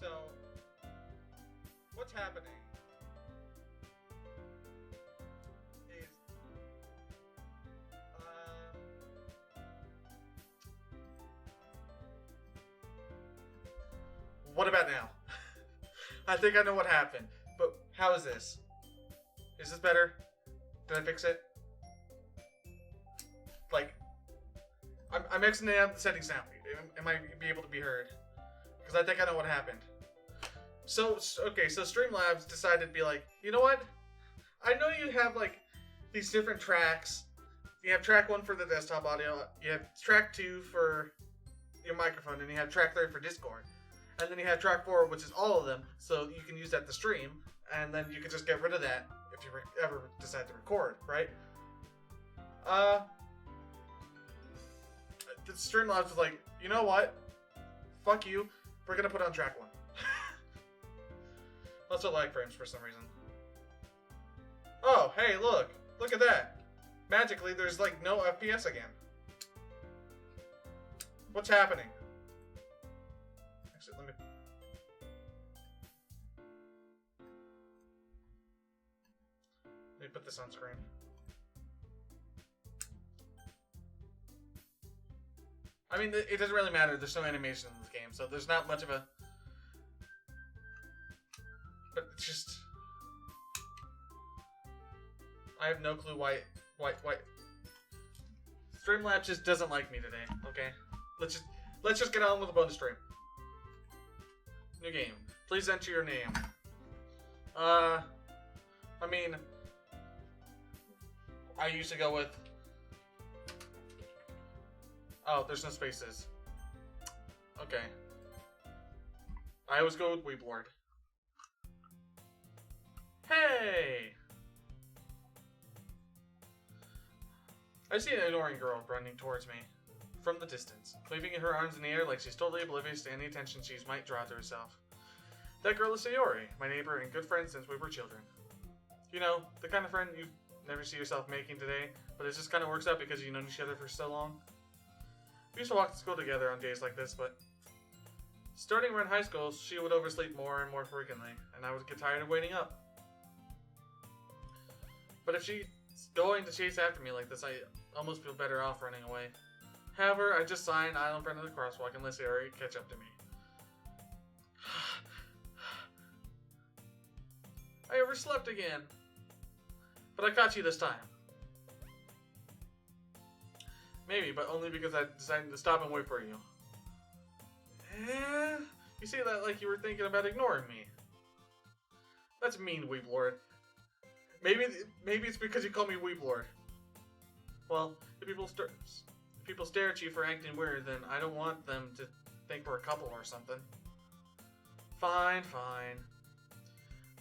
So, what's happening is, what about now? I think I know what happened, but how is this? Is this better? Did I fix it? Like, I'm exiting out the settings now. Am I be able to be heard? Because I think I know what happened. So, okay, so Streamlabs decided to be like, you know what? I know you have, like, these different tracks. You have track 1 for the desktop audio, you have track 2 for your microphone, and you have track 3 for Discord. And then you have track 4, which is all of them, so you can use that to stream, and then you can just get rid of that if you ever decide to record, right? The Streamlabs was like, you know what? Fuck you. We're gonna put on track 1. Also lag frames for some reason. Oh, hey, look. Look at that. Magically, there's like no FPS again. What's happening? Actually, let me put this on screen. I mean, it doesn't really matter. There's no animation in this game, so there's not much of a... But it's just... I have no clue why... Streamlabs just doesn't like me today, okay? Let's just get on with the bonus stream. New game. Please enter your name. I mean... I used to go with... Oh, there's no spaces. Okay. I always go with Weeblord. Hey! I see an adoring girl running towards me from the distance, waving her arms in the air like she's totally oblivious to any attention she might draw to herself. That girl is Sayori, my neighbor and good friend since we were children. You know, the kind of friend you never see yourself making today, but it just kind of works out because you've known each other for so long. We used to walk to school together on days like this, but starting around high school, she would oversleep more and more frequently, and I would get tired of waiting up. But if she's going to chase after me like this, I almost feel better off running away. However, I just sign idle in front of the crosswalk and let Sayori catch up to me. I overslept again. But I caught you this time. Maybe, but only because I decided to stop and wait for you. You say that like you were thinking about ignoring me. That's mean, Weeblord. Maybe it's because you call me Weeblord. Well, if people stare at you for acting weird, then I don't want them to think we're a couple or something. Fine.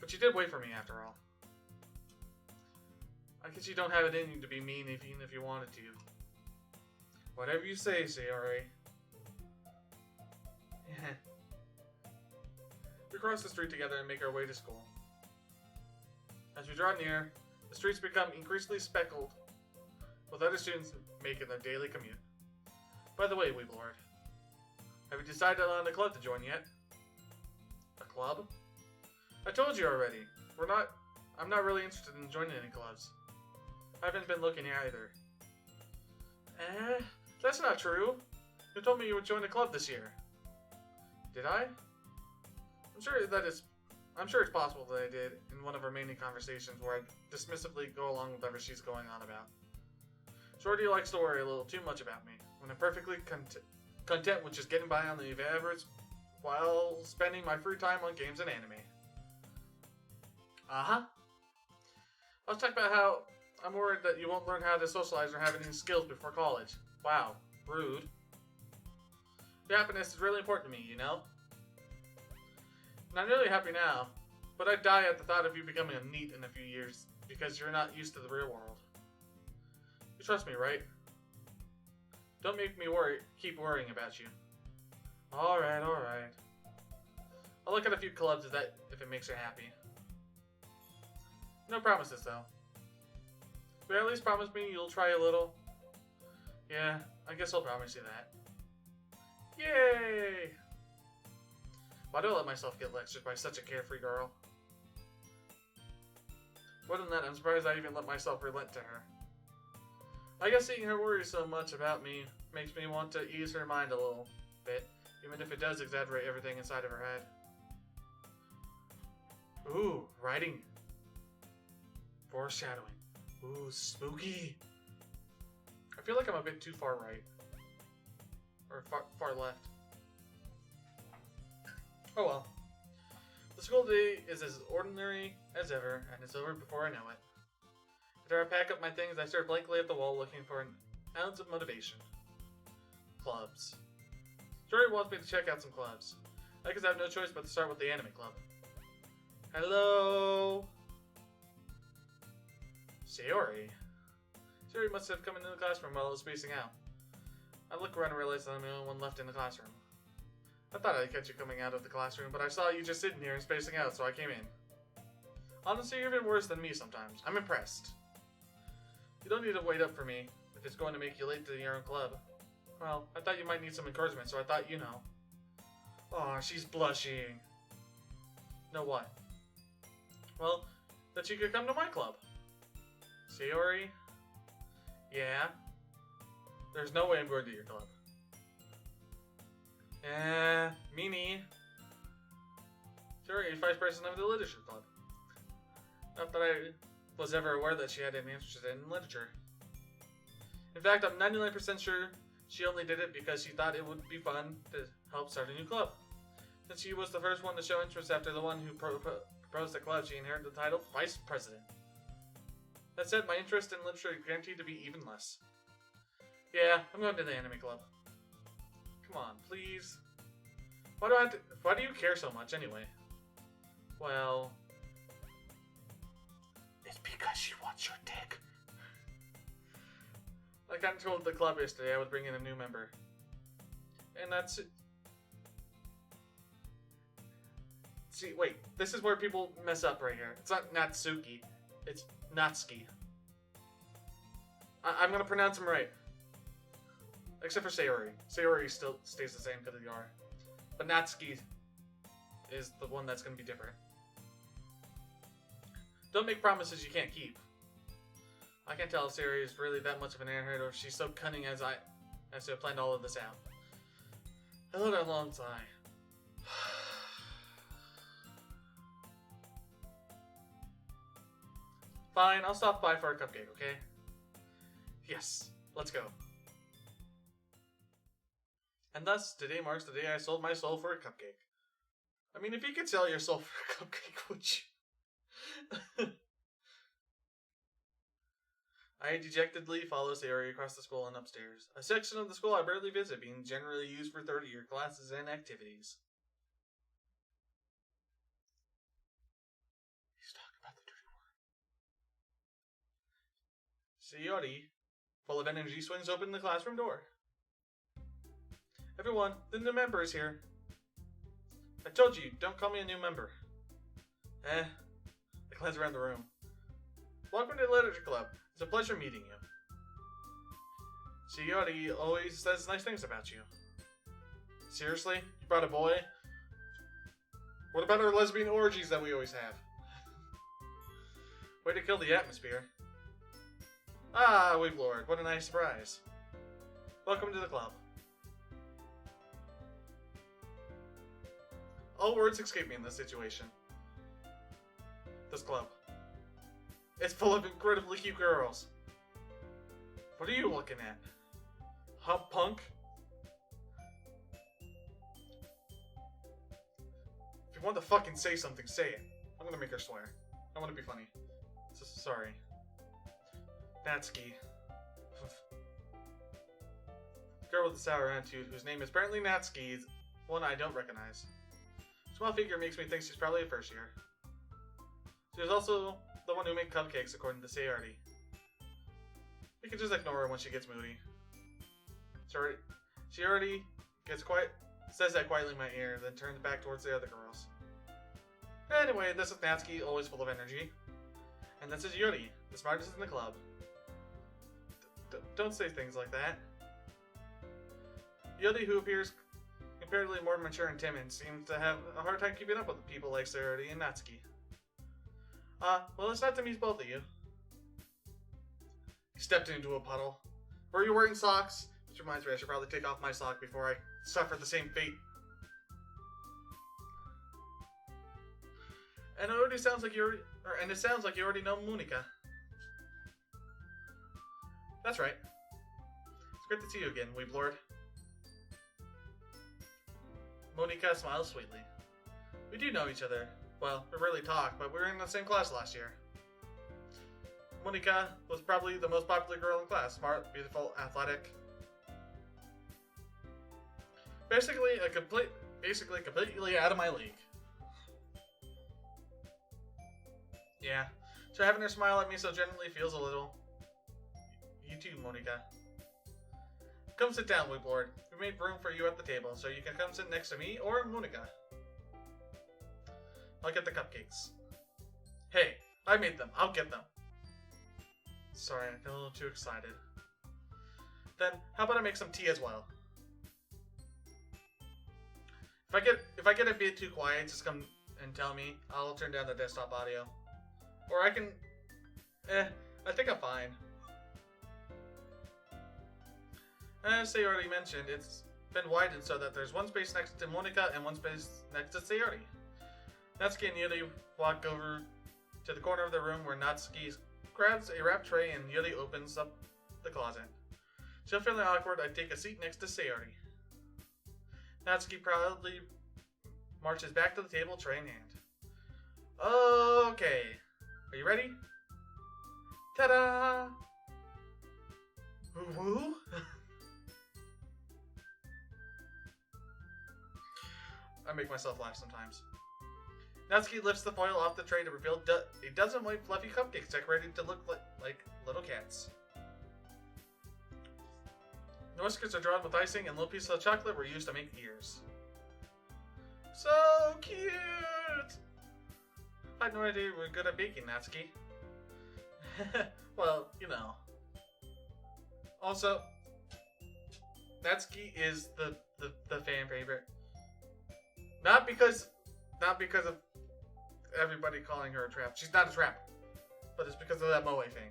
But you did wait for me after all. I guess you don't have it in you to be mean even if you wanted to. Whatever you say, Sayori. We cross the street together and make our way to school. As we draw near, the streets become increasingly speckled, with other students making their daily commute. By the way, Weeblord, have you decided on a club to join yet? A club? I told you already. I'm not really interested in joining any clubs. I haven't been looking either. That's not true. You told me you would join a club this year. Did I? I'm sure it's possible that I did in one of our many conversations where I dismissively go along with whatever she's going on about. Shorty likes to worry a little too much about me, when I'm perfectly content with just getting by on the average while spending my free time on games and anime. I was talking about how I'm worried that you won't learn how to socialize or have any skills before college. Wow, rude. Your happiness is really important to me, you know? And I'm really happy now, but I'd die at the thought of you becoming a NEET in a few years because you're not used to the real world. You trust me, right? Don't make me keep worrying about you. Alright. I'll look at a few clubs if it makes you happy. No promises, though. But at least promise me you'll try a little. Yeah, I guess I'll promise you that. Yay! Why do I let myself get lectured by such a carefree girl? More than that, I'm surprised I even let myself relent to her. I guess seeing her worry so much about me makes me want to ease her mind a little bit, even if it does exaggerate everything inside of her head. Ooh, writing. Foreshadowing. Ooh, spooky. I feel like I'm a bit too far right. Or far left. Oh well. The school day is as ordinary as ever, and it's over before I know it. After I pack up my things, I stare blankly at the wall looking for an ounce of motivation. Clubs. Jory wants me to check out some clubs. I guess I have no choice but to start with the anime club. Hello? Sayori. Sayori must have come into the classroom while I was spacing out. I look around and realize that I'm the only one left in the classroom. I thought I'd catch you coming out of the classroom, but I saw you just sitting here and spacing out, so I came in. Honestly, you're even worse than me sometimes. I'm impressed. You don't need to wait up for me if it's going to make you late to your own club. Well, I thought you might need some encouragement, so I thought, you know. Aw, she's blushing. Know what? Well, that you could come to my club. Sayori? Yeah? There's no way I'm going to your club. Mimi. Sayori is vice president of the literature club. Not that I was ever aware that she had any interest in literature. In fact, I'm 99% sure she only did it because she thought it would be fun to help start a new club. Since she was the first one to show interest after the one who proposed the club, she inherited the title Vice President. That said, my interest in literature is guaranteed to be even less. Yeah, I'm going to the anime club. Come on, please. Why do you care so much anyway? Well, it's because she wants your dick. I got told the club yesterday I would bring in a new member. And that's it. See, wait, this is where people mess up right here. It's not Natsuki, it's Natsuki. I'm gonna pronounce them right. Except for Sayori. Sayori still stays the same because of the R. But Natsuki is the one that's gonna be different. Don't make promises you can't keep. I can't tell if Sayori is really that much of an airhead or if she's so cunning as to have planned all of this out. I let out a long sigh. Fine, I'll stop by for a cupcake, okay? Yes, let's go. And thus, today marks the day I sold my soul for a cupcake. I mean, if you could sell your soul for a cupcake, would you? I dejectedly follow Sayori across the school and upstairs, a section of the school I barely visit, being generally used for third-year classes and activities. He's talking about the dirty word. Sayori, full of energy, swings open the classroom door. Everyone, the new member is here. I told you, don't call me a new member. I glance around the room. Welcome to the Literature Club. It's a pleasure meeting you. Sayori always says nice things about you. Seriously? You brought a boy? What about our lesbian orgies that we always have? Way to kill the atmosphere. Ah, we've lured. What a nice surprise. Welcome to the club. All words escape me in this situation. This club. It's full of incredibly cute girls. What are you looking at? Huh, punk? If you want to fucking say something, say it. I'm gonna make her swear. I want to be funny. Sorry. Natsuki. Girl with a sour attitude, whose name is apparently Natsuki, is one I don't recognize. Small figure makes me think she's probably a first year. She was also the one who made cupcakes, according to Sayori. We can just ignore her when she gets moody. She already says that quietly in my ear, then turns back towards the other girls. Anyway, this is Natsuki, always full of energy. And this is Yuri, the smartest in the club. Don't say things like that. Yuri, who appears apparently more mature and timid, seems to have a hard time keeping up with people like Sarati and Natsuki. Well, it's nice to meet both of you. He stepped into a puddle. Were you wearing socks? Which reminds me, I should probably take off my sock before I suffer the same fate. And it sounds like you already know Monika. That's right. It's great to see you again, Weeb Lord. Monika smiles sweetly. We do know each other. Well, we rarely talk, but we were in the same class last year. Monika was probably the most popular girl in class. Smart, beautiful, athletic. Basically completely out of my league. Yeah. So having her smile at me so gently feels a little... You too, Monika. Come sit down, Weeb Lord. We made room for you at the table, so you can come sit next to me or Monika. I'll get the cupcakes. Hey, I made them. I'll get them. Sorry, I got a little too excited. Then, how about I make some tea as well? If I get a bit too quiet, just come and tell me. I'll turn down the desktop audio. Or I can... I think I'm fine. As Sayori mentioned, it's been widened so that there's one space next to Monika and one space next to Sayori. Natsuki and Yuri walk over to the corner of the room where Natsuki grabs a wrap tray and Yuri opens up the closet. Still feeling awkward, I take a seat next to Sayori. Natsuki proudly marches back to the table, tray in hand. Okay. Are you ready? Ta-da! Woo-woo? I make myself laugh sometimes. Natsuki lifts the foil off the tray to reveal a dozen white fluffy cupcakes decorated to look like little cats. The whiskers are drawn with icing and little pieces of chocolate were used to make ears. So cute! I had no idea we were good at baking, Natsuki. Well, you know. Also, Natsuki is the fan favorite. Not because of everybody calling her a trap. She's not a trap. But it's because of that moe thing.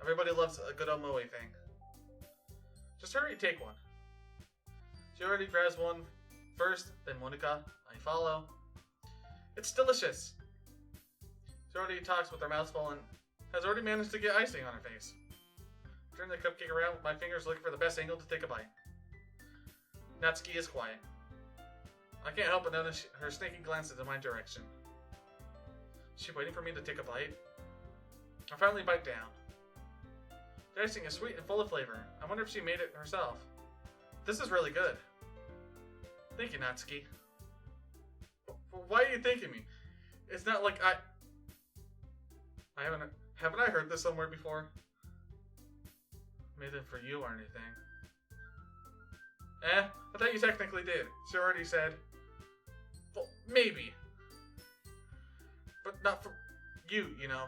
Everybody loves a good old moe thing. Just hurry, take one. She already grabs one first, then Monika. I follow. It's delicious. She already talks with her mouth full and has already managed to get icing on her face. Turn the cupcake around with my fingers looking for the best angle to take a bite. Natsuki is quiet. I can't help but notice her sneaky glances in my direction. Is she waiting for me to take a bite? I finally bite down. The icing is sweet and full of flavor. I wonder if she made it herself. This is really good. Thank you, Natsuki. Why are you thanking me? It's not like haven't I heard this somewhere before? Made it for you or anything. I thought you technically did. She already said. Well, maybe. But not for you, you know.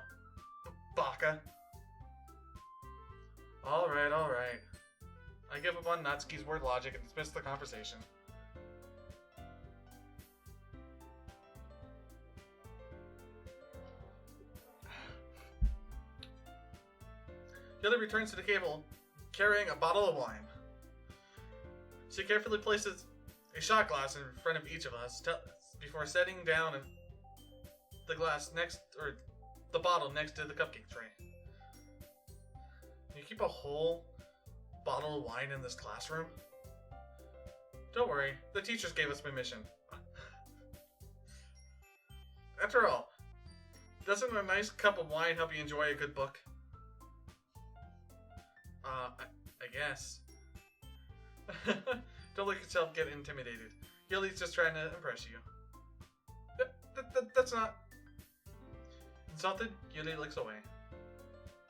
Baka. Alright. I give up on Natsuki's word logic and dismiss the conversation. Yuri returns to the table, carrying a bottle of wine. She carefully places a shot glass in front of each of us before setting down the bottle next to the cupcake tray. You keep a whole bottle of wine in this classroom? Don't worry, the teachers gave us permission. After all, doesn't a nice cup of wine help you enjoy a good book? I guess. Don't let yourself get intimidated. Yuri's just trying to impress you. That's not... Insulted, Yuri looks away.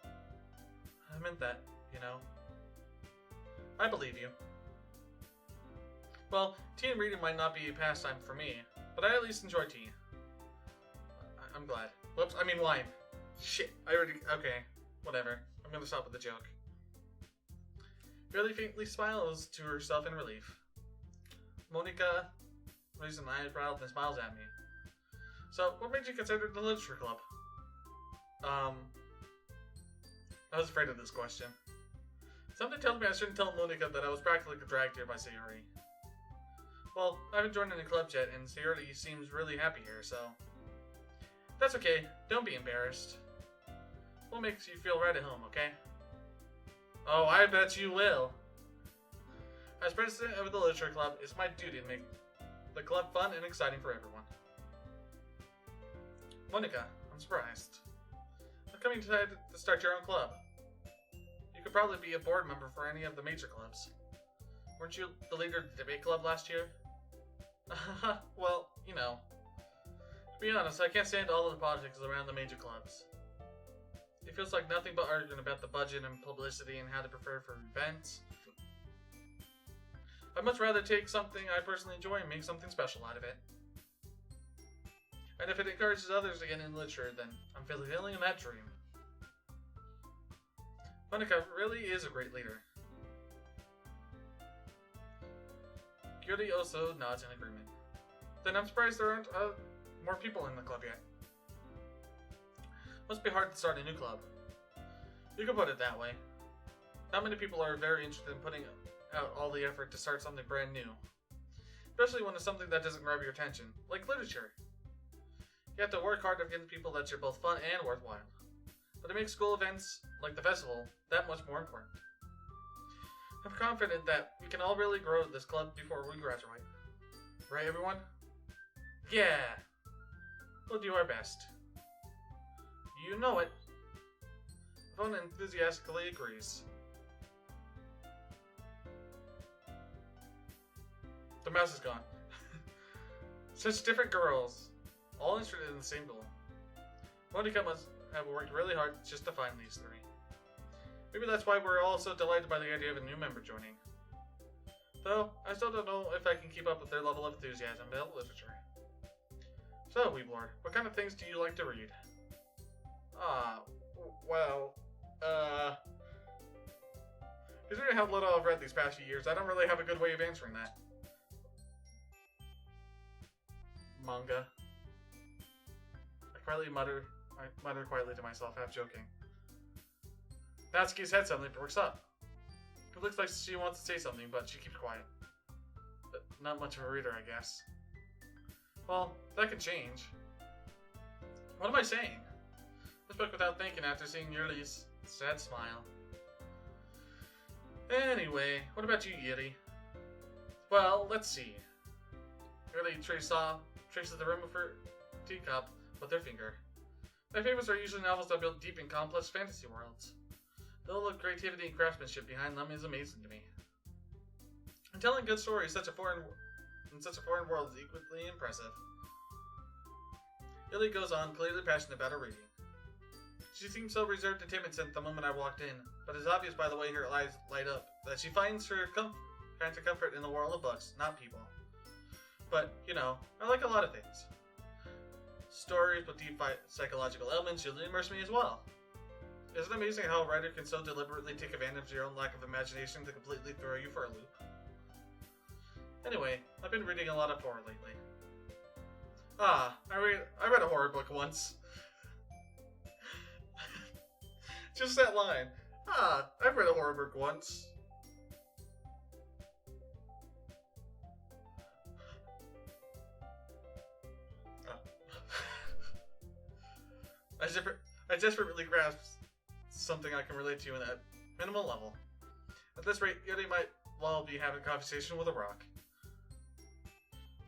I meant that, you know. I believe you. Well, tea and reading might not be a pastime for me, but I at least enjoy tea. I'm glad. Whoops, I mean wine. Shit, okay, whatever. I'm gonna stop with the joke. Yuri faintly smiles to herself in relief. Monica raises an eyebrow and smiles at me. So, what made you consider the literature club? I was afraid of this question. Something tells me I shouldn't tell Monica that I was practically dragged here by Sayori. Well, I haven't joined any clubs yet, and Sayori seems really happy here, so... That's okay. Don't be embarrassed. What makes you feel right at home, okay? Oh, I bet you will. As president of the literature club, it's my duty to make the club fun and exciting for everyone. Monica, I'm surprised. How come you decided to start your own club? You could probably be a board member for any of the major clubs. Weren't you the leader of the debate club last year? Well, you know. To be honest, I can't stand all of the politics around the major clubs. It feels like nothing but arguing about the budget and publicity and how to prepare for events. I'd much rather take something I personally enjoy and make something special out of it. And if it encourages others to get into literature, then I'm fulfilling that dream. Monica really is a great leader. Gyuri also nods in agreement. Then I'm surprised there aren't more people in the club yet. Must be hard to start a new club. You can put it that way. Not many people are very interested in putting out all the effort to start something brand new. Especially when it's something that doesn't grab your attention, like literature. You have to work hard to get people that are both fun and worthwhile. But it makes school events, like the festival, that much more important. I'm confident that we can all really grow this club before we graduate. Right, everyone? Yeah! We'll do our best. You know it. Everyone enthusiastically agrees. The mouse is gone. Such different girls, all interested in the same goal. Monica must have worked really hard just to find these three. Maybe that's why we're all so delighted by the idea of a new member joining. Though, I still don't know if I can keep up with their level of enthusiasm about literature. So, Weeblord, what kind of things do you like to read? Considering how little I've read these past few years, I don't really have a good way of answering that. Manga. I mutter quietly to myself, half joking. Natsuki's head suddenly perks up. It looks like she wants to say something, but she keeps quiet. But not much of a reader, I guess. Well, that could change. What am I saying? I spoke without thinking after seeing Yuri's sad smile. Anyway, what about you, Yuri? Well, let's see. Yuri traces the rim of her teacup with her finger. My favorites are usually novels that build deep and complex fantasy worlds. The level of creativity and craftsmanship behind them is amazing to me. And telling good stories in such a foreign world is equally impressive. Yuri goes on, clearly passionate about her reading. She seemed so reserved and timid since the moment I walked in, but it's obvious by the way her eyes light up that she finds her kinds of comfort in the world of books, not people. But, you know, I like a lot of things. Stories with deep psychological elements usually immerse me as well. Isn't it amazing how a writer can so deliberately take advantage of your own lack of imagination to completely throw you for a loop? Anyway, I've been reading a lot of horror lately. I read a horror book once. Just that line. I've read a horror book once. I desperately grasp something I can relate to in a minimal level. At this rate, Yuri might well be having a conversation with a rock.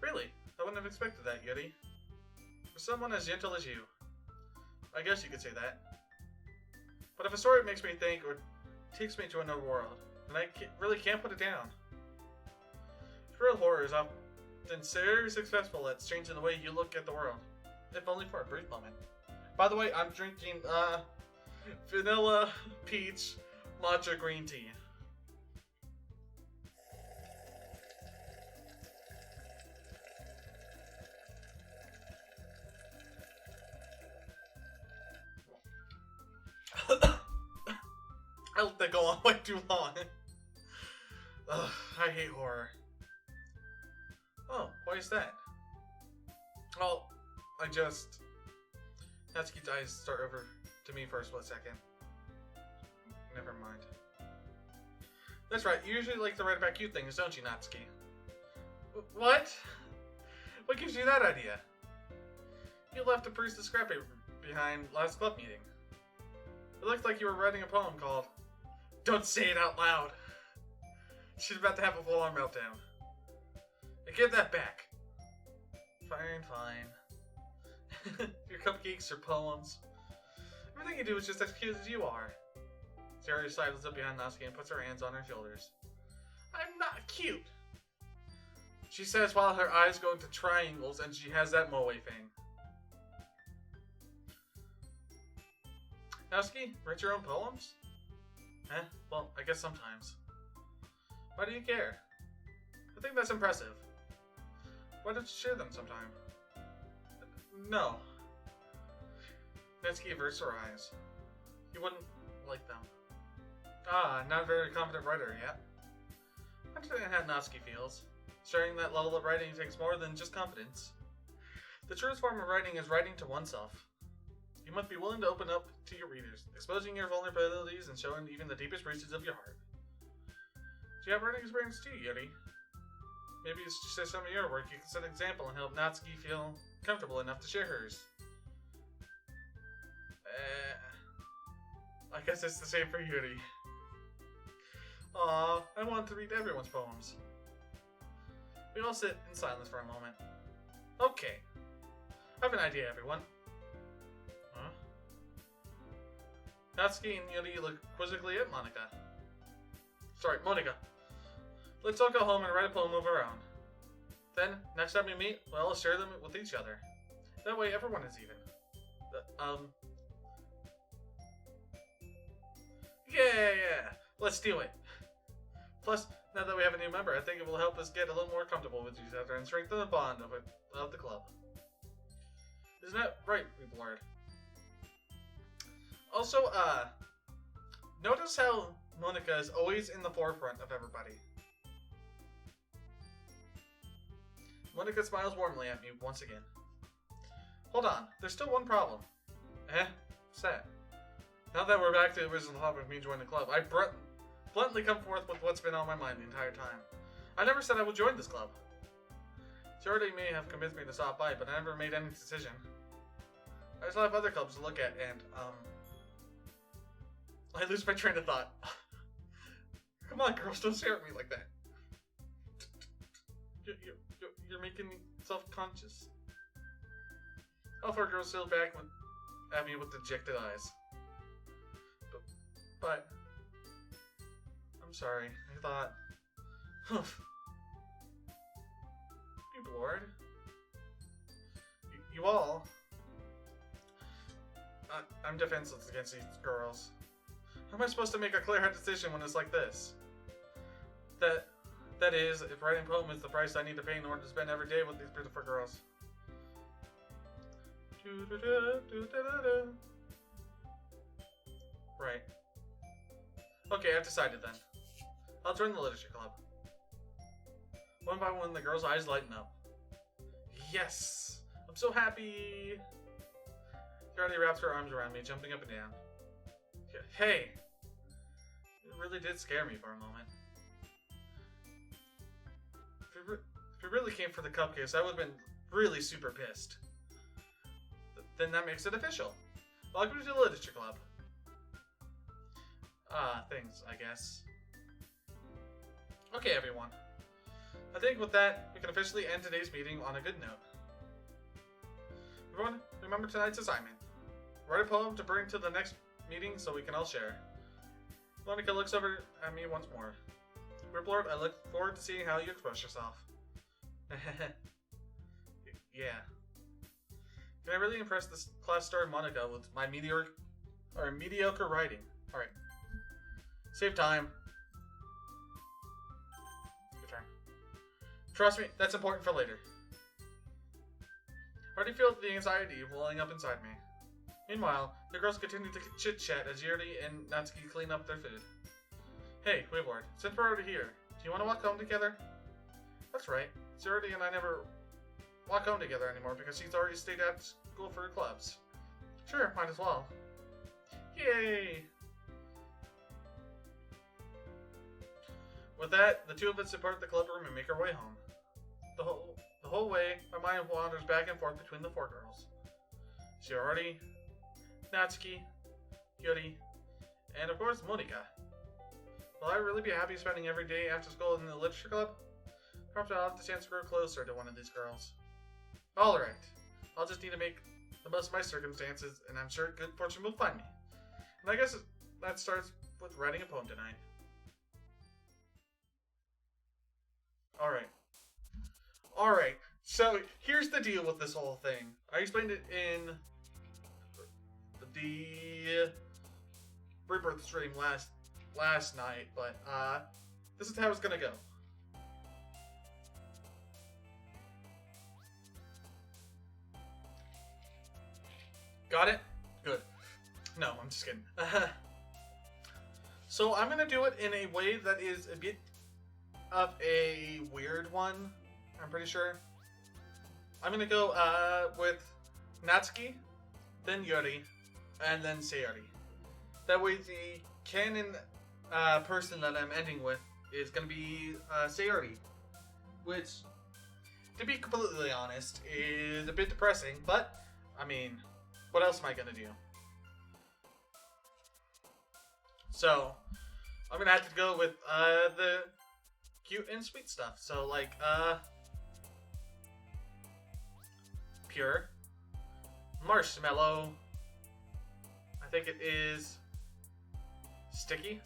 Really? I wouldn't have expected that, Yuri. For someone as gentle as you. I guess you could say that. But if a story makes me think or takes me to another world, then I really can't put it down. Real horror is often very successful at changing the way you look at the world, if only for a brief moment. By the way, I'm drinking vanilla peach matcha green tea. I let that go on way too long. Ugh, I hate horror. Why is that? Well, I just... Natsuki's eyes start over to me for a split second. Never mind. That's right, you usually like to write about cute things, don't you, Natsuki? What? What gives you that idea? You left a priestess scrappaper behind last club meeting. It looked like you were writing a poem called Don't Say It Out Loud. She's about to have a full-on meltdown. Give that back. Fine, fine. Your cupcakes, your poems. Everything you do is just as cute as you are. Sarah sidles up behind Natsuki and puts her hands on her shoulders. I'm not cute. She says while her eyes go into triangles and she has that moe thing. Natsuki, write your own poems? Well, I guess sometimes. Why do you care? I think that's impressive. Why don't you share them sometime? No. Natsuki averts her eyes. You wouldn't like them. Ah, not a very confident writer yet. I understand how Natsuki feels. Sharing that level of writing takes more than just confidence. The truest form of writing is writing to oneself. You must be willing to open up to your readers, exposing your vulnerabilities and showing even the deepest reaches of your heart. Do you have writing experience too, Yuri? Maybe it's just some of your work you can set an example and help Natsuki feel comfortable enough to share hers. I guess it's the same for Yuri. Aw, I want to read everyone's poems. We all sit in silence for a moment. Okay. I have an idea, everyone. Huh? Natsuki and Yuri look quizzically at Monika. Sorry, Monika. Let's all go home and write a poem of our own. Then, next time we meet, we'll all share them with each other. That way everyone is even. Yeah. Let's do it. Plus, now that we have a new member, I think it will help us get a little more comfortable with each other and strengthen the bond of the club. Isn't that right, Lord? Also, notice how Monika is always in the forefront of everybody. Monika smiles warmly at me once again. Hold on, there's still one problem. What's that? Now that we're back to the original topic of me joining the club, I bluntly come forth with what's been on my mind the entire time. I never said I would join this club. Jordy may have convinced me to stop by, but I never made any decision. I just have other clubs to look at, and, I lose my train of thought. Come on, girls, don't stare at me like that. You're making me self-conscious. All four girls still back at me with dejected eyes. But I'm sorry. I thought, you bored? You all. I'm defenseless against these girls. How am I supposed to make a clear-headed decision when it's like this? That is, if writing a poem is the price I need to pay in order to spend every day with these beautiful girls. Right. Okay, I've decided then. I'll join the literature club. One by one, the girls' eyes lighten up. Yes! I'm so happy! Charlie wraps her arms around me, jumping up and down. Hey! It really did scare me for a moment. If we really came for the cupcakes, I would have been really super pissed. Then that makes it official. Welcome to the literature club. Things, I guess. Okay, everyone. I think with that, we can officially end today's meeting on a good note. Everyone, remember tonight's assignment. Write a poem to bring to the next meeting so we can all share. Monika looks over at me once more. Riplord, I look forward to seeing how you express yourself. Yeah. Can I really impress this class star Monika with my mediocre writing? Alright. Save time. Your turn. Trust me, that's important for later. I already feel the anxiety welling up inside me. Meanwhile, the girls continue to chit-chat as Yuri and Natsuki clean up their food. Hey, Wayward, since we're already here, do you want to walk home together? That's right. Yuri and I never walk home together anymore because she's already stayed at school for her clubs. Sure, might as well. Yay! With that, the two of us depart the club room and make our way home. The whole way, my mind wanders back and forth between the four girls. Shiorori, Natsuki, Yuri, and of course Monika. Will I really be happy spending every day after school in the literature club? Perhaps I'll have the chance to grow closer to one of these girls. Alright, I'll just need to make the most of my circumstances, and I'm sure good fortune will find me. And I guess that starts with writing a poem tonight. Alright, so here's the deal with this whole thing. I explained it in the Rebirth stream last night, but this is how it's gonna go. Got it? Good. No, I'm just kidding. So I'm gonna do it in a way that is a bit of a weird one, I'm pretty sure. I'm gonna go with Natsuki, then Yuri, and then Sayori. That way the canon person that I'm ending with is gonna be Sayori, which, to be completely honest, is a bit depressing, but, I mean, what else am I gonna do? So, I'm gonna have to go with the cute and sweet stuff. So, like, pure, marshmallow, I think it is sticky,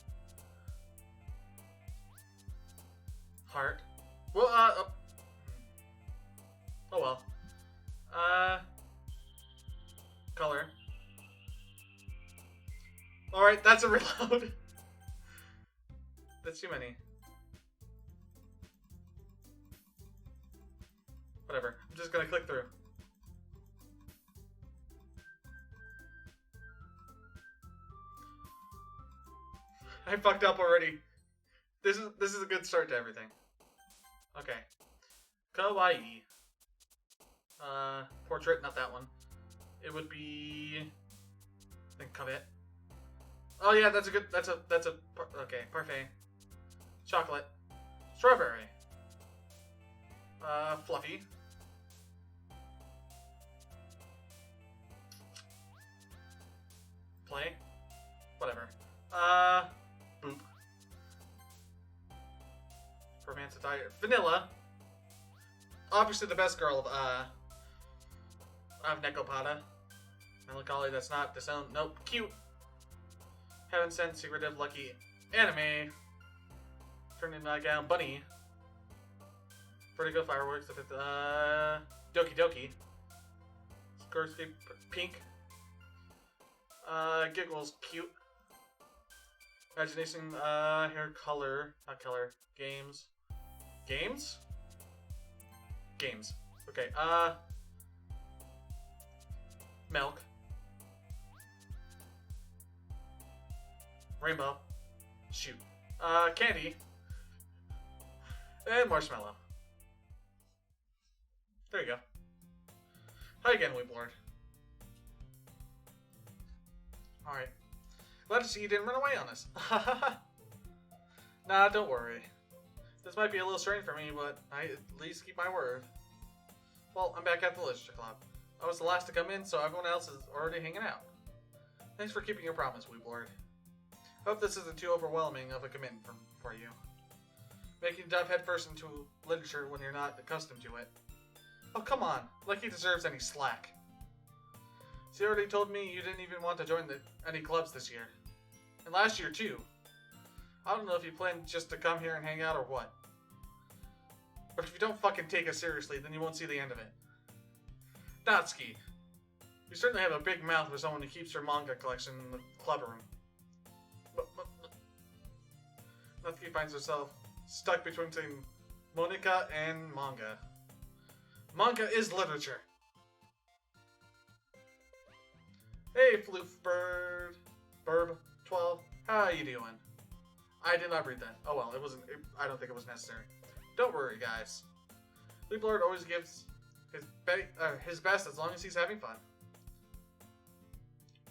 heart, well, oh well, color. Alright, that's a reload. That's too many. Whatever, I'm just gonna click through. I fucked up already. This is a good start to everything. Okay. Kawaii. Portrait, not that one. It would be, I think, Covet. Oh yeah, that's a okay, parfait. Chocolate. Strawberry. Fluffy. Play. Whatever. Boop. Romance attire. Vanilla. Obviously the best girl of Nekopada. Melancholy, that's not disowned. Nope. Cute. Heaven Sent, Secretive, Lucky, Anime. Turn in my gown, Bunny. Vertigo, Fireworks, Doki Doki. Scarscape, Pink. Giggles, cute. Imagination, hair color, not color, games. Games? Games. Okay, milk. Rainbow. Shoot. Candy. And marshmallow. There you go. Hi again, Weeblord. Alright. Glad to see you didn't run away on us. Nah, don't worry. This might be a little strange for me, but I at least keep my word. Well, I'm back at the Literature Club. I was the last to come in, so everyone else is already hanging out. Thanks for keeping your promise, Weeblord. Hope this isn't too overwhelming of a commitment for you. Making dive headfirst into literature when you're not accustomed to it. Oh, come on. Like he deserves any slack. She already told me you didn't even want to join any clubs this year. And last year, too. I don't know if you plan just to come here and hang out or what. But if you don't fucking take us seriously, then you won't see the end of it. Natsuki. You certainly have a big mouth for someone who keeps her manga collection in the club room. Natsuki finds herself stuck between Monika and manga. Manga is literature. Hey, Floof Bird. Burb 12. How you doing? I did not read that. Oh well, it wasn't. I don't think it was necessary. Don't worry, guys. Weeblord always gives his best as long as he's having fun.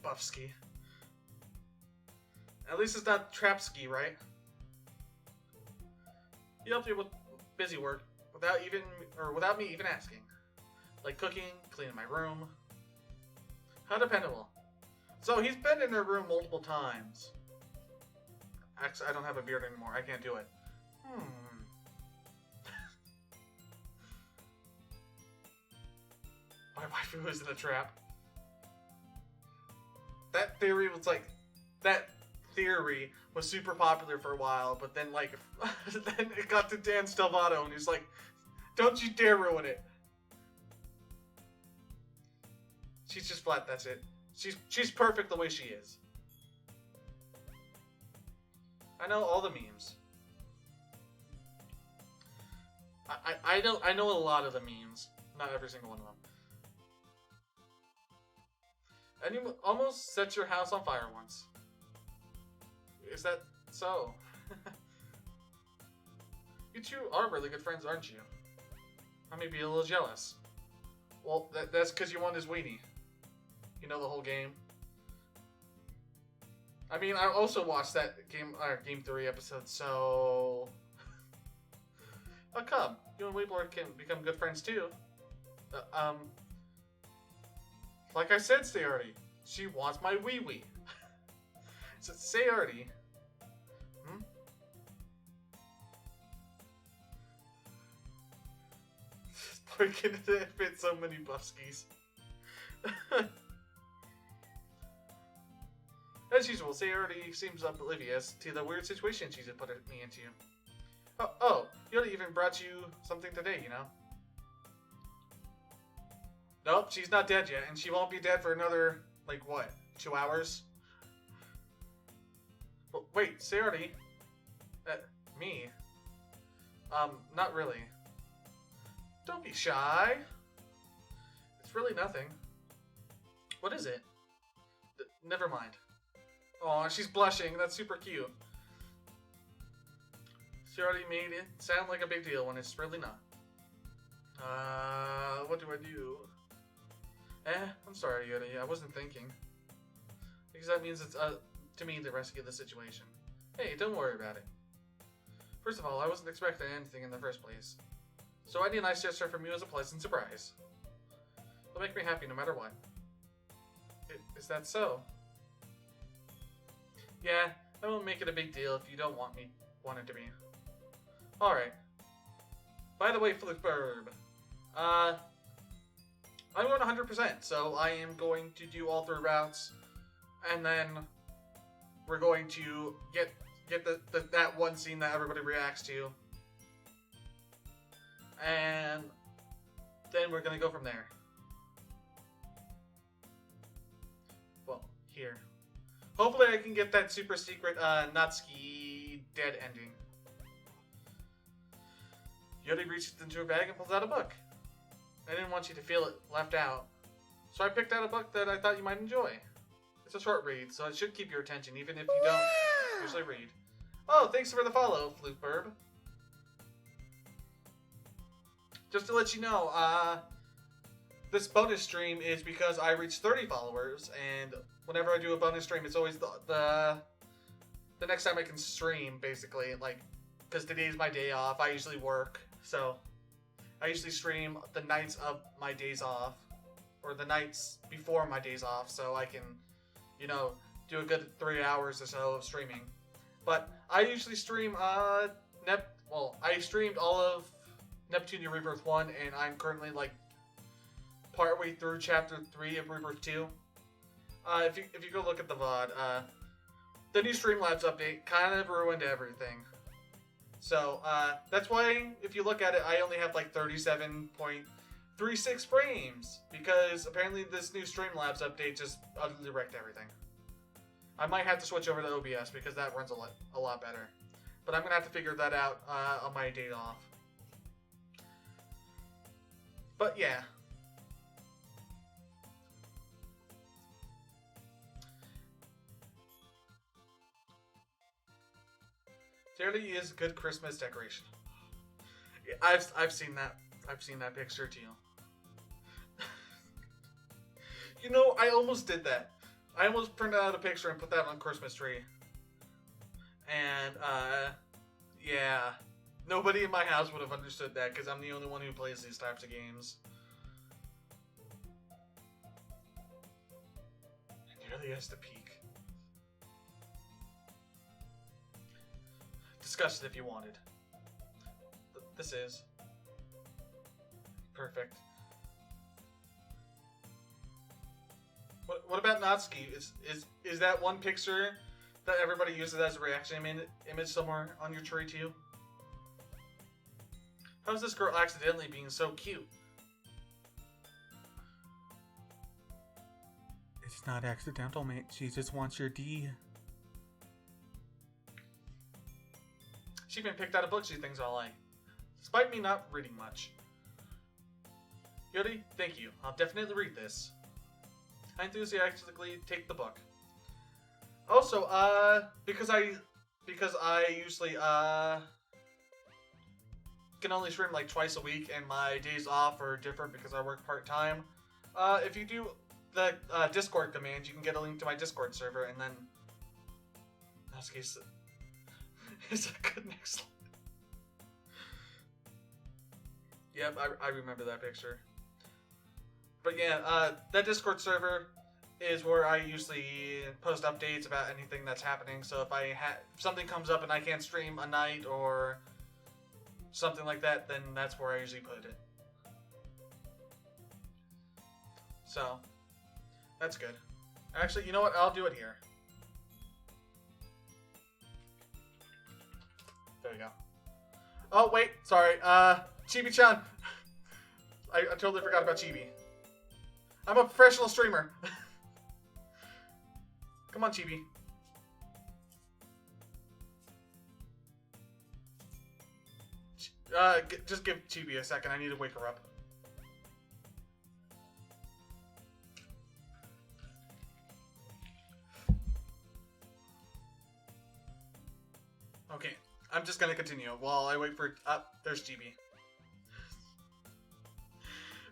Buffski. At least it's not Trapski, right? He helped me with busy work without me even asking. Like cooking, cleaning my room. How dependable. So he's been in her room multiple times. Actually, I don't have a beard anymore. I can't do it. My waifu was in a trap. That theory was super popular for a while, but then like then it got to Dan Stelvato and he's like, don't you dare ruin it. She's just flat, that's it. She's perfect the way she is. I know all the memes. I know a lot of the memes. Not every single one of them. And you almost set your house on fire once. Is that so? You two are really good friends, aren't you? I may be a little jealous. Well, that's because you won his weenie. You know the whole game. I mean, I also watched that game 3 episode, so... Oh, come. You and Weeblord can become good friends, too. Like I said, Sayardi, she wants my wee-wee. So, Sayardi... We're gonna fit so many buffskis. As usual, Sayardi seems oblivious to the weird situation she's put me into. Oh, Yodi even brought you something today, you know? Nope, she's not dead yet, and she won't be dead for another, like, what, 2 hours? Well, wait, Sayardi? Me? Not really. Don't be shy. It's really nothing. What is it? Never mind. Aw, she's blushing. That's super cute. She already made it sound like a big deal when it's really not. What do I do? I'm sorry, Yodi. I wasn't thinking. Because that means it's to me to rescue the situation. Hey, don't worry about it. First of all, I wasn't expecting anything in the first place. So any nice gesture from you is a pleasant surprise. It'll make me happy no matter what. Is that so? Yeah, I won't make it a big deal if you don't want it to be. Alright. By the way, Flipburb, I'm going 100%, so I am going to do all 3 routes, and then we're going to get that one scene that everybody reacts to, and then we're going to go from there. Well, here. Hopefully I can get that super secret Natsuki dead ending. Yodi reaches into her bag and pulls out a book. I didn't want you to feel it left out, so I picked out a book that I thought you might enjoy. It's a short read, so it should keep your attention even if you don't usually read. Oh, thanks for the follow, Flutburb. Just to let you know, this bonus stream is because I reached 30 followers, and whenever I do a bonus stream, it's always the next time I can stream, basically, like, because today's my day off. I usually work, so I usually stream the nights of my days off, or the nights before my days off, so I can, you know, do a good 3 hours or so of streaming. But I usually stream, I streamed all of Neptunia Rebirth 1, and I'm currently, like, partway through Chapter 3 of Rebirth 2. If you go look at the VOD, the new Streamlabs update kind of ruined everything. So, that's why, if you look at it, I only have, like, 37.36 frames, because apparently this new Streamlabs update just utterly wrecked everything. I might have to switch over to OBS, because that runs a lot better. But I'm going to have to figure that out on my day off. But, yeah. There really is a good Christmas decoration. I've seen that. I've seen that picture too. You know, I almost did that. I almost printed out a picture and put that on Christmas tree. And, yeah. Nobody in my house would have understood that because I'm the only one who plays these types of games. It really has to peek. Discuss it if you wanted. This is perfect. What about Natsuki? Is that one picture that everybody uses as a reaction image somewhere on your tree too? How's this girl accidentally being so cute? It's not accidental, mate. She just wants your D. She even picked out a book she thinks I'll like, despite me not reading much. Yuri, thank you. I'll definitely read this. I enthusiastically take the book. Also, because I usually can only stream like twice a week, and my days off are different because I work part-time. If you do the Discord command, you can get a link to my Discord server, and then Natsuki's is a good next slide. Yep, I remember that picture. But yeah, that Discord server is where I usually post updates about anything that's happening. So if something comes up and I can't stream a night or something like that, then that's where I usually put it. So, that's good. Actually, you know what? I'll do it here. There you go. Oh, wait. Sorry. Chibi-chan. I totally forgot about Chibi. I'm a professional streamer. Come on, Chibi. Just give Chibi a second. I need to wake her up. Okay, I'm just gonna continue while I wait for... there's Chibi.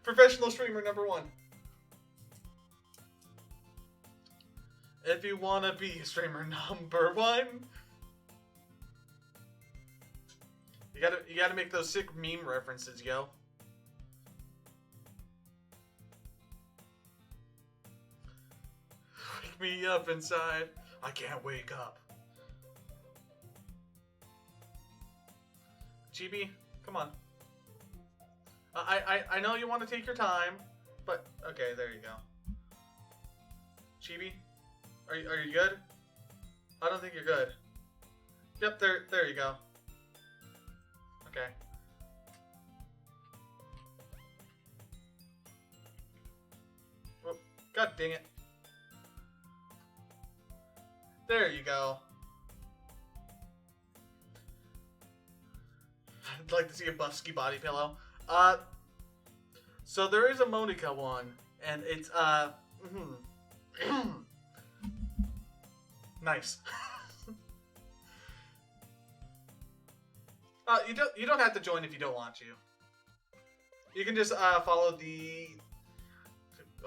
Professional streamer number 1. If you wanna be streamer number 1... You gotta make those sick meme references, yo. Wake me up inside. I can't wake up. Chibi, come on. I know you want to take your time, but okay, there you go. Chibi, are you good? I don't think you're good. Yep, there you go. Okay. Well, God dang it. There you go. I'd like to see a Buffsky body pillow. So there is a Monica one, and it's nice. You don't have to join if you don't want to. You can just follow the,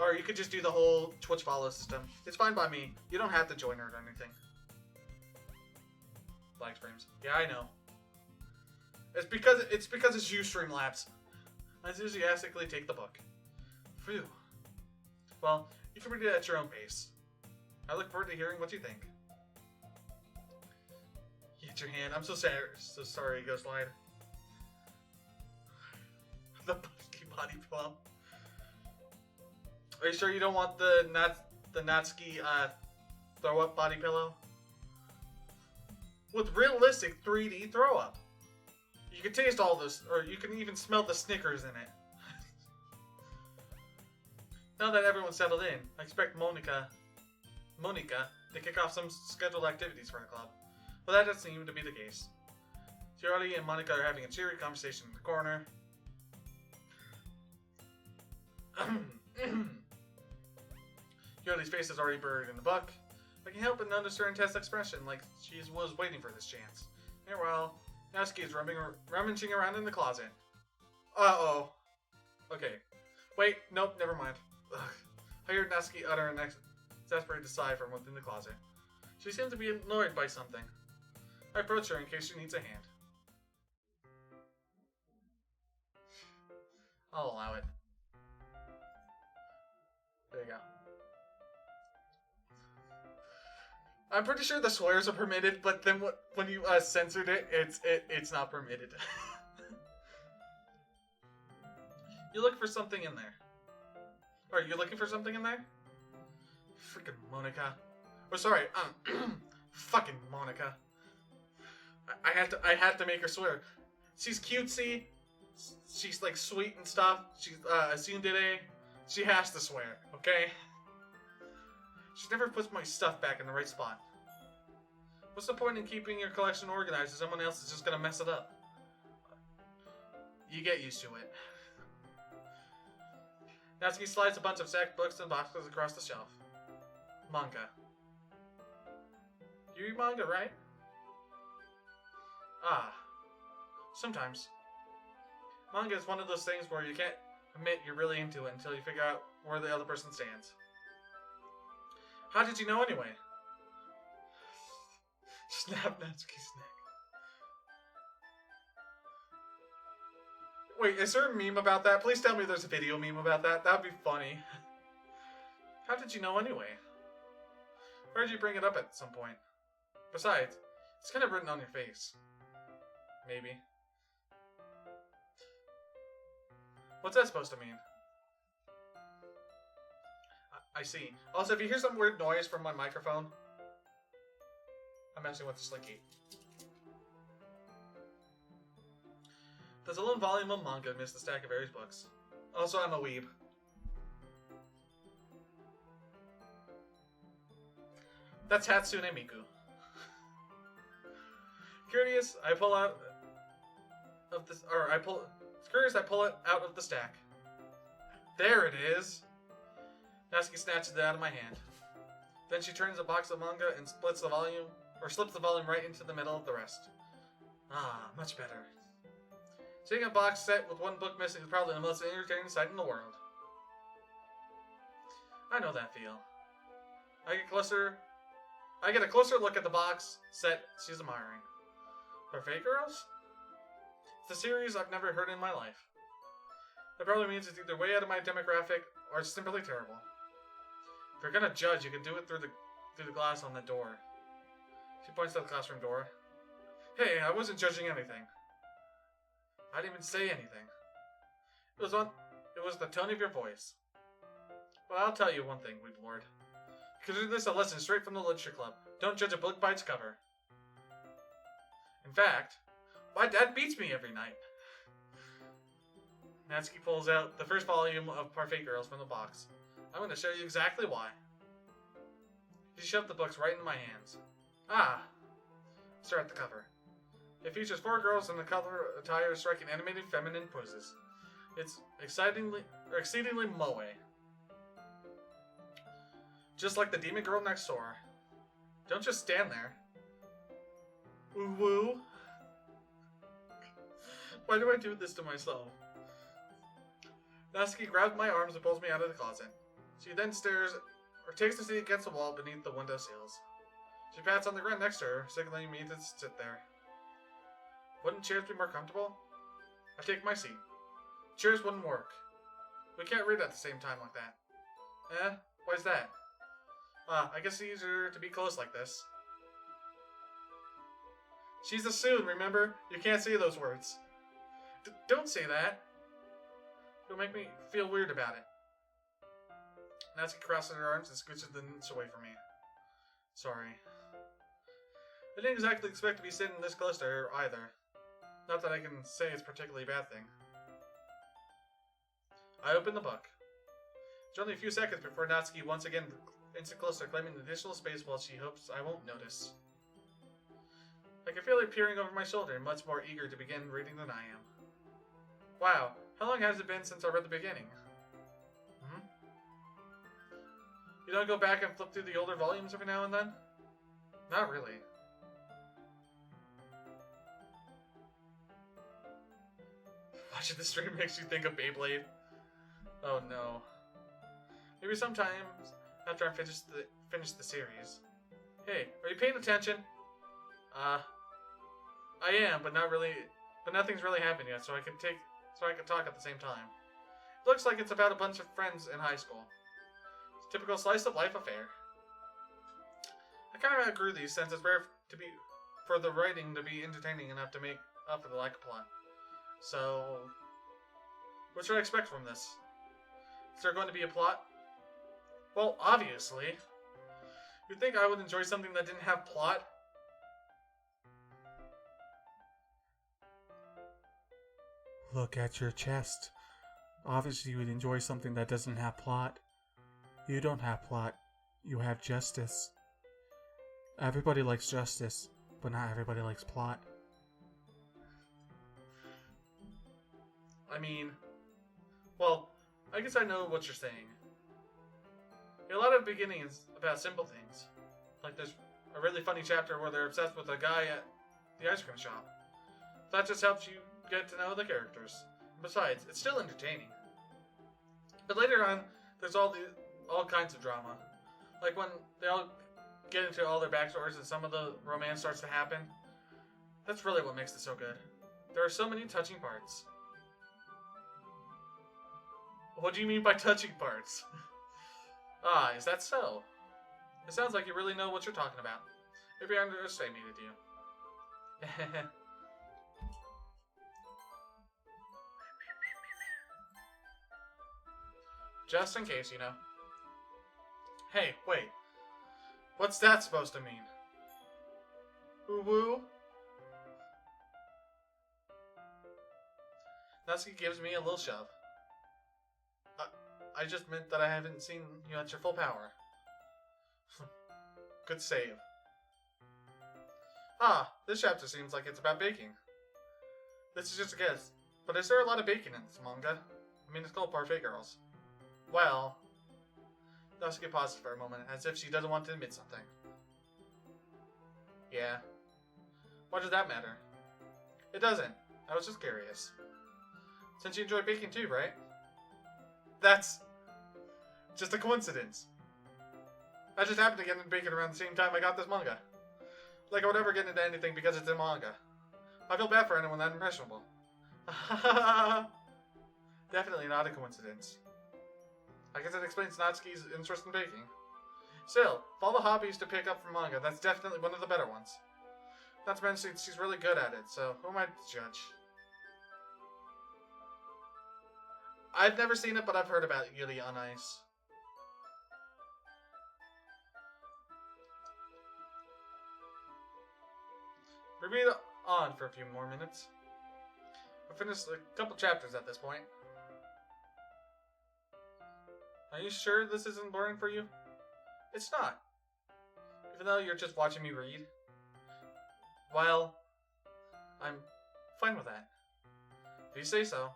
or you could just do the whole Twitch follow system. It's fine by me. You don't have to join her or anything. Black frames. Yeah, I know. It's because it's you, Streamlabs. I enthusiastically take the book. Phew. Well, you can read it at your own pace. I look forward to hearing what you think. Hit your hand. I'm so sorry, Ghost Lion. The Buffsky body pillow. Are you sure you don't want the Natsuki throw up body pillow? With realistic 3D throw up. You can taste all this, or you can even smell the Snickers in it. Now that everyone's settled in, I expect Monica to kick off some scheduled activities for the club. But that doesn't seem to be the case. Charlie and Monica are having a cheery conversation in the corner. Charlie's face is already buried in the book. I can't help but notice her intense expression, like she was waiting for this chance. Meanwhile, Natsuki is rummaging around in the closet. Uh-oh. Okay. Wait, nope, never mind. Ugh. I heard Natsuki utter an exasperated sigh from within the closet. She seemed to be annoyed by something. I approached her in case she needs a hand. I'll allow it. There you go. I'm pretty sure the swears are permitted, but then when you censored it, it's not permitted. You look for something in there. Are you looking for something in there? Freaking Monica. Oh, sorry. Fucking Monica. I had to make her swear. She's cutesy. She's like sweet and stuff. She's tsundere. She has to swear, okay? She never puts my stuff back in the right spot. What's the point in keeping your collection organized if someone else is just gonna mess it up? You get used to it. Natsuki slides a bunch of sacked books and boxes across the shelf. Manga. You read manga, right? Ah. Sometimes. Manga is one of those things where you can't admit you're really into it until you figure out where the other person stands. How did you know anyway? Snap Natsuki's neck. Wait, is there a meme about that? Please tell me there's a video meme about that. That would be funny. How did you know anyway? Or did you bring it up at some point? Besides, it's kind of written on your face. Maybe. What's that supposed to mean? I see. Also, if you hear some weird noise from my microphone, I'm messing with the slinky. There's a lone volume of manga amidst the stack of various books. Also, I'm a weeb. That's Hatsune Miku. Curious, I pull out of this, or I pull. Curious, I pull it out of the stack. There it is. Natsuki snatches it out of my hand. Then she turns a box of manga and slips the volume right into the middle of the rest. Ah, much better. Seeing a box set with one book missing is probably the most entertaining sight in the world. I know that feel. I get a closer look at the box set she's admiring. Parfait Girls? It's a series I've never heard in my life. That probably means it's either way out of my demographic or it's simply terrible. If you're gonna judge, you can do it through the glass on the door. She points to the classroom door. Hey, I wasn't judging anything. I didn't even say anything. It was the tone of your voice. Well, I'll tell you one thing, Weeb Lord. Consider this a lesson straight from the Literature Club. Don't judge a book by its cover. In fact, my dad beats me every night. Natsuki pulls out the first volume of Parfait Girls from the box. I'm going to show you exactly why. She shoved the books right into my hands. Ah! Start at the cover. It features 4 girls in the color attire striking animated feminine poses. It's exceedingly moe. Just like the demon girl next door. Don't just stand there. Woo woo. Why do I do this to myself? Natsuki grabs my arms and pulls me out of the closet. She then takes a seat against the wall beneath the window sills. She pats on the ground next to her, signaling me to sit there. Wouldn't chairs be more comfortable? I take my seat. Chairs wouldn't work. We can't read at the same time like that. Why's that? I guess it's easier to be close like this. She's a Soon, remember? You can't say those words. Don't say that. It'll make me feel weird about it. Natsuki crosses her arms and scooches the niche away from me. Sorry. I didn't exactly expect to be sitting this close to her either. Not that I can say it's a particularly bad thing. I open the book. It's only a few seconds before Natsuki once again inches closer, claiming additional space while she hopes I won't notice. I can feel her peering over my shoulder, much more eager to begin reading than I am. Wow, how long has it been since I read the beginning? You don't go back and flip through the older volumes every now and then? Not really. Watching the stream makes you think of Beyblade. Oh no. Maybe sometimes after I finish the series. Hey, are you paying attention? I am, but not really. But nothing's really happened yet, so I can talk at the same time. It looks like it's about a bunch of friends in high school. It's a typical slice of life affair. I kind of agree with these since it's rare for the writing to be entertaining enough to make up for the lack of plot. So, what should I expect from this? Is there going to be a plot? Well, obviously. You'd think I would enjoy something that didn't have plot? Look at your chest. Obviously you would enjoy something that doesn't have plot. You don't have plot. You have justice. Everybody likes justice, but not everybody likes plot. I mean, well, I guess I know what you're saying. A lot of beginning is about simple things. Like there's a really funny chapter where they're obsessed with a guy at the ice cream shop. That just helps you get to know the characters. Besides, it's still entertaining. But later on, there's all kinds of drama. Like when they all get into all their backstories and some of the romance starts to happen. That's really what makes it so good. There are so many touching parts. What do you mean by touching parts? Ah, is that so? It sounds like you really know what you're talking about. Maybe I underestimated you. Just in case, you know. Hey, wait. What's that supposed to mean? Woo-woo? Natsuki gives me a little shove. I just meant that I haven't seen you at your full power. Good save. Ah, this chapter seems like it's about baking. This is just a guess, but is there a lot of baking in this manga? I mean, it's called Parfait Girls. Well, Natsuki pauses for a moment, as if she doesn't want to admit something. Yeah. Why does that matter? It doesn't. I was just curious. Since you enjoy baking too, right? That's just a coincidence. I just happened to get into baking around the same time I got this manga. Like I would ever get into anything because it's in manga. I feel bad for anyone that impressionable. Definitely not a coincidence. I guess that explains Natsuki's interest in baking. Still, of all the hobbies to pick up from manga, that's definitely one of the better ones. Not to mention she's really good at it, so who am I to judge? I've never seen it, but I've heard about Yuri on Ice. We read on for a few more minutes. I've finished a couple chapters at this point. Are you sure this isn't boring for you? It's not. Even though you're just watching me read. Well, I'm fine with that. If you say so.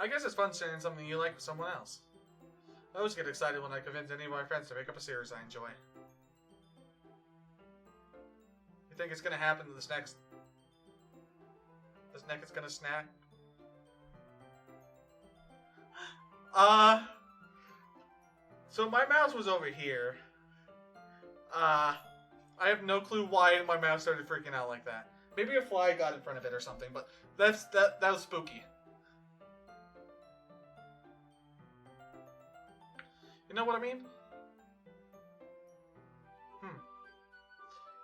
I guess it's fun sharing something you like with someone else. I always get excited when I convince any of my friends to pick up a series I enjoy. You think it's gonna happen this next... This neck is gonna snap? So my mouse was over here. I have no clue why my mouse started freaking out like that. Maybe a fly got in front of it or something, but that was spooky. You know what I mean?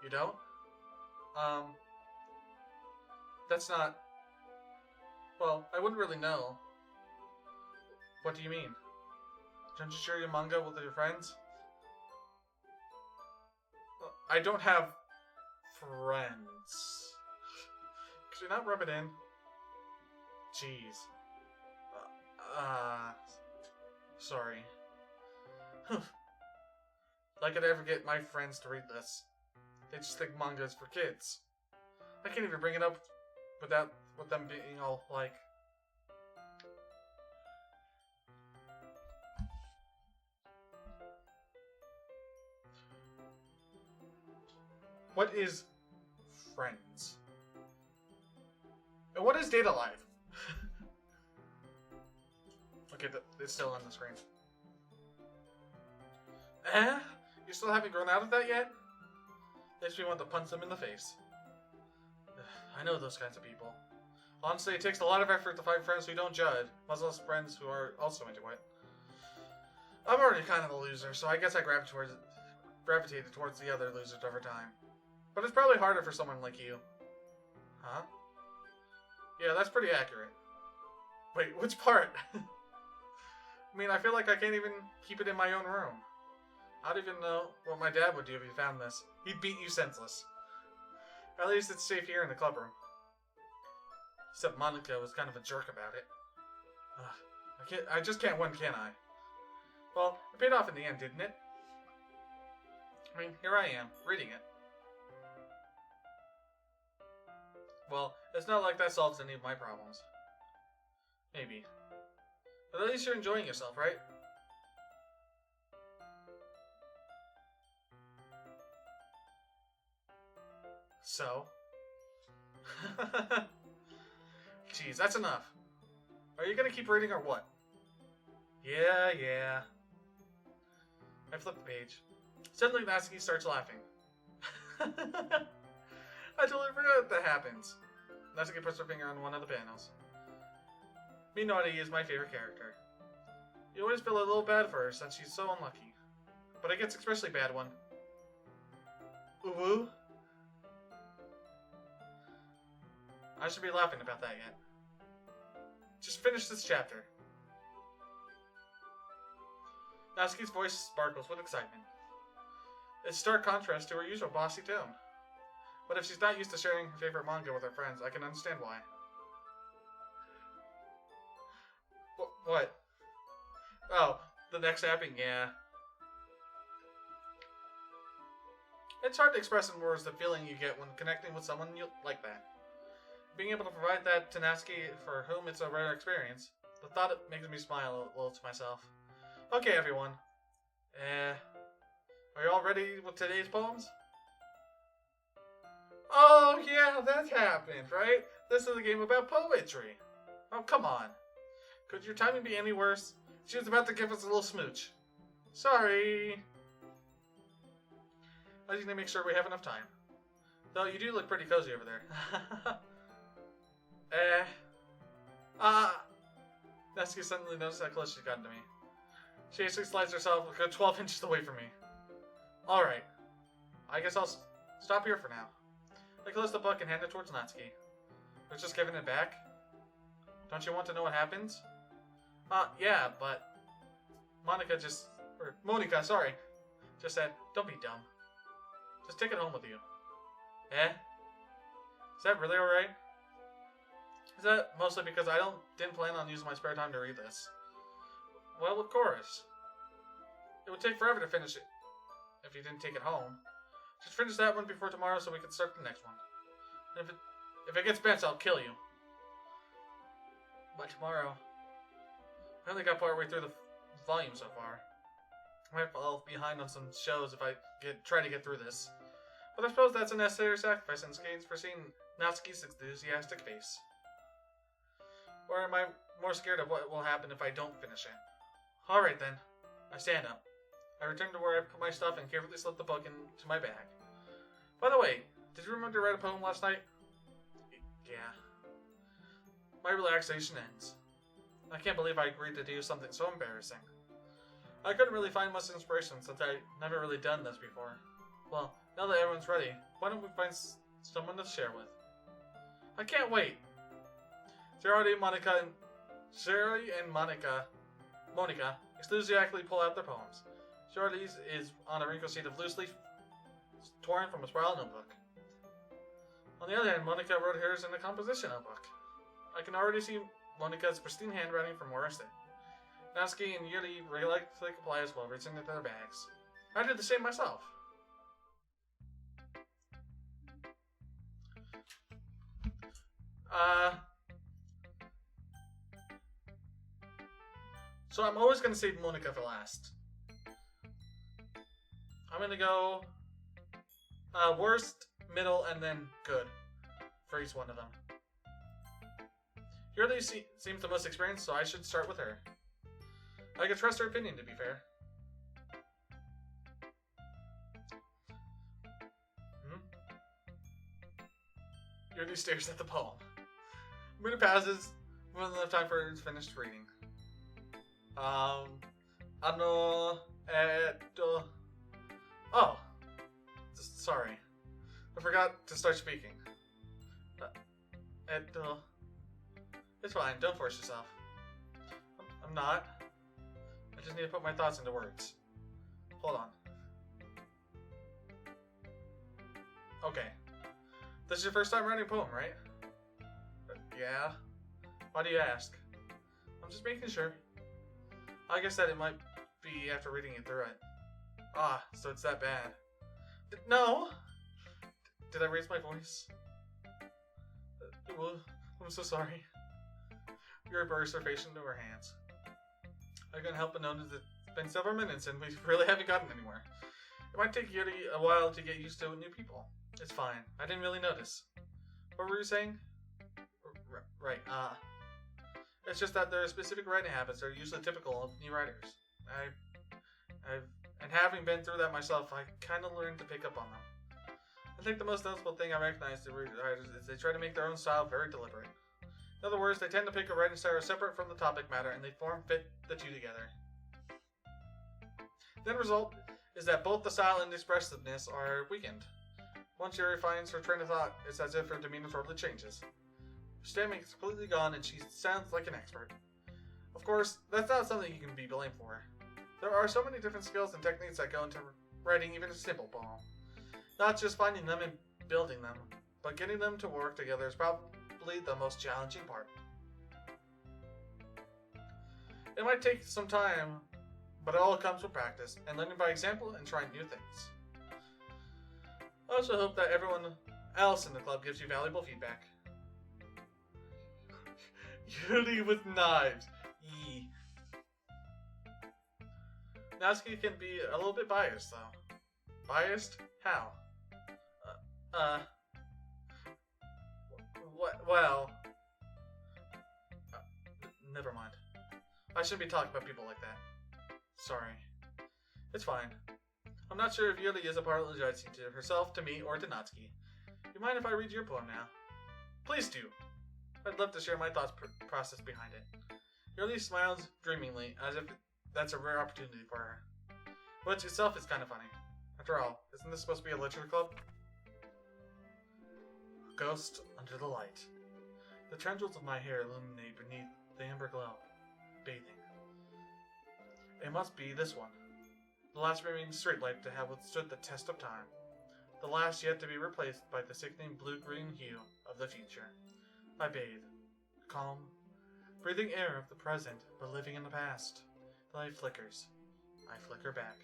You don't? That's not... Well, I wouldn't really know. What do you mean? Don't you share your manga with your friends? I don't have friends. Could you not rub it in? Jeez. Sorry. Like I'd ever get my friends to read this. They just think manga is for kids. I can't even bring it up with them being all like... What is friends? And what is data life? Okay, it's still on the screen. Eh? You still haven't grown out of that yet? Makes me want to punch them in the face. I know those kinds of people. Honestly, it takes a lot of effort to find friends who don't judge, much less friends who are also into it. I'm already kind of a loser, so I guess I gravitated towards the other losers over time. But it's probably harder for someone like you. Huh? Yeah, that's pretty accurate. Wait, which part? I mean, I feel like I can't even keep it in my own room. I don't even know what my dad would do if he found this. He'd beat you senseless. At least it's safe here in the clubroom. Except Monica was kind of a jerk about it. I just can't win, can I? Well, it paid off in the end, didn't it? I mean, here I am, reading it. Well, it's not like that solves any of my problems. Maybe. But at least you're enjoying yourself, right? So? Jeez, that's enough. Are you gonna keep reading or what? Yeah. I flip the page. Suddenly Natsuki starts laughing. I totally forgot that happens. Natsuki puts her finger on one of the panels. Minori is my favorite character. You always feel a little bad for her since she's so unlucky. But it gets especially bad when... Uwu? I should be laughing about that yet. Just finish this chapter. Natsuki's voice sparkles with excitement. It's stark contrast to her usual bossy tone. But if she's not used to sharing her favorite manga with her friends, I can understand why. What? Oh, the next happening, yeah. It's hard to express in words the feeling you get when connecting with someone like that. Being able to provide that to Natsuki, for whom it's a rare experience, the thought makes me smile a little to myself. Okay, everyone. Are you all ready with today's poems? Oh, yeah, that happened, right? This is a game about poetry. Oh, come on. Could your timing be any worse? She was about to give us a little smooch. Sorry. I just need to make sure we have enough time. Though you do look pretty cozy over there. Natsuki suddenly noticed how close she's gotten to me. She actually slides herself a good 12 inches away from me. Alright. I guess I'll stop here for now. I close the book and hand it towards Natsuki. They're just giving it back? Don't you want to know what happens? Yeah, but... Monica just said, don't be dumb. Just take it home with you. Eh? Is that really alright? Is that mostly because I didn't plan on using my spare time to read this? Well, of course. It would take forever to finish it if you didn't take it home. Just finish that one before tomorrow so we can start the next one. And if it gets bent, I'll kill you. But tomorrow... I only got partway through the volume so far. I might fall behind on some shows if I try to get through this. But I suppose that's a necessary sacrifice in exchange for seeing Natsuki's enthusiastic face. Or am I more scared of what will happen if I don't finish it? Alright then. I stand up. I return to where I put my stuff and carefully slip the book into my bag. By the way, did you remember to write a poem last night? Yeah. My relaxation ends. I can't believe I agreed to do something so embarrassing. I couldn't really find much inspiration since I'd never really done this before. Well, now that everyone's ready, why don't we find someone to share with? I can't wait! Shirley and Monica enthusiastically pull out their poems. Shirley's is on a wrinkled sheet of loose leaf torn from a spiral notebook. On the other hand, Monica wrote hers in a composition notebook. I can already see Monica's pristine handwriting from where I sit. Natsuki and Yuri reluctantly comply as well, reaching into their bags. I did the same myself. So I'm always going to save Monica for last. I'm going to go worst, middle, and then good for each one of them. Yuri seems the most experienced, so I should start with her. I can trust her opinion, to be fair. Yuri stares at the poem. A minute passes, more than enough time for her to finish reading. Oh. Sorry. I forgot to start speaking. It's fine, don't force yourself. I'm not. I just need to put my thoughts into words. Hold on. Okay. This is your first time writing a poem, right? Yeah. Why do you ask? I'm just making sure. I guess that it might be after reading it through it. Ah, so it's that bad. No! Did I raise my voice? I'm so sorry. Yuri burst her face into her hands. I couldn't help but notice it's been several minutes and we really haven't gotten anywhere. It might take Yuri a while to get used to new people. It's fine. I didn't really notice. What were you saying? Right, it's just that there are specific writing habits that are usually typical of new writers. And having been through that myself, I kind of learned to pick up on them. I think the most noticeable thing I recognize in writers is they try to make their own style very deliberate. In other words, they tend to pick a writing style separate from the topic matter, and they fit the two together. The end result is that both the style and expressiveness are weakened. Once Yuri finds her train of thought, it's as if her demeanor totally changes. Her stammering is completely gone, and she sounds like an expert. Of course, that's not something you can be blamed for. There are so many different skills and techniques that go into writing even a simple poem. Not just finding them and building them, but getting them to work together is probably the most challenging part. It might take some time, but it all comes with practice and learning by example and trying new things. I also hope that everyone else in the club gives you valuable feedback. Yuri with knives. Yee. Natsuki can be a little bit biased, though. Biased? How? Well... never mind. I shouldn't be talking about people like that. Sorry. It's fine. I'm not sure if Yuri is apologizing to herself, to me, or to Natsuki. You mind if I read your poem now? Please do. I'd love to share my thoughts process behind it. Yuri smiles dreamingly, as if that's a rare opportunity for her. Which itself is kind of funny. After all, isn't this supposed to be a literature club? Ghost under the light. The tendrils of my hair illuminate beneath the amber glow, bathing. It must be this one. The last remaining streetlight to have withstood the test of time. The last yet to be replaced by the sickening blue-green hue of the future. I bathe, calm, breathing air of the present, but living in the past. The light flickers. I flicker back.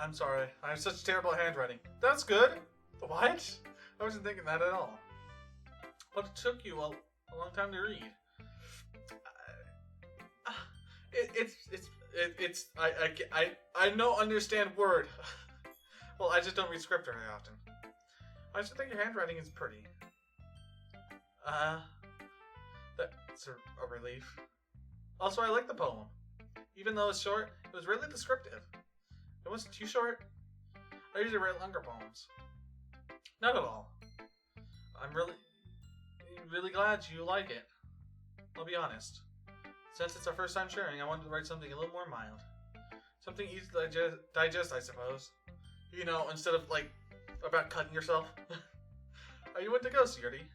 I'm sorry. I have such terrible handwriting. That's good. What? I wasn't thinking that at all. But it took you a long time to read. I don't understand word. Well, I just don't read script very often. I just think your handwriting is pretty. That's a relief. Also, I like the poem. Even though it's short, it was really descriptive. It wasn't too short. I usually write longer poems. Not at all. I'm really glad you like it. I'll be honest. Since it's our first time sharing, I wanted to write something a little more mild. Something easy to digest, I suppose. You know, instead of, like, about cutting yourself. Are you into ghosts, Yuri?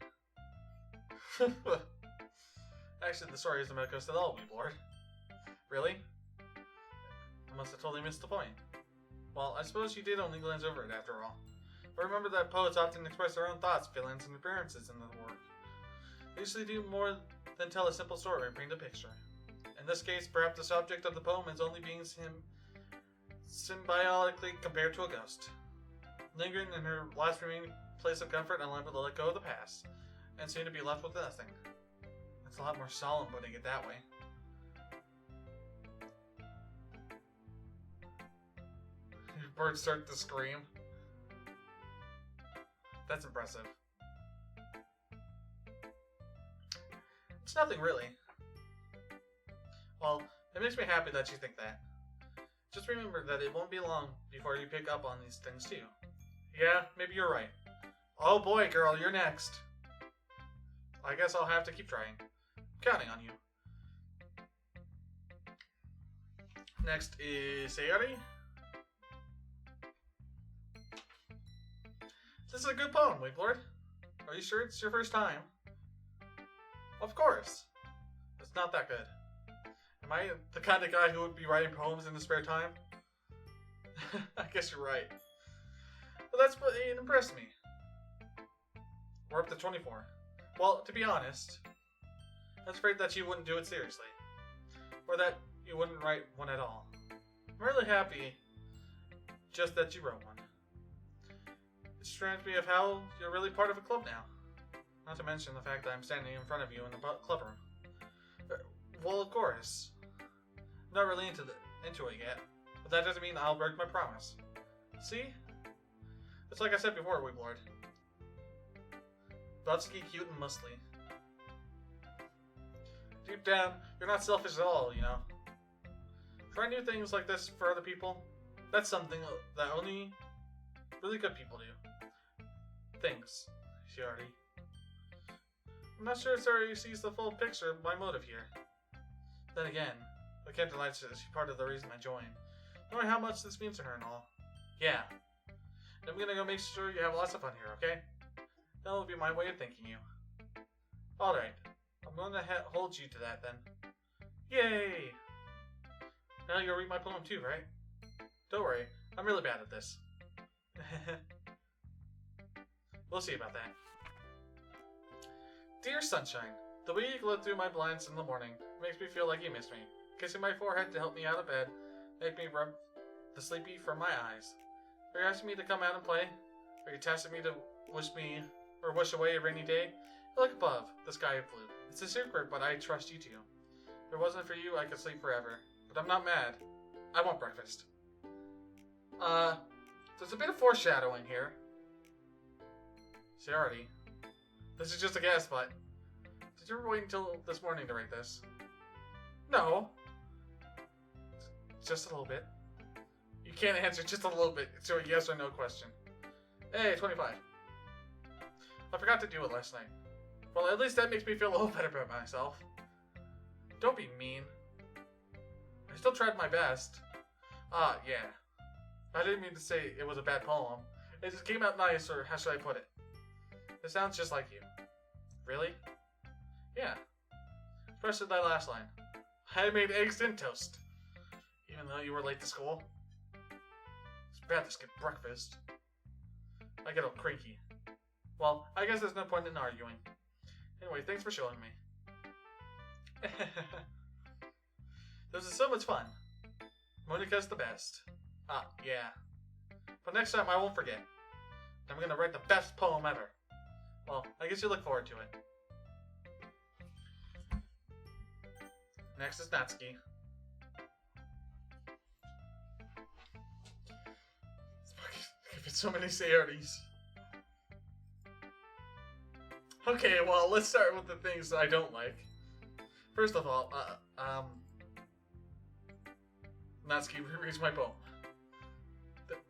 Actually, the story isn't about ghosts at all, Weeblord. Really? I must have totally missed the point. Well, I suppose you did only glance over it after all. But remember that poets often express their own thoughts, feelings, and appearances in their work. They usually do more than tell a simple story or paint a picture. In this case, perhaps the subject of the poem is only being symbiotically compared to a ghost. Lingering in her last remaining place of comfort and unable to let go of the past, and soon to be left with nothing. It's a lot more solemn putting it that way. Birds start to scream. That's impressive. It's nothing really. Well, it makes me happy that you think that. Just remember that it won't be long before you pick up on these things too. Yeah, maybe you're right. Oh boy, girl, you're next. I guess I'll have to keep trying. I'm counting on you. Next is Sayori. This is a good poem, Wiglord. Are you sure it's your first time? Of course. It's not that good. Am I the kind of guy who would be writing poems in his spare time? I guess you're right. But that's what impressed me. We're up to 24. Well, to be honest, I was afraid that you wouldn't do it seriously. Or that you wouldn't write one at all. I'm really happy just that you wrote one. It reminds me of how you're really part of a club now. Not to mention the fact that I'm standing in front of you in the club room. Well, of course. I'm not really into it yet, but that doesn't mean I'll break my promise. See? It's like I said before, Wiglord. Natsuki cute and muscly. Deep down, you're not selfish at all, you know. Trying new things like this for other people, that's something that only really good people do. Thanks, Shiori. I'm not sure Sayori sees the full picture of my motive here. Then again, I can't deny she's part of the reason I joined, knowing how much this means to her and all. Yeah. And I'm gonna go make sure you have lots of fun here, okay? That will be my way of thanking you. Alright. I'm gonna hold you to that then. Yay! Now you'll read my poem too, right? Don't worry, I'm really bad at this. We'll see about that. Dear Sunshine, the way you glowed through my blinds in the morning makes me feel like you miss me. Kissing my forehead to help me out of bed, make me rub the sleepy from my eyes. Are you asking me to come out and play? Are you testing me to wish away a rainy day? Look above, the sky is blue. It's a secret, but I trust you too. If it wasn't for you, I could sleep forever. But I'm not mad. I want breakfast. There's a bit of foreshadowing here. Sayori. This is just a guess, but did you ever wait until this morning to write this? No. Just a little bit. You can't answer just a little bit. It's a yes or no question. Hey, 25. I forgot to do it last night. Well, at least that makes me feel a little better about myself. Don't be mean. I still tried my best. Yeah. I didn't mean to say it was a bad poem. It just came out nice, or how should I put it? It sounds just like you. Really? Yeah. Especially that last line. I made eggs and toast. Even though you were late to school. It's bad to skip breakfast. I get all cranky. Well, I guess there's no point in arguing. Anyway, thanks for showing me. This is so much fun. Monika's the best. Yeah. But next time I won't forget. I'm gonna write the best poem ever. Well, I guess you look forward to it. Next is Natsuki. Give it so many Sayoris. Okay, well, let's start with the things that I don't like. First of all, Natsuki rereads my poem.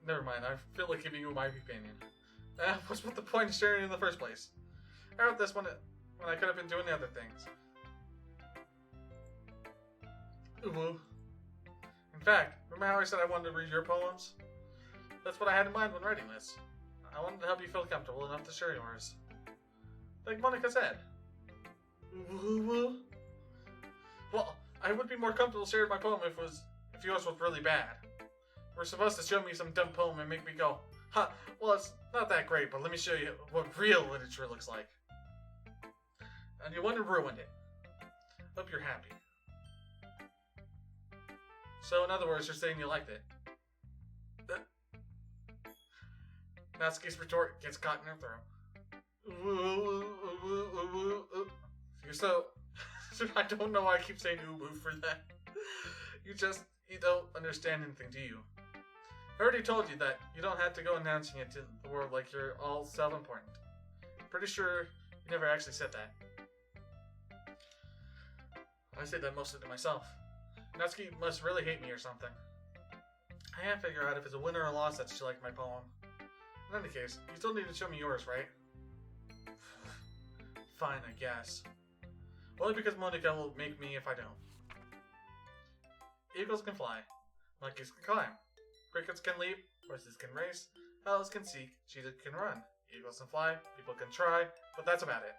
Never mind, I feel like giving you my opinion. What's the point of sharing it in the first place? I wrote this when I could have been doing the other things. Uwu. In fact, remember how I said I wanted to read your poems? That's what I had in mind when writing this. I wanted to help you feel comfortable enough to share yours. Like Monica said. Uwu. Well, I would be more comfortable sharing my poem if yours was really bad. We're supposed to show me some dumb poem and make me go, huh, well, it's not that great, but let me show you what real literature looks like. And you wouldn't have ruined it. Hope you're happy. So, in other words, you're saying you liked it. Natsuki's retort gets caught in her throat. You're so... I don't know why I keep saying uwu for that. You don't understand anything, do you? I already told you that you don't have to go announcing it to the world like you're all self-important. Pretty sure you never actually said that. I say that mostly to myself. Natsuki must really hate me or something. I can't figure out if it's a win or a loss that she liked my poem. In any case, you still need to show me yours, right? Fine, I guess. Only because Monica will make me if I don't. Eagles can fly. Monkeys can climb. Crickets can leap. Horses can race. Owls can seek. Cheetahs can run. Eagles can fly. People can try. But that's about it.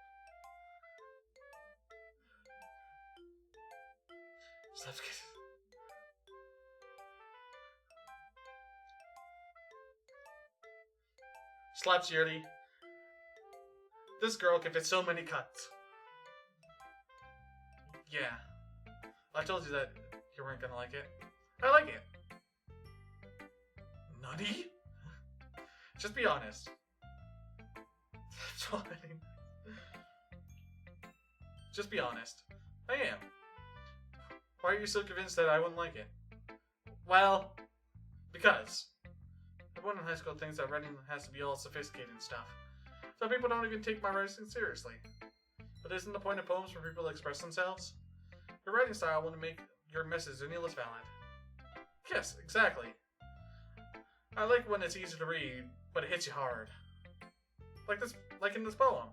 Slaps Yuri. This girl can fit so many cuts. Yeah. I told you that you weren't gonna like it. I like it. Nutty? Just be honest. Just be honest. I am. Why are you so convinced that I wouldn't like it? Well, because everyone in high school thinks that writing has to be all sophisticated and stuff. Some people don't even take my writing seriously. But isn't the point of poems for people to express themselves? Your writing style wouldn't make your message any less valid. Yes, exactly. I like when it's easy to read, but it hits you hard. Like in this poem.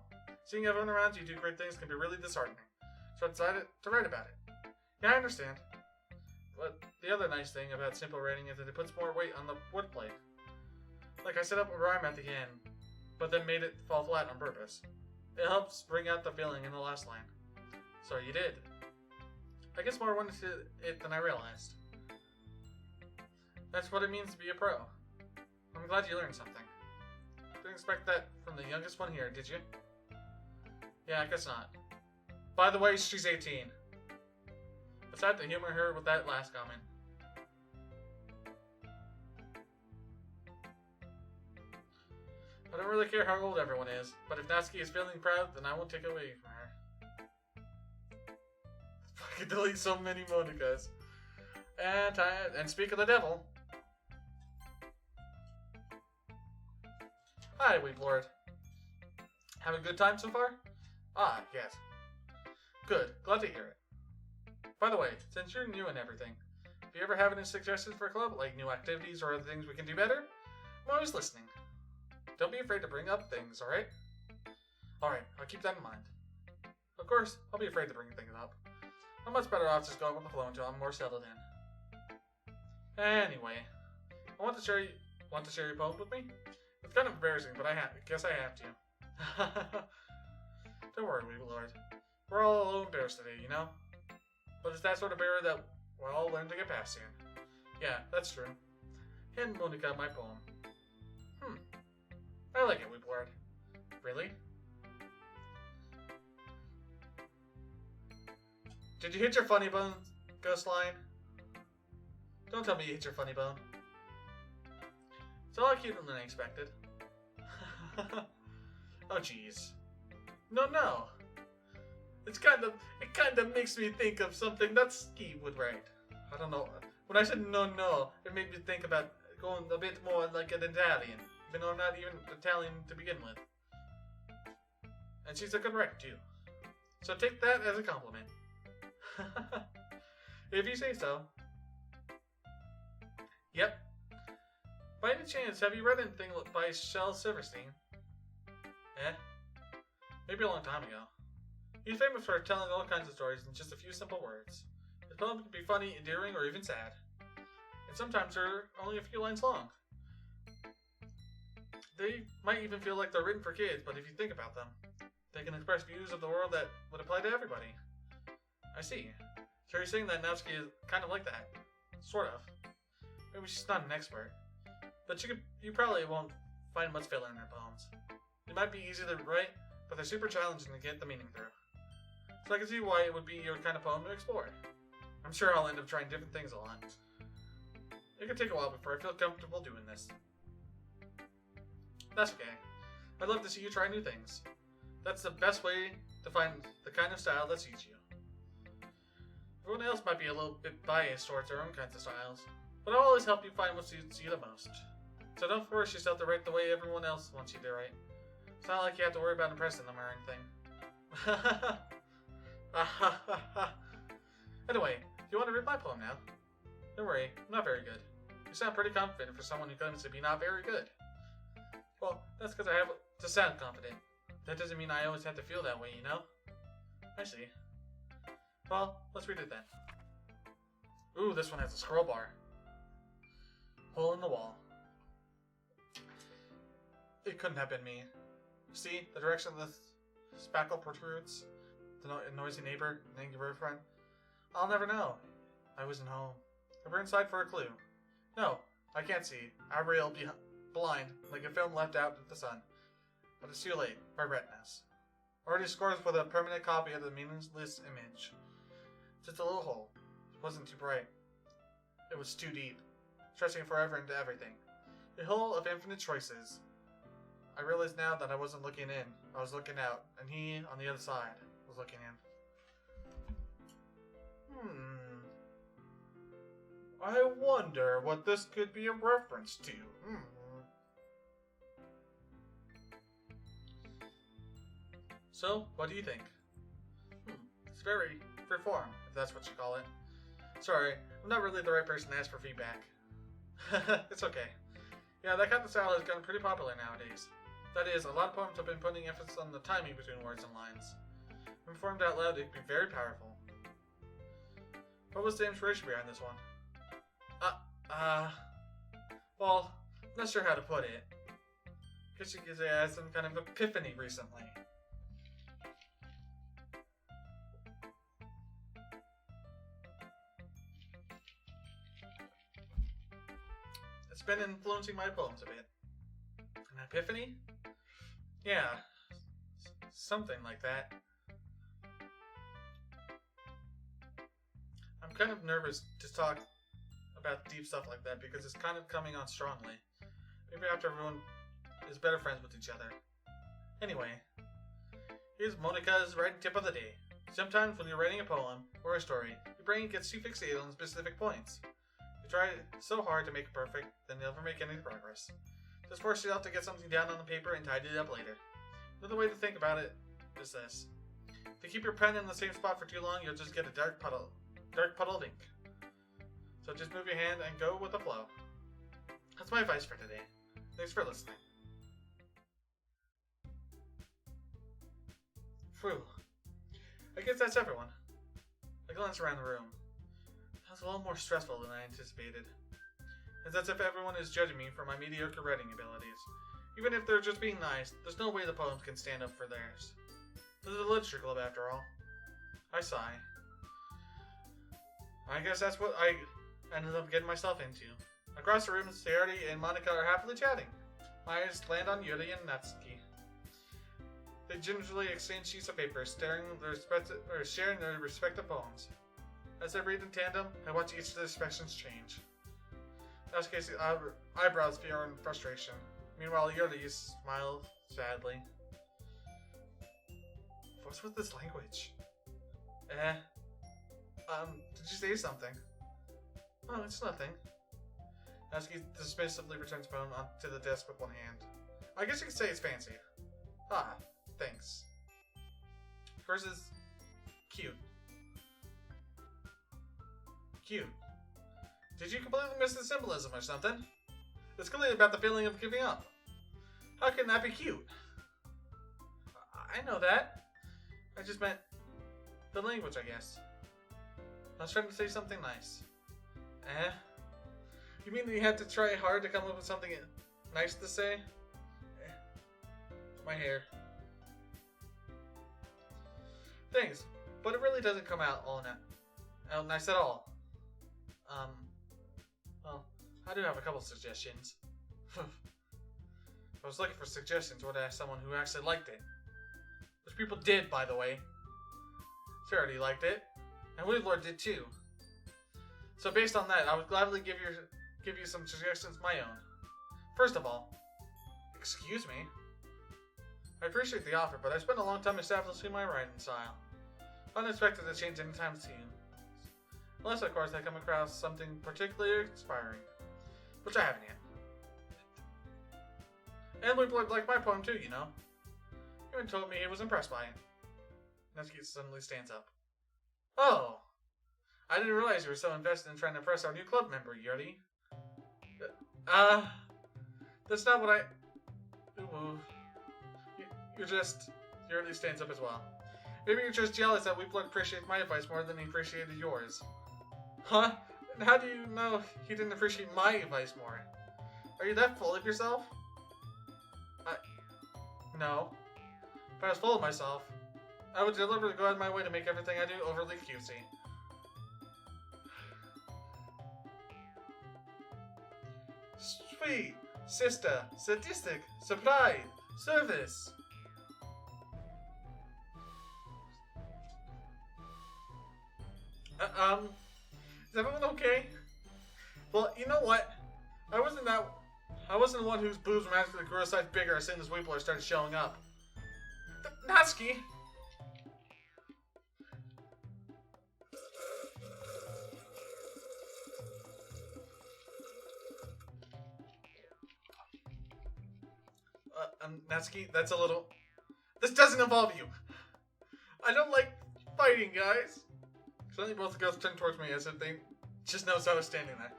Seeing everyone around you do great things can be really disheartening. So I decided to write about it. Yeah, I understand. But the other nice thing about simple writing is that it puts more weight on the wordplay. Like I set up a rhyme at the end, but then made it fall flat on purpose. It helps bring out the feeling in the last line. So you did. I guess more went into it than I realized. That's what it means to be a pro. I'm glad you learned something. Didn't expect that from the youngest one here, did you? Yeah, I guess not. By the way, she's 18. It's sad to humor her with that last comment. I don't really care how old everyone is, but if Natsuki is feeling proud, then I won't take it away from her. I can delete so many Monikas. And speak of the devil. Hi, Weep Lord. Having a good time so far? Ah, yes. Good, glad to hear it. By the way, since you're new and everything, if you ever have any suggestions for a club, like new activities or other things we can do better, I'm always listening. Don't be afraid to bring up things, alright? Alright, I'll keep that in mind. Of course, I'll be afraid to bring things up. I'm much better off just going with the flow until I'm more settled in. Anyway, want to share your poem with me? It's kind of embarrassing, but I guess I have to. Don't worry, Weevil Lord. We're all a little embarrassed today, you know? But it's that sort of barrier that we'll all learn to get past soon. Yeah, that's true. Hand Monica my poem. I like it, Weep Lord. Really? Did you hit your funny bone, Ghost Line? Don't tell me you hit your funny bone. It's a lot cuter than I expected. Oh jeez. No. It kind of makes me think of something that Ski would write. I don't know. When I said no, it made me think about going a bit more like an Italian, even though I'm not even Italian to begin with. And she's a good writer too. So take that as a compliment. If you say so. Yep. By any chance, have you read anything by Shel Silverstein? Maybe a long time ago. He's famous for telling all kinds of stories in just a few simple words. His poems can be funny, endearing, or even sad. And sometimes they're only a few lines long. They might even feel like they're written for kids, but if you think about them, they can express views of the world that would apply to everybody. I see. So you're saying that Natsuki is kind of like that? Sort of. Maybe she's not an expert. But you probably won't find much filler in her poems. They might be easy to write, but they're super challenging to get the meaning through. So I can see why it would be your kind of poem to explore. I'm sure I'll end up trying different things a lot. It could take a while before I feel comfortable doing this. That's okay. I'd love to see you try new things. That's the best way to find the kind of style that suits you. Everyone else might be a little bit biased towards their own kinds of styles, But I'll always help you find what suits you the most. So don't force yourself to write the way everyone else wants you to write. It's not like you have to worry about impressing them or anything. Anyway, do you want to read my poem now? Don't worry, I'm not very good. You sound pretty confident for someone who claims to be not very good. Well, that's because I have to sound confident. That doesn't mean I always have to feel that way, you know? I see. Well, let's read it then. Ooh, this one has a scroll bar. Hole in the wall. It couldn't have been me. See, the direction the spackle protrudes, the noisy neighbor, an angry boyfriend. I'll never know. I wasn't home. I went inside for a clue. No, I can't see. I rail blind, like a film left out in the sun. But it's too late. My retinas. Already scores with a permanent copy of the meaningless image. Just a little hole. It wasn't too bright. It was too deep, stretching forever into everything. A hole of infinite choices. I realized now that I wasn't looking in. I was looking out, and he, on the other side, was looking in. I wonder what this could be a reference to. So, what do you think? It's very freeform, if that's what you call it. Sorry, I'm not really the right person to ask for feedback. It's okay. Yeah, that kind of style has gotten pretty popular nowadays. That is, a lot of poems have been putting emphasis on the timing between words and lines. When performed out loud, it can be very powerful. What was the inspiration behind this one? Well, I'm not sure how to put it. I guess you could say I had some kind of epiphany recently. It's been influencing my poems a bit. An epiphany? Yeah, something like that. I'm kind of nervous to talk about deep stuff like that because it's kind of coming on strongly. Maybe after everyone is better friends with each other. Anyway, here's Monica's writing tip of the day. Sometimes when you're writing a poem or a story, your brain gets too fixated on specific points. You try so hard to make it perfect, then you'll never make any progress. Just force yourself to get something down on the paper and tidy it up later. Another way to think about it is this. If you keep your pen in the same spot for too long, you'll just get a dark puddle of ink. So just move your hand and go with the flow. That's my advice for today. Thanks for listening. Phew. I guess that's everyone. I glanced around the room. That was a little more stressful than I anticipated. It's as if everyone is judging me for my mediocre writing abilities. Even if they're just being nice, there's no way the poems can stand up for theirs. This is a literature club after all. I sigh. I guess that's what I ended up getting myself into. Across the room, Sayori and Monica are happily chatting. My eyes land on Yuri and Natsuki. They gingerly exchange sheets of paper, sharing their respective poems. As they read in tandem, I watch each of their expressions change. Natsuki's eyebrows peer in frustration. Meanwhile, Yuri smiles sadly. What's with this language? Did you say something? Oh, it's nothing. Natsuki dismissively returns the phone onto the desk with one hand. I guess you could say it's fancy. Ah, thanks. Hers is cute. Cute. Did you completely miss the symbolism or something? It's clearly about the feeling of giving up. How can that be cute? I know that. I just meant the language, I guess. I was trying to say something nice. You mean that you had to try hard to come up with something nice to say? My hair. Thanks, but it really doesn't come out nice at all. Well, I do have a couple suggestions. If I was looking for suggestions, I would ask someone who actually liked it. Which people did, by the way. Charity liked it, and Weedlord did too. So based on that, I would gladly give you some suggestions of my own. First of all, excuse me. I appreciate the offer, but I spent a long time establishing my writing style. Unexpected to change anytime soon. Unless, of course, I come across something particularly inspiring. Which I haven't yet. And Luke liked my poem too, you know. He even told me he was impressed by it. Natsuki suddenly stands up. Oh! I didn't realize you were so invested in trying to impress our new club member, Yuri. That's not what I... Ooh. You're just... Yuri stands up as well. Maybe you're just jealous that Weeplook appreciates my advice more than he appreciated yours. Huh? And how do you know he didn't appreciate my advice more? Are you that full of yourself? No. If I was full of myself, I would deliberately go out of my way to make everything I do overly cutesy. Sweet, sister, sadistic, supply, service. Is everyone okay? Well, you know what? I wasn't the one whose boobs magically grew a size bigger as soon as Weepler started showing up. Natsuki! Natsuki, that's a little... This doesn't involve you! I don't like fighting, guys! Suddenly both the girls turned towards me as if they just noticed I was standing there.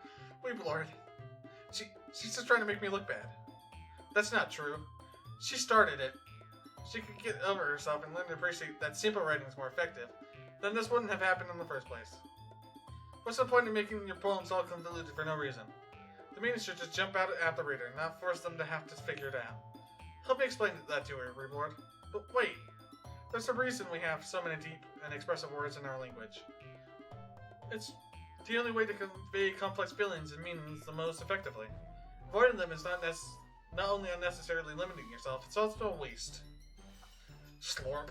Weep Lord. She's just trying to make me look bad. That's not true. She started it. She could get over herself and learn to appreciate that simple writing is more effective. Then this wouldn't have happened in the first place. What's the point of making your poems all convoluted for no reason? The meaning should just jump out at the reader, and not force them to have to figure it out. Help me explain that to her, Reward. But wait, there's a reason we have so many deep and expressive words in our language. It's the only way to convey complex feelings and meanings the most effectively. Avoiding them is not only unnecessarily limiting yourself, it's also a waste. Slorp.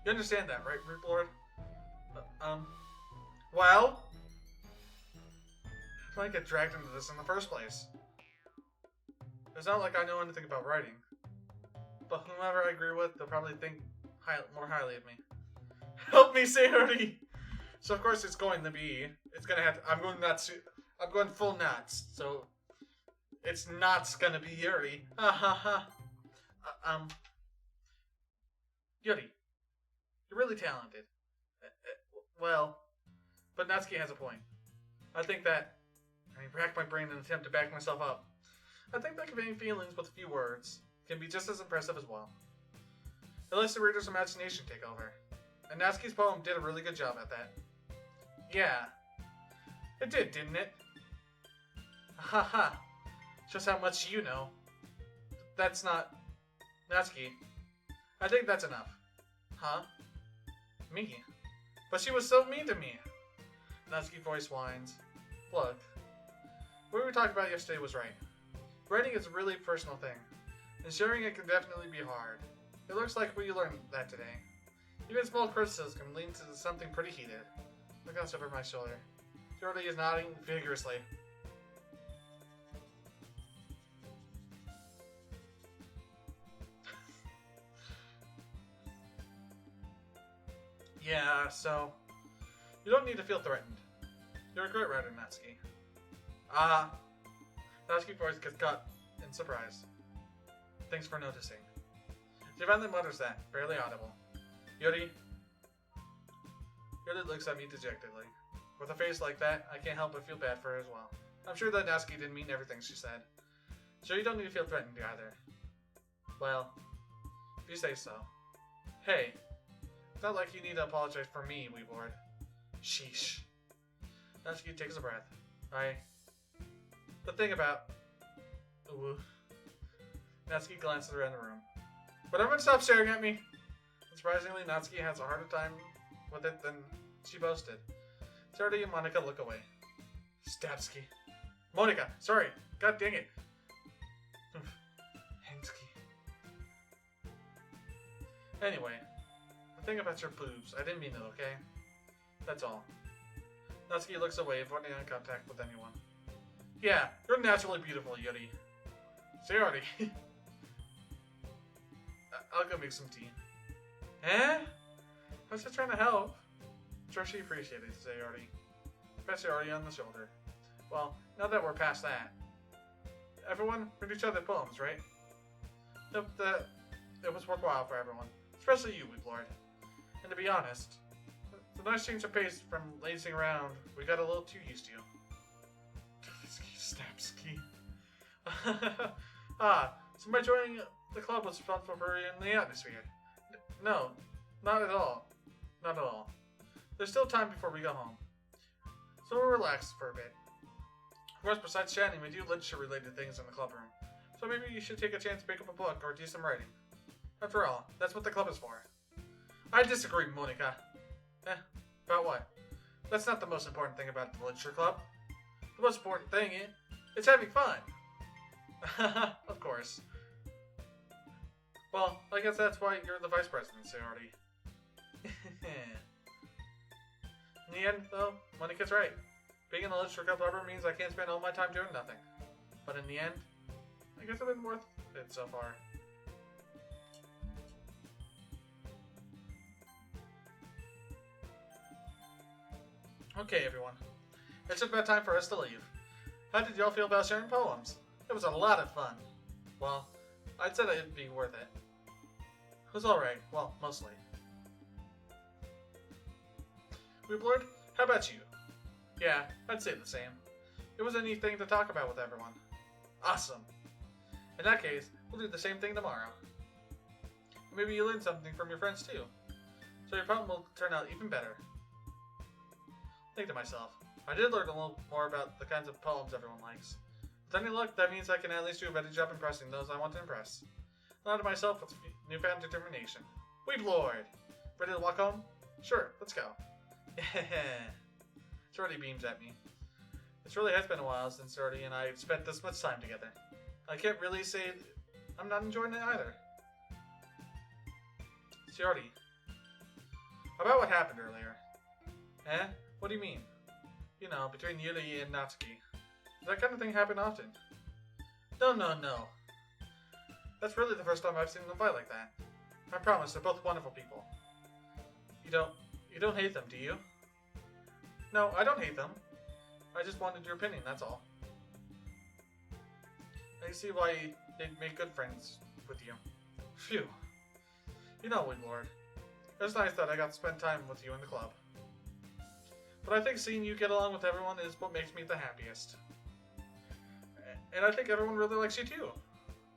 You understand that, right, Reward? Well? How did I get dragged into this in the first place? It's not like I know anything about writing. But whomever I agree with, they'll probably think more highly of me. Help me, Sayori! So of course it's going to be, I'm going full nuts, so it's not gonna be Yuri. Ha ha ha. Yuri, you're really talented. Well, but Natsuki has a point. I racked my brain in an attempt to back myself up. I think that conveying feelings with a few words can be just as impressive as well. It lets the reader's imagination take over. And Natsuki's poem did a really good job at that. Yeah. It did, didn't it? Haha. Just how much you know. That's not... Natsuki. I think that's enough. Huh? Me? But she was so mean to me. Natsuki's voice whines. Look. What we were talking about yesterday was right. Writing is a really personal thing. And sharing it can definitely be hard. It looks like we learned that today. Even small criticism can lead to something pretty heated. Look out over my shoulder. Jordy is nodding vigorously. Yeah, so... You don't need to feel threatened. You're a great writer, Natsuki. Natsuki's voice gets cut in surprise. Thanks for noticing. She finally mutters that, barely audible. Yuri looks at me dejectedly. With a face like that, I can't help but feel bad for her as well. I'm sure that Natsuki didn't mean everything she said. So you don't need to feel threatened either. Well, if you say so. Hey, it's not like you need to apologize for me, Weeboard. Sheesh. Natsuki takes a breath. The thing about... Ooh. Natsuki glances around the room. Would everyone stop staring at me? Surprisingly, Natsuki has a harder time with it than she boasted. Sardi and Monica look away. Stabsky. Monica, sorry. God dang it. Hansky. Anyway, the thing about your boobs, I didn't mean it, okay? That's all. Natsuki looks away, avoiding eye contact with anyone. Yeah, you're naturally beautiful, Yuri. Sayori. I'll go make some tea. Eh? I was just trying to help. Especially appreciated, say Artie. Especially Artie on the shoulder. Well, now that we're past that, everyone read each other poems, right? Hope that it was worthwhile for everyone. Especially you, Weep Lord. And to be honest, the nice change of pace from lazing around, we got a little too used to you. Snapski. So by joining the club was responsible for in the atmosphere. No, not at all. Not at all. There's still time before we go home. So we'll relax for a bit. Of course, besides chatting, we do literature-related things in the club room. So maybe you should take a chance to pick up a book or do some writing. After all, that's what the club is for. I disagree, Monica. About what? That's not the most important thing about the literature club. The most important thing is having fun. Of course. Well, I guess that's why you're the vice president, Artie. In the end, though, Monica's right. Being in the literature club ever means I can't spend all my time doing nothing. But in the end, I guess I've been worth it so far. Okay, everyone. It's about time for us to leave. How did y'all feel about sharing poems? It was a lot of fun. Well, I'd said it'd be worth it. It was alright. Well, mostly. Weeblord, how about you? Yeah, I'd say the same. It was a neat thing to talk about with everyone. Awesome. In that case, we'll do the same thing tomorrow. Maybe you learn something from your friends too. So your poem will turn out even better. Think to myself, I did learn a little more about the kinds of poems everyone likes. With any luck, that means I can at least do a better job impressing those I want to impress. I to myself with newfound determination. Weep Lord! Ready to walk home? Sure, let's go. Shorty beams at me. It really has been a while since Shorty and I have spent this much time together. I can't really say I'm not enjoying it either. Shorty. About what happened earlier. What do you mean? You know, between Yuri and Natsuki. Does that kind of thing happen often? No. That's really the first time I've seen them fight like that. I promise, they're both wonderful people. You don't hate them, do you? No, I don't hate them. I just wanted your opinion, that's all. I see why they'd make good friends with you. Phew. You know, Winglord. It was nice that I got to spend time with you in the club. But I think seeing you get along with everyone is what makes me the happiest. And I think everyone really likes you too.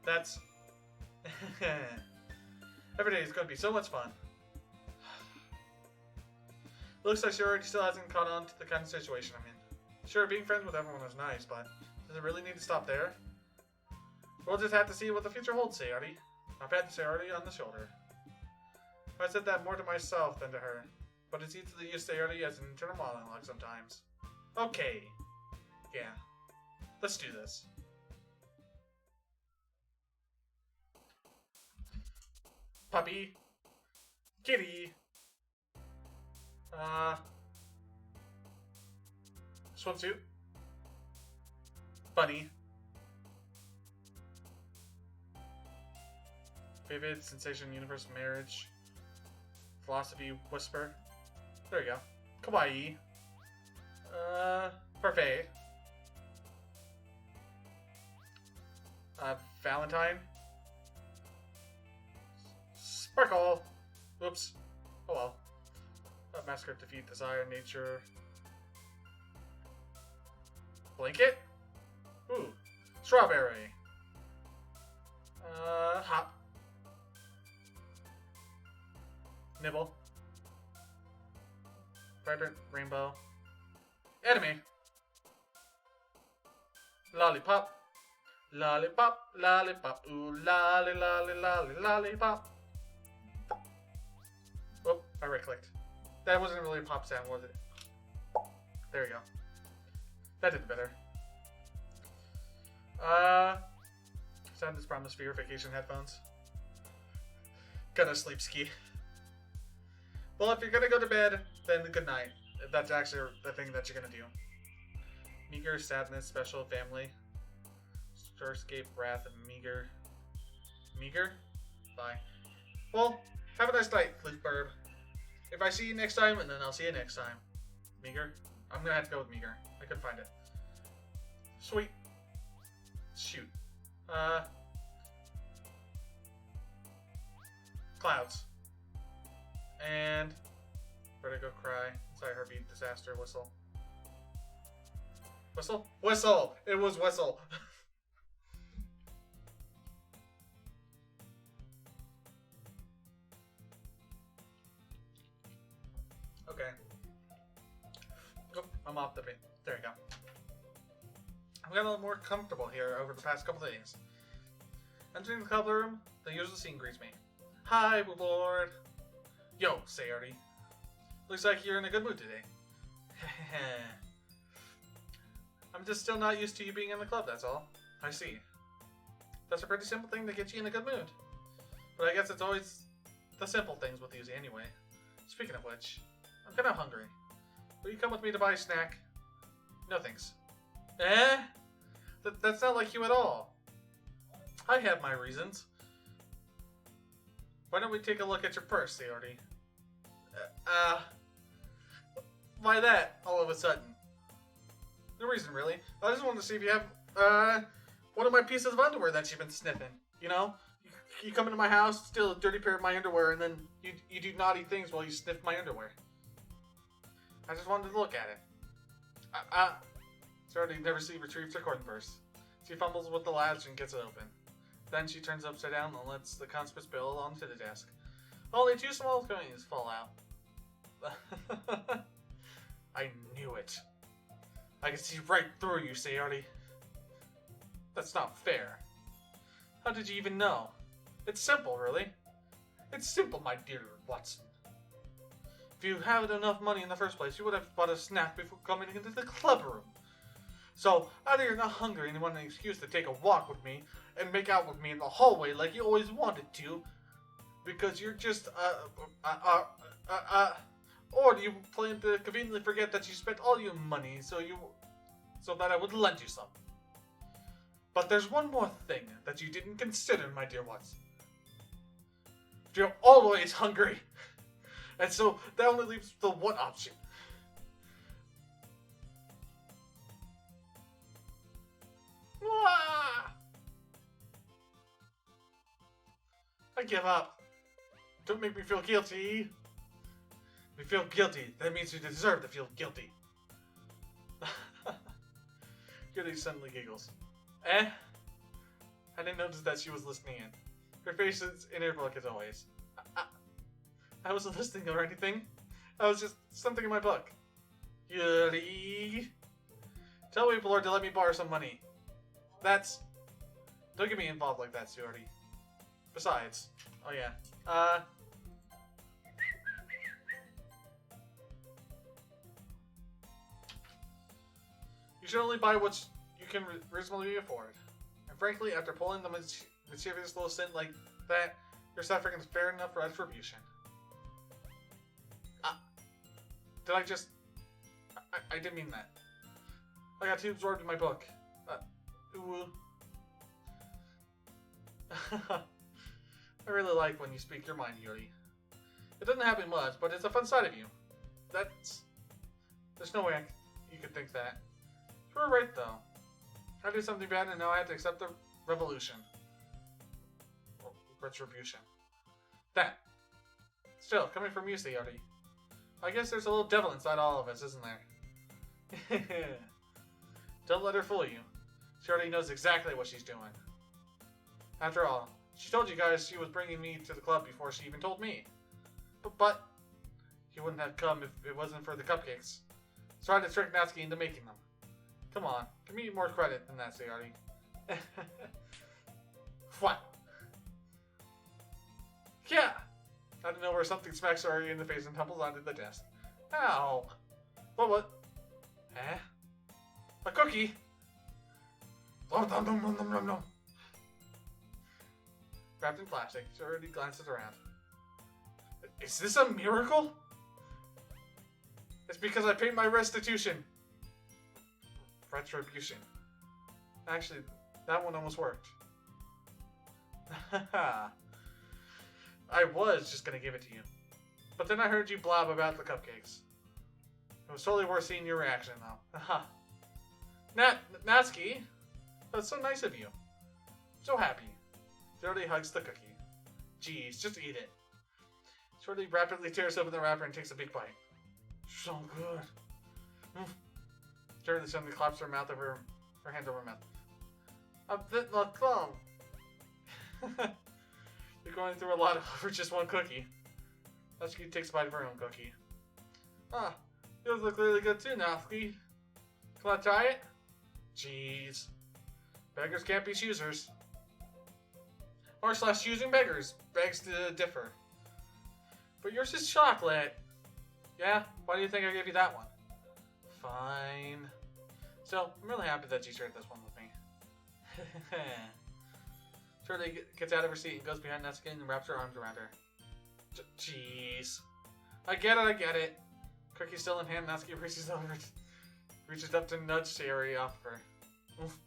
That's... Every day is going to be so much fun. It looks like she already still hasn't caught on to the kind of situation I'm in. Sure, being friends with everyone is nice, but does it really need to stop there? We'll just have to see what the future holds, Sayori. I pat Sayori on the shoulder. I said that more to myself than to her, but it's easy to use Sayori as an internal monologue sometimes. Okay. Yeah. Let's do this. Puppy. Kitty. Swimsuit. Bunny. Vivid sensation, universe, marriage. Philosophy, whisper. There you go. Kawaii. Parfait. Valentine. Sparkle. Whoops. Oh well. Massacre, defeat, desire, nature. Blanket? Ooh. Strawberry. Hop. Nibble. Vibrant, rainbow. Enemy. Lollipop. Lollipop, lollipop, ooh, lolly, lolly, lolly, lollipop. Oh, I right-clicked. That wasn't really a pop sound, was it? There we go. That did better. Sound is promised for your vacation headphones. Gonna sleep ski. Well, if you're gonna go to bed, then good night. If that's actually the thing that you're gonna do. Meager, sadness, special, family. Starscape, wrath, and meager. Meager? Bye. Well, have a nice night, Leaf Bird. If I see you next time, and then I'll see you next time. Meager? I'm gonna have to go with Meager. I couldn't find it. Sweet. Shoot. Clouds. And Vertigo Cry. Sorry, Heartbeat Disaster Whistle. Whistle? Whistle! It was Whistle! Okay. Oh, I'm off the bit. There you go. I've gotten a little more comfortable here over the past couple days. Entering the club room, the usual scene greets me. Hi, Lord. Yo, Sayori. Looks like you're in a good mood today. I'm just still not used to you being in the club, that's all. I see. That's a pretty simple thing to get you in a good mood. But I guess it's always the simple things with you anyway. Speaking of which, I'm kind of hungry. Will you come with me to buy a snack? No thanks. Eh? That's not like you at all. I have my reasons. Why don't we take a look at your purse, Sayori? Why that, all of a sudden? No reason, really. I just wanted to see if you have, one of my pieces of underwear that you've been sniffing. You know? You come into my house, steal a dirty pair of my underwear, and then you do naughty things while you sniff my underwear. I just wanted to look at it. Sayori never retrieves her coin purse. She fumbles with the latch and gets it open. Then she turns upside down and lets the contents spill onto the desk. Only 2 small coins fall out. I knew it. I can see right through you, Sayori. That's not fair. How did you even know? It's simple, really. It's simple, my dear Watson. If you had enough money in the first place, you would have bought a snack before coming into the club room. So, either you're not hungry and you want an excuse to take a walk with me and make out with me in the hallway like you always wanted to, because you're just, or do you plan to conveniently forget that you spent all your money so that I would lend you some? But there's one more thing that you didn't consider, my dear Watson. You're always hungry. And so that only leaves the one option. I give up. Don't make me feel guilty. If you feel guilty, that means you deserve to feel guilty. Yuri suddenly giggles. Eh? I didn't notice that she was listening in. Her face is in her book as always. I wasn't listening or anything. I was just something in my book. Yuri. Tell Weeblord to let me borrow some money. Don't get me involved like that, Yuri. Besides. Oh yeah. You should only buy what you can reasonably afford. And frankly, after pulling the mischievous little sin like that, your suffering is fair enough retribution. Did I just... I didn't mean that. I got too absorbed in my book. Ooh. I really like when you speak your mind, Yuri. It doesn't happen much, but it's a fun side of you. There's no way you could think that. You were right, though. I did something bad and now I have to accept the revolution. Or retribution. That. Still, coming from you, Sayori. I guess there's a little devil inside all of us, isn't there? Don't let her fool you. She already knows exactly what she's doing. After all, she told you guys she was bringing me to the club before she even told me. But he wouldn't have come if it wasn't for the cupcakes. So I had to trick Natsuki into making them. Come on, give me more credit than that, Sayori. What? Yeah! Out of nowhere, something smacks Sayori in the face and tumbles onto the desk. Ow! What? Eh? A cookie? Nom nom nom nom nom nom nom. Wrapped in plastic, Sayori glances around. Is this a miracle? It's because I paid my restitution. Retribution. Actually, that one almost worked. I was just gonna give it to you. But then I heard you blab about the cupcakes. It was totally worth seeing your reaction, though. Haha. Natsuki, that's so nice of you. So happy. Shorty hugs the cookie. Jeez, just eat it. Shorty rapidly tears open the wrapper and takes a big bite. So good. Shorty suddenly claps her mouth over her hand over her mouth. A bit not long. You're going through a lot for just one cookie. Natsuki takes a bite of her own cookie. Ah, yours look really good too, Natsuki. Can I try it? Jeez. Beggars can't be choosers. Or slash choosing beggars. Begs to differ. But yours is chocolate. Yeah? Why do you think I gave you that one? Fine. So, I'm really happy that you shared this one with me. Shorty gets out of her seat and goes behind Natsuki and wraps her arms around her. Jeez. I get it. Cookie still in hand, Natsuki reaches up to nudge Sayori off of her. Oof.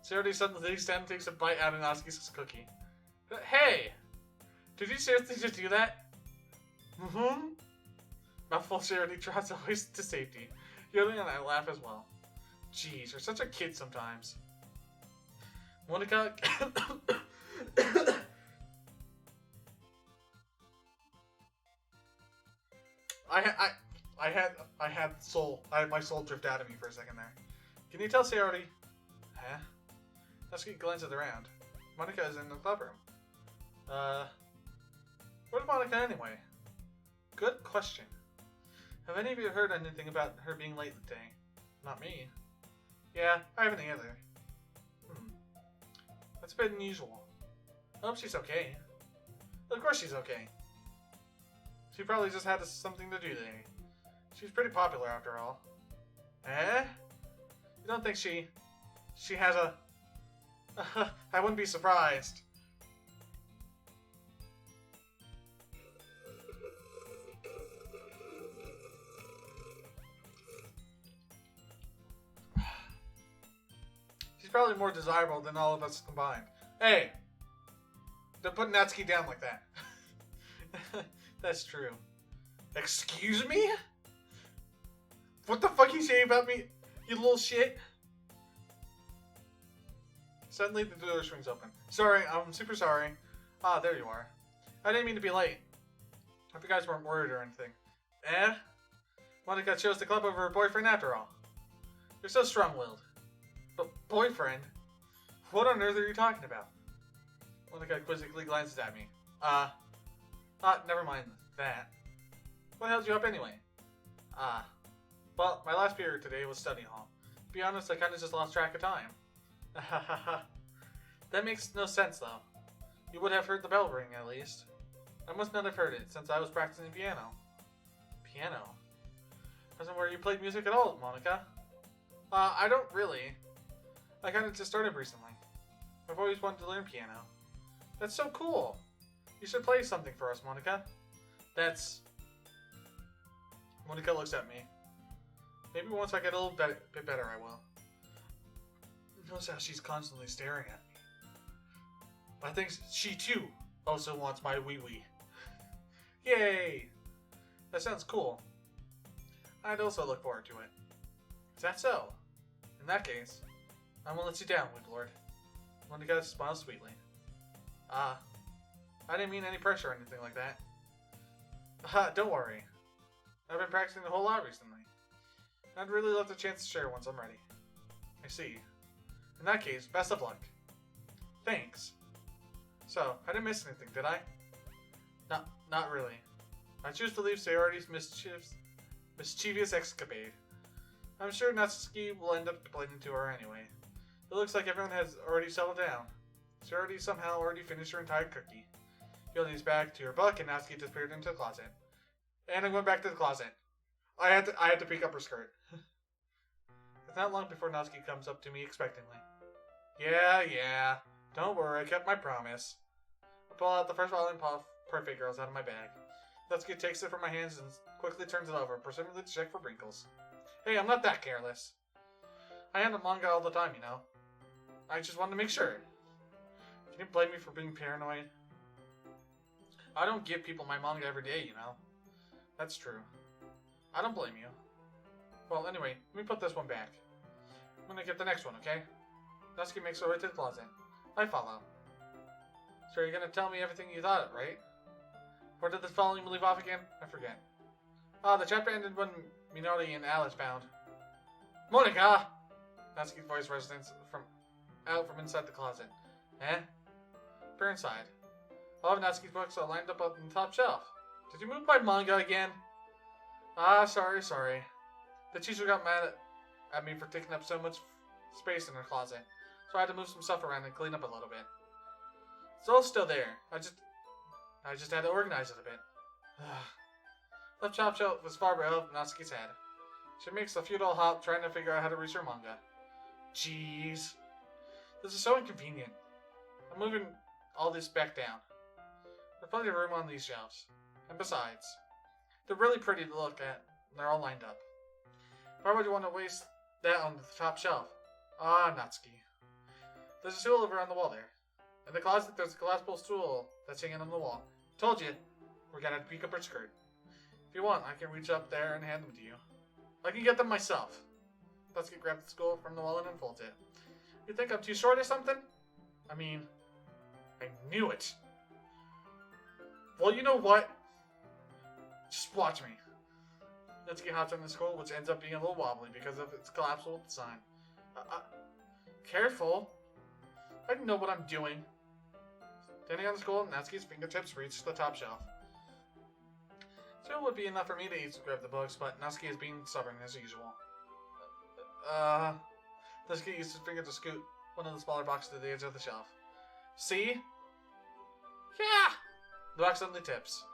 Sayori suddenly stands and takes a bite out of Natsuki's cookie. Hey! Did you seriously just do that? Mm-hmm. Mouthful Sayori trots away to safety. Yoli and I laugh as well. Jeez, you're such a kid sometimes. Monica... I had my soul drift out of me for a second there. Can you tell Sayori? Huh? Natsuki glances around. Monica is in the clubroom. Where's Monica anyway? Good question. Have any of you heard anything about her being late today? Not me. Yeah, I haven't either. That's a bit unusual. I hope she's okay. Of course she's okay. She probably just had something to do today. She's pretty popular after all. Eh? You don't think she has a... I wouldn't be surprised. She's probably more desirable than all of us combined. Hey! Don't put Natsuki down like that. That's true. Excuse me? What the fuck you saying about me, you little shit? Suddenly the door swings open. Sorry, I'm super sorry. Ah, there you are. I didn't mean to be late. Hope you guys weren't worried or anything. Eh? Monica chose the club over her boyfriend after all. You're so strong-willed. But boyfriend? What on earth are you talking about? Monica quizzically glances at me. Never mind that. What held you up anyway? Well, my last period today was study hall. To be honest, I kinda just lost track of time. That makes no sense, though. You would have heard the bell ring, at least. I must not have heard it, since I was practicing piano. Piano? Wasn't where you played music at all, Monica. I don't really. I kinda just started recently. I've always wanted to learn piano. That's so cool. You should play something for us, Monica. Monica looks at me. Maybe once I get a little bit better, I will. Notice how she's constantly staring at me. I think she, too, also wants my wee-wee. Yay! That sounds cool. I'd also look forward to it. Is that so? In that case, I won't let you down, Wind Lord. Monica smiles sweetly. I didn't mean any pressure or anything like that. Don't worry. I've been practicing a whole lot recently. I'd really love the chance to share once I'm ready. I see. In that case, best of luck. Thanks. So, I didn't miss anything, did I? Not really. I choose to leave Sayori's mischievous escapade. I'm sure Natsuki will end up complaining to her anyway. It looks like everyone has already settled down. Sayori somehow already finished her entire cookie. Yoli's back to her book, and Natsuki disappeared into the closet. And I went back to the closet. I had to pick up her skirt. It's not long before Natsuki comes up to me expectantly. Yeah. Don't worry, I kept my promise. I pull out the first violin Perfect Girls out of my bag. Natsuki takes it from my hands and quickly turns it over, presumably to check for wrinkles. Hey, I'm not that careless. I handle manga all the time, you know. I just wanted to make sure. Can you blame me for being paranoid? I don't give people my manga every day, you know. That's true. I don't blame you. Well, anyway, let me put this one back. I'm gonna get the next one, okay? Natsuki makes her way to the closet. I follow. So you're gonna tell me everything you thought, right? Where did the following leave off again? I forget. The chapter ended when Minori and Alice found Monica! Natsuki's voice resonates from inside the closet. Eh? Peer inside. All of Natsuki's books are lined up on the top shelf. Did you move my manga again? Sorry. The teacher got mad at me for taking up so much space in her closet, so I had to move some stuff around and clean up a little bit. It's all still there. I just had to organize it a bit. Left top shelf was far above Natsuki's head. She makes a futile hop trying to figure out how to reach her manga. Jeez. This is so inconvenient. I'm moving all this back down. There's plenty of room on these shelves. And besides, they're really pretty to look at, and they're all lined up. Why would you want to waste that on the top shelf? Natsuki. There's a stool over on the wall there. In the closet, there's a collapsible stool that's hanging on the wall. Told you, we're gonna pick up her skirt. If you want, I can reach up there and hand them to you. I can get them myself. Natsuki grabs the stool from the wall and unfolds it. You think I'm too short or something? I mean, I knew it. Well, you know what? Just watch me. Natsuki hops on the stool, which ends up being a little wobbly because of its collapsible design. Careful. I know what I'm doing. Standing on the stool, Natsuki's fingertips reach the top shelf. Still would be enough for me to easily grab the books, but Natsuki is being stubborn as usual. Natsuki used his finger to scoot one of the smaller boxes to the edge of the shelf. See? Yeah! The box suddenly tips.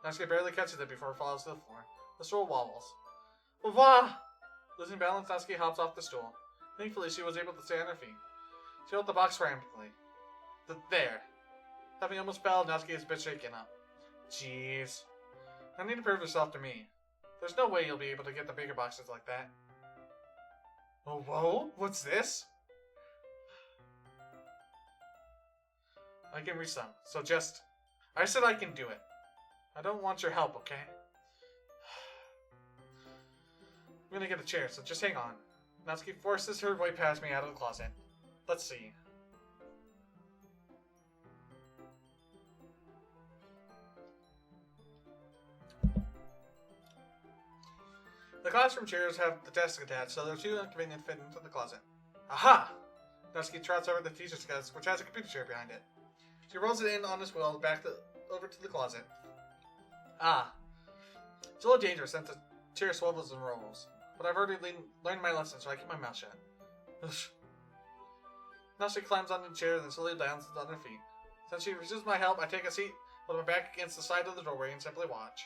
Natsuki barely catches it before it falls to the floor. The stool wobbles. Wah! Losing balance, Natsuki hops off the stool. Thankfully, she was able to stay on her feet. She held the box frantically. There. Having almost fell, Natsuki is a bit shaken up. Jeez. I need to prove yourself to me. There's no way you'll be able to get the bigger boxes like that. Oh, whoa? What's this? I can reach them, so just... I said I can do it. I don't want your help, okay? I'm gonna get a chair, so just hang on. Natsuki forces her way past me out of the closet. Let's see. The classroom chairs have the desk attached, so they're too inconvenient to fit into the closet. Aha! Natsuki trots over to the teacher's desk, which has a computer chair behind it. She rolls it in on his wheel over to the closet. It's a little dangerous since the chair swivels and rolls, but I've already learned my lesson, so I keep my mouth shut. Natsuki climbs on the chair, then slowly dances on her feet. Since she refuses my help, I take a seat, put my back against the side of the doorway, and simply watch.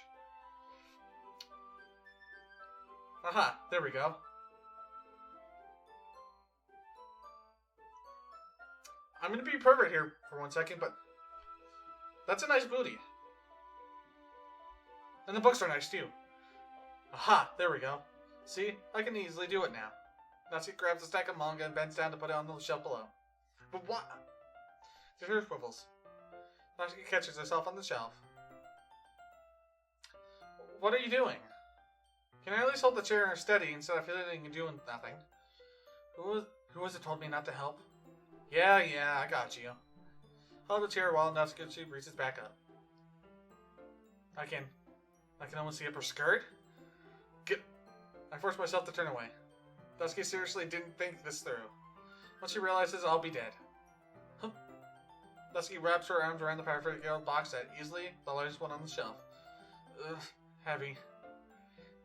Aha, there we go. I'm gonna be pervert here for 1 second, but that's a nice booty. And the books are nice too. Aha, there we go. See, I can easily do it now. Natsuki grabs a stack of manga and bends down to put it on the shelf below. But what? The chair swivels. Natsuki catches herself on the shelf. What are you doing? Can I at least hold the chair steady instead of hitting and doing nothing? Who was it told me not to help? Yeah, I got you. Hold the chair while Natsuki reaches back up. I can almost see up her skirt. I force myself to turn away. Natsuki seriously didn't think this through. Once she realizes I'll be dead. Natsuki wraps her arms around the peripheral box set, easily the largest one on the shelf. Ugh, heavy.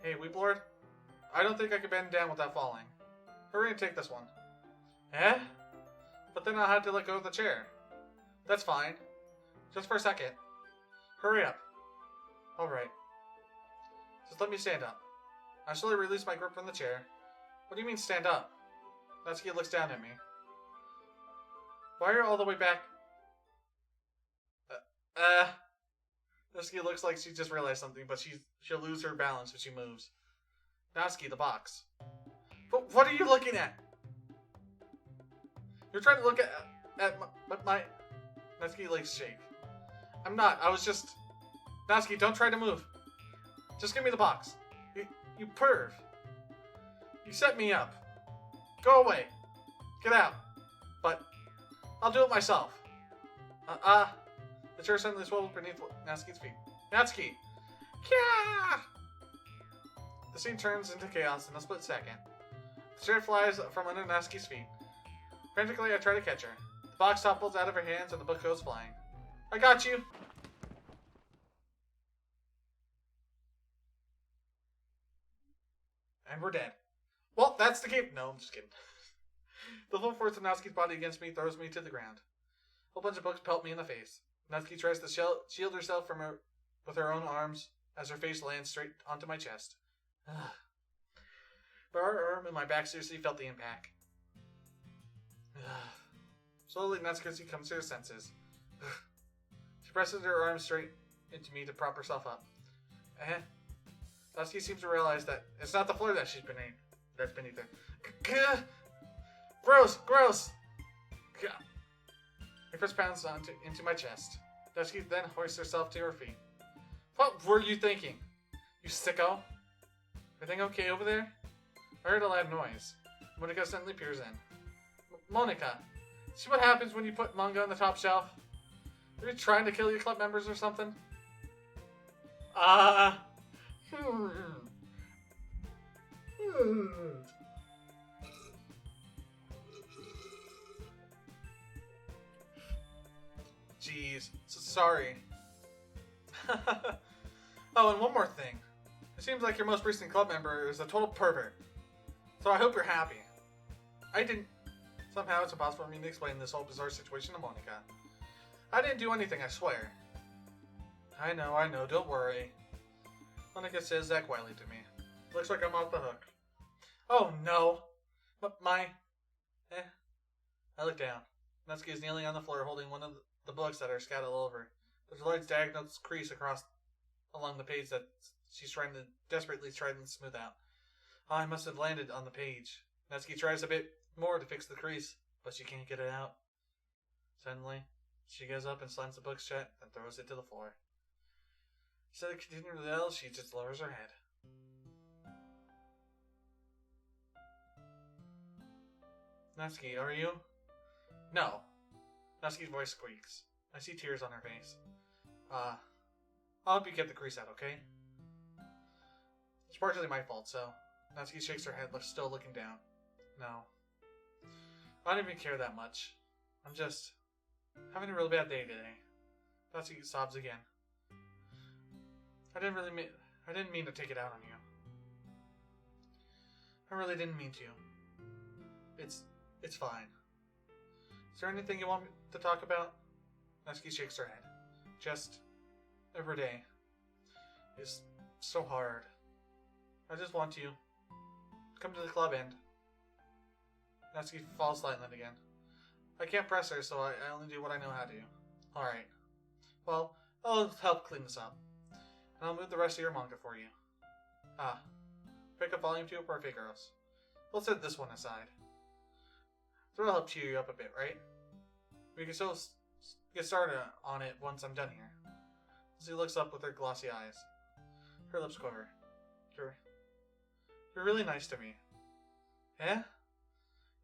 Hey, Weeblord, I don't think I could bend down without falling. Hurry and take this one. Eh? But then I'll have to let go of the chair. That's fine. Just for a second. Hurry up. Alright. Just let me stand up. I slowly release my grip from the chair. What do you mean stand up? Natsuki looks down at me. Why are you all the way back? Natsuki looks like she just realized something, but she'll lose her balance if she moves. Natsuki, the box. But what are you looking at? You're trying to look at my... Natsuki legs shake. I'm not. I was just... Natsuki, don't try to move. Just give me the box. You perv. You set me up. Go away. Get out. But I'll do it myself. The chair suddenly swiveled beneath Natsuki's feet. Natsuki! Kya! The scene turns into chaos in a split second. The chair flies from under Natsuki's feet. Frantically, I try to catch her. The box topples out of her hands and the book goes flying. I got you! And we're dead. Well, that's the game. No, I'm just kidding. The full force of Natsuki's body against me throws me to the ground. A whole bunch of books pelt me in the face. Natsuki tries to shield herself from her with her own arms as her face lands straight onto my chest. But her arm and my back seriously felt the impact. Slowly, Natsuki comes to her senses. She presses her arm straight into me to prop herself up. Natsuki seems to realize that it's not the floor that she's beneath her. Gross! Gross! Her fist pounds into my chest. Natsuki then hoists herself to her feet. What were you thinking? You sicko? Everything okay over there? I heard a loud noise. Monica suddenly peers in. Monica, see what happens when you put manga on the top shelf? Are you trying to kill your club members or something? Jeez, sorry. Oh, and one more thing. It seems like your most recent club member is a total pervert. So I hope you're happy. I didn't... Somehow it's impossible for me to explain this whole bizarre situation to Monica. I didn't do anything, I swear. I know, don't worry. Monica says that quietly to me. Looks like I'm off the hook. Oh no! I look down. Natsuki is kneeling on the floor holding one of the books that are scattered all over. There's a large diagonal crease along the page that she's desperately trying to smooth out. I must have landed on the page. Natsuki tries a bit more to fix the crease, but she can't get it out. Suddenly, she goes up and slams the book shut and throws it to the floor. Instead of continuing to yell, she just lowers her head. Natsuki, are you? No. Natsuki's voice squeaks. I see tears on her face. I'll help you get the crease out, okay? It's partially my fault, so... Natsuki shakes her head, still looking down. No. I don't even care that much. I'm just... having a real bad day today. Natsuki sobs again. I didn't mean to take it out on you. I really didn't mean to. It's fine. Is there anything you want me to talk about? Natsuki shakes her head. Just... every day is so hard. I just want to come to the club and... Natsuki falls silent again. I can't press her, so I only do what I know how to do. Alright. Well, I'll help clean this up. And I'll move the rest of your manga for you. Pick up volume 2 or Figuros. We'll set this one aside. That'll help cheer you up a bit, right? We can still get started on it once I'm done here. She looks up with her glossy eyes. Her lips quiver. You're really nice to me. Eh?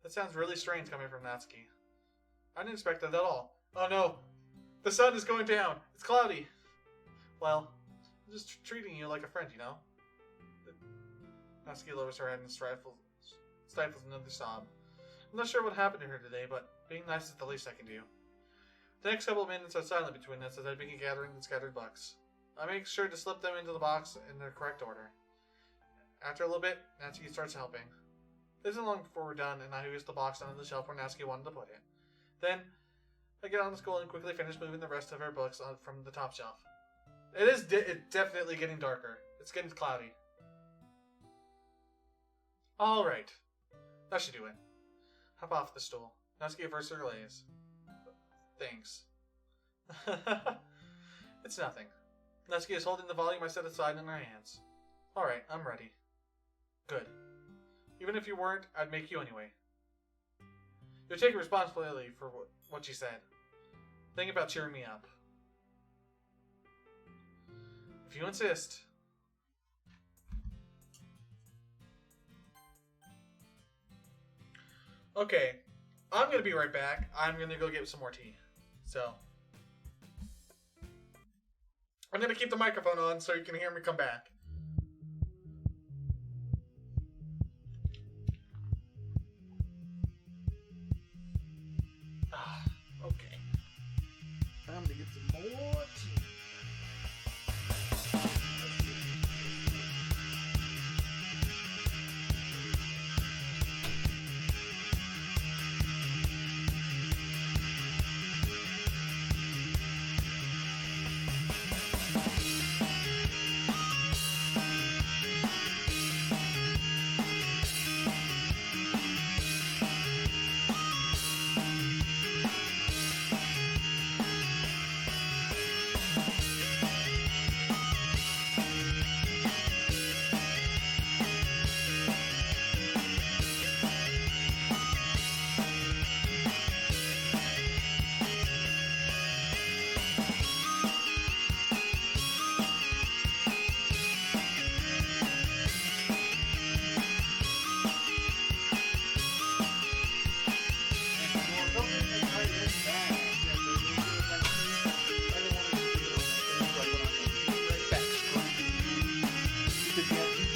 That sounds really strange coming from Natsuki. I didn't expect that at all. Oh no! The sun is going down! It's cloudy! Well, I'm just treating you like a friend, you know? Natsuki lowers her head and stifles another sob. I'm not sure what happened to her today, but being nice is the least I can do. The next couple of minutes are silent between us as I begin gathering the scattered books. I make sure to slip them into the box in the correct order. After a little bit, Natsuki starts helping. It isn't long before we're done, and I use the box onto the shelf where Natsuki wanted to put it. Then, I get on the school and quickly finish moving the rest of her books from the top shelf. It's definitely getting darker. It's getting cloudy. Alright. That should do it. Hop off the stool. Natsuki averts her gaze. Thanks. It's nothing. Natsuki is holding the volume I set aside in her hands. Alright, I'm ready. Good. Even if you weren't, I'd make you anyway. You're taking responsibility for what you said. Think about cheering me up. If you insist. Okay, I'm gonna be right back. I'm gonna go get some more tea. So, I'm gonna keep the microphone on so you can hear me come back. Okay. Time to get some more tea.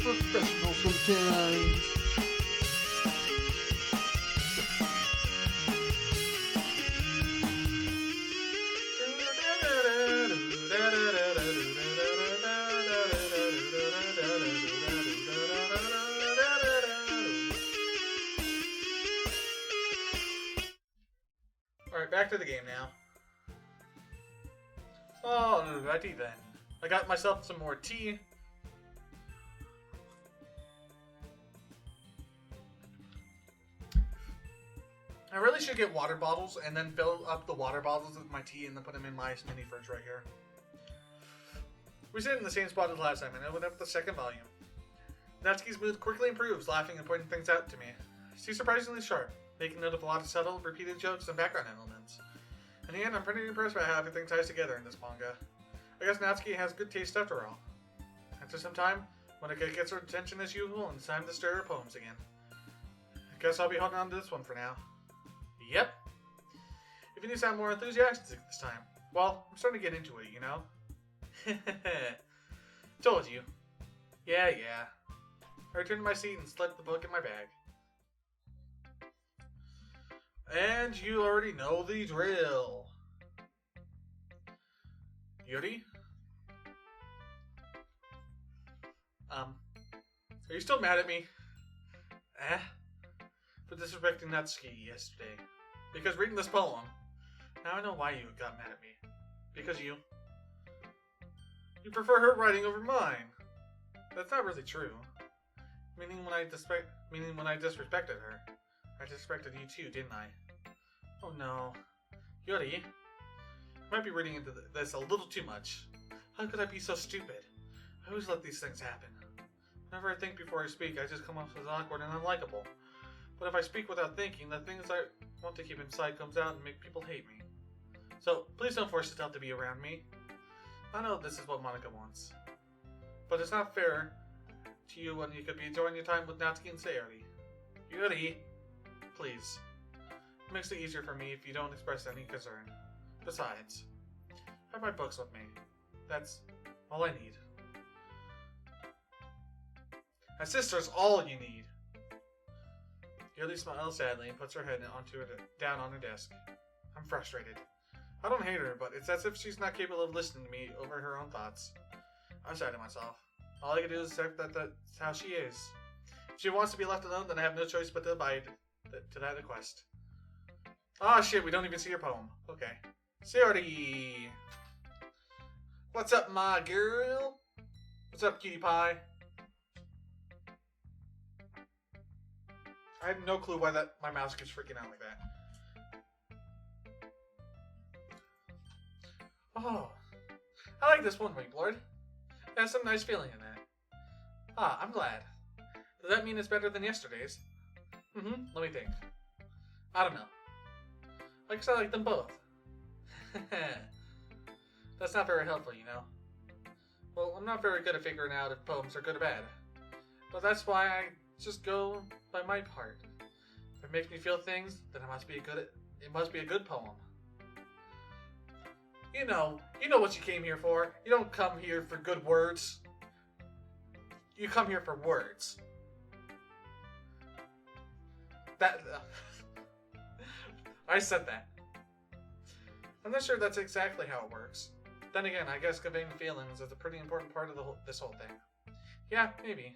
Professional sometimes. Alright, back to the game now. Alrighty then. I got myself some more tea. I really should get water bottles and then fill up the water bottles with my tea and then put them in my mini fridge right here. We sit in the same spot as last time and open up the second volume. Natsuki's mood quickly improves, laughing and pointing things out to me. She's surprisingly sharp, making note of a lot of subtle, repeated jokes and background elements. In the end, I'm pretty impressed by how everything ties together in this manga. I guess Natsuki has good taste after all. After some time, when it gets her attention as usual, it's time to stir her poems again. I guess I'll be holding on to this one for now. Yep. If you sound more enthusiastic this time. Well, I'm starting to get into it, you know? Told you. Yeah. I returned to my seat and slipped the book in my bag. And you already know the drill. Yuri? Are you still mad at me? For disrespecting Natsuki yesterday. Because reading this poem, now I know why you got mad at me. Because you prefer her writing over mine. That's not really true. Meaning when I disrespected her, I disrespected you too, didn't I? Oh no. Yuri, you might be reading into this a little too much. How could I be so stupid? I always let these things happen. Whenever I think before I speak, I just come off as awkward and unlikable. But if I speak without thinking, the things I want to keep inside comes out and make people hate me. So, please don't force yourself to be around me. I know this is what Monica wants. But it's not fair to you when you could be enjoying your time with Natsuki and Sayori. Yuri, please. It makes it easier for me if you don't express any concern. Besides, I have my books with me. That's all I need. My sister's all you need. Yuri smiles sadly and puts her head down on her desk. I'm frustrated. I don't hate her, but it's as if she's not capable of listening to me over her own thoughts. I sigh to myself. All I can do is accept that that's how she is. If she wants to be left alone, then I have no choice but to abide to that request. Ah, shit, we don't even see your poem. Okay. Sayori! What's up, my girl? What's up, cutie pie? I have no clue why my mouse keeps freaking out like that. Oh, I like this one, Winklord. It has some nice feeling in that. Ah, I'm glad. Does that mean it's better than yesterday's? Let me think. I don't know. I guess I like them both. That's not very helpful, you know. Well, I'm not very good at figuring out if poems are good or bad. But that's why I just go by my part. If it makes me feel things, then it must be a good poem. You know what you came here for. You don't come here for good words. You come here for words. That I said that. I'm not sure that's exactly how it works. Then again, I guess conveying feelings is a pretty important part of this whole thing. Yeah, maybe.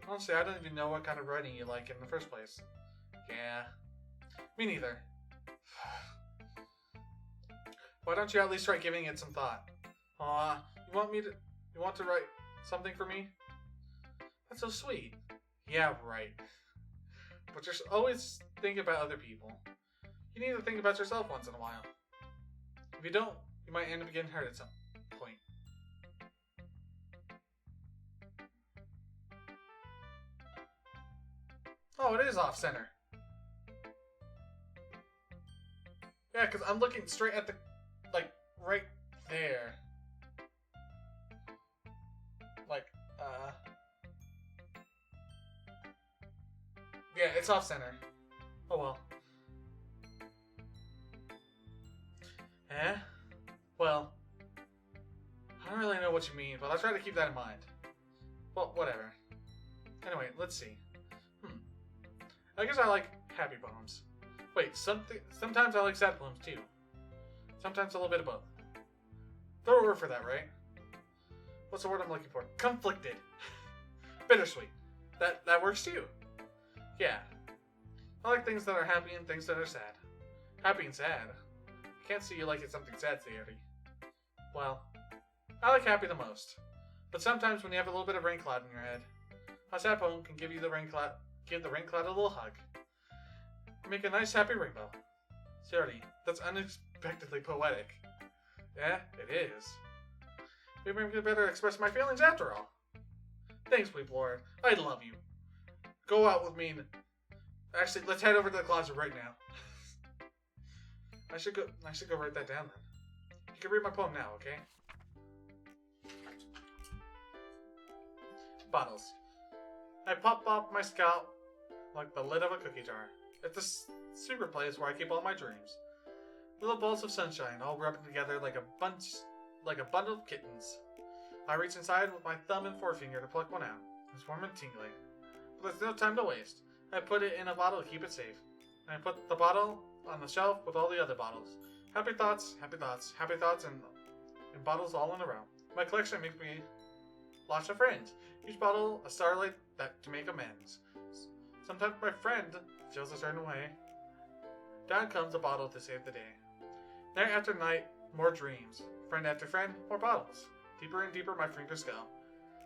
Honestly, I don't even know what kind of writing you like in the first place. Yeah. Me neither. Why don't you at least try giving it some thought? You want to write something for me? That's so sweet. Yeah, right. But you're always thinking about other people. You need to think about yourself once in a while. If you don't, you might end up getting hurt at some point. Oh, it is off-center. Yeah, because I'm looking straight at the... like, right there. Like, yeah, it's off-center. Oh well. Eh? Well, I don't really know what you mean, but I'll try to keep that in mind. Well, whatever. Anyway, let's see. I guess I like happy poems. Wait, sometimes I like sad poems too. Sometimes a little bit of both. Throw a word for that, right? What's the word I'm looking for? Conflicted. Bittersweet. That works too. Yeah. I like things that are happy and things that are sad. Happy and sad. I can't see you liking something sad, Theory. Well, I like happy the most. But sometimes when you have a little bit of rain cloud in your head, a sad poem can give the rain cloud a little hug. Make a nice happy rainbow. Theory, that's unexpectedly poetic. Yeah, it is. Maybe I'm better express my feelings after all. Thanks, Weep Lord. I love you. Go out with me and... Actually, let's head over to the closet right now. I should go write that down then. You can read my poem now, okay? Bottles. I pop my scalp like the lid of a cookie jar. It's a secret place where I keep all my dreams. Little balls of sunshine all rubbing together like a bundle of kittens. I reach inside with my thumb and forefinger to pluck one out. It's warm and tingly. But there's no time to waste. I put it in a bottle to keep it safe. I put the bottle on the shelf with all the other bottles. Happy thoughts, and bottles all in a row. My collection makes me lots of friends. Each bottle a starlight to make amends. Sometimes my friend feels a certain way. Down comes a bottle to save the day. Night after night, more dreams. Friend after friend, more bottles. Deeper and deeper my fingers go.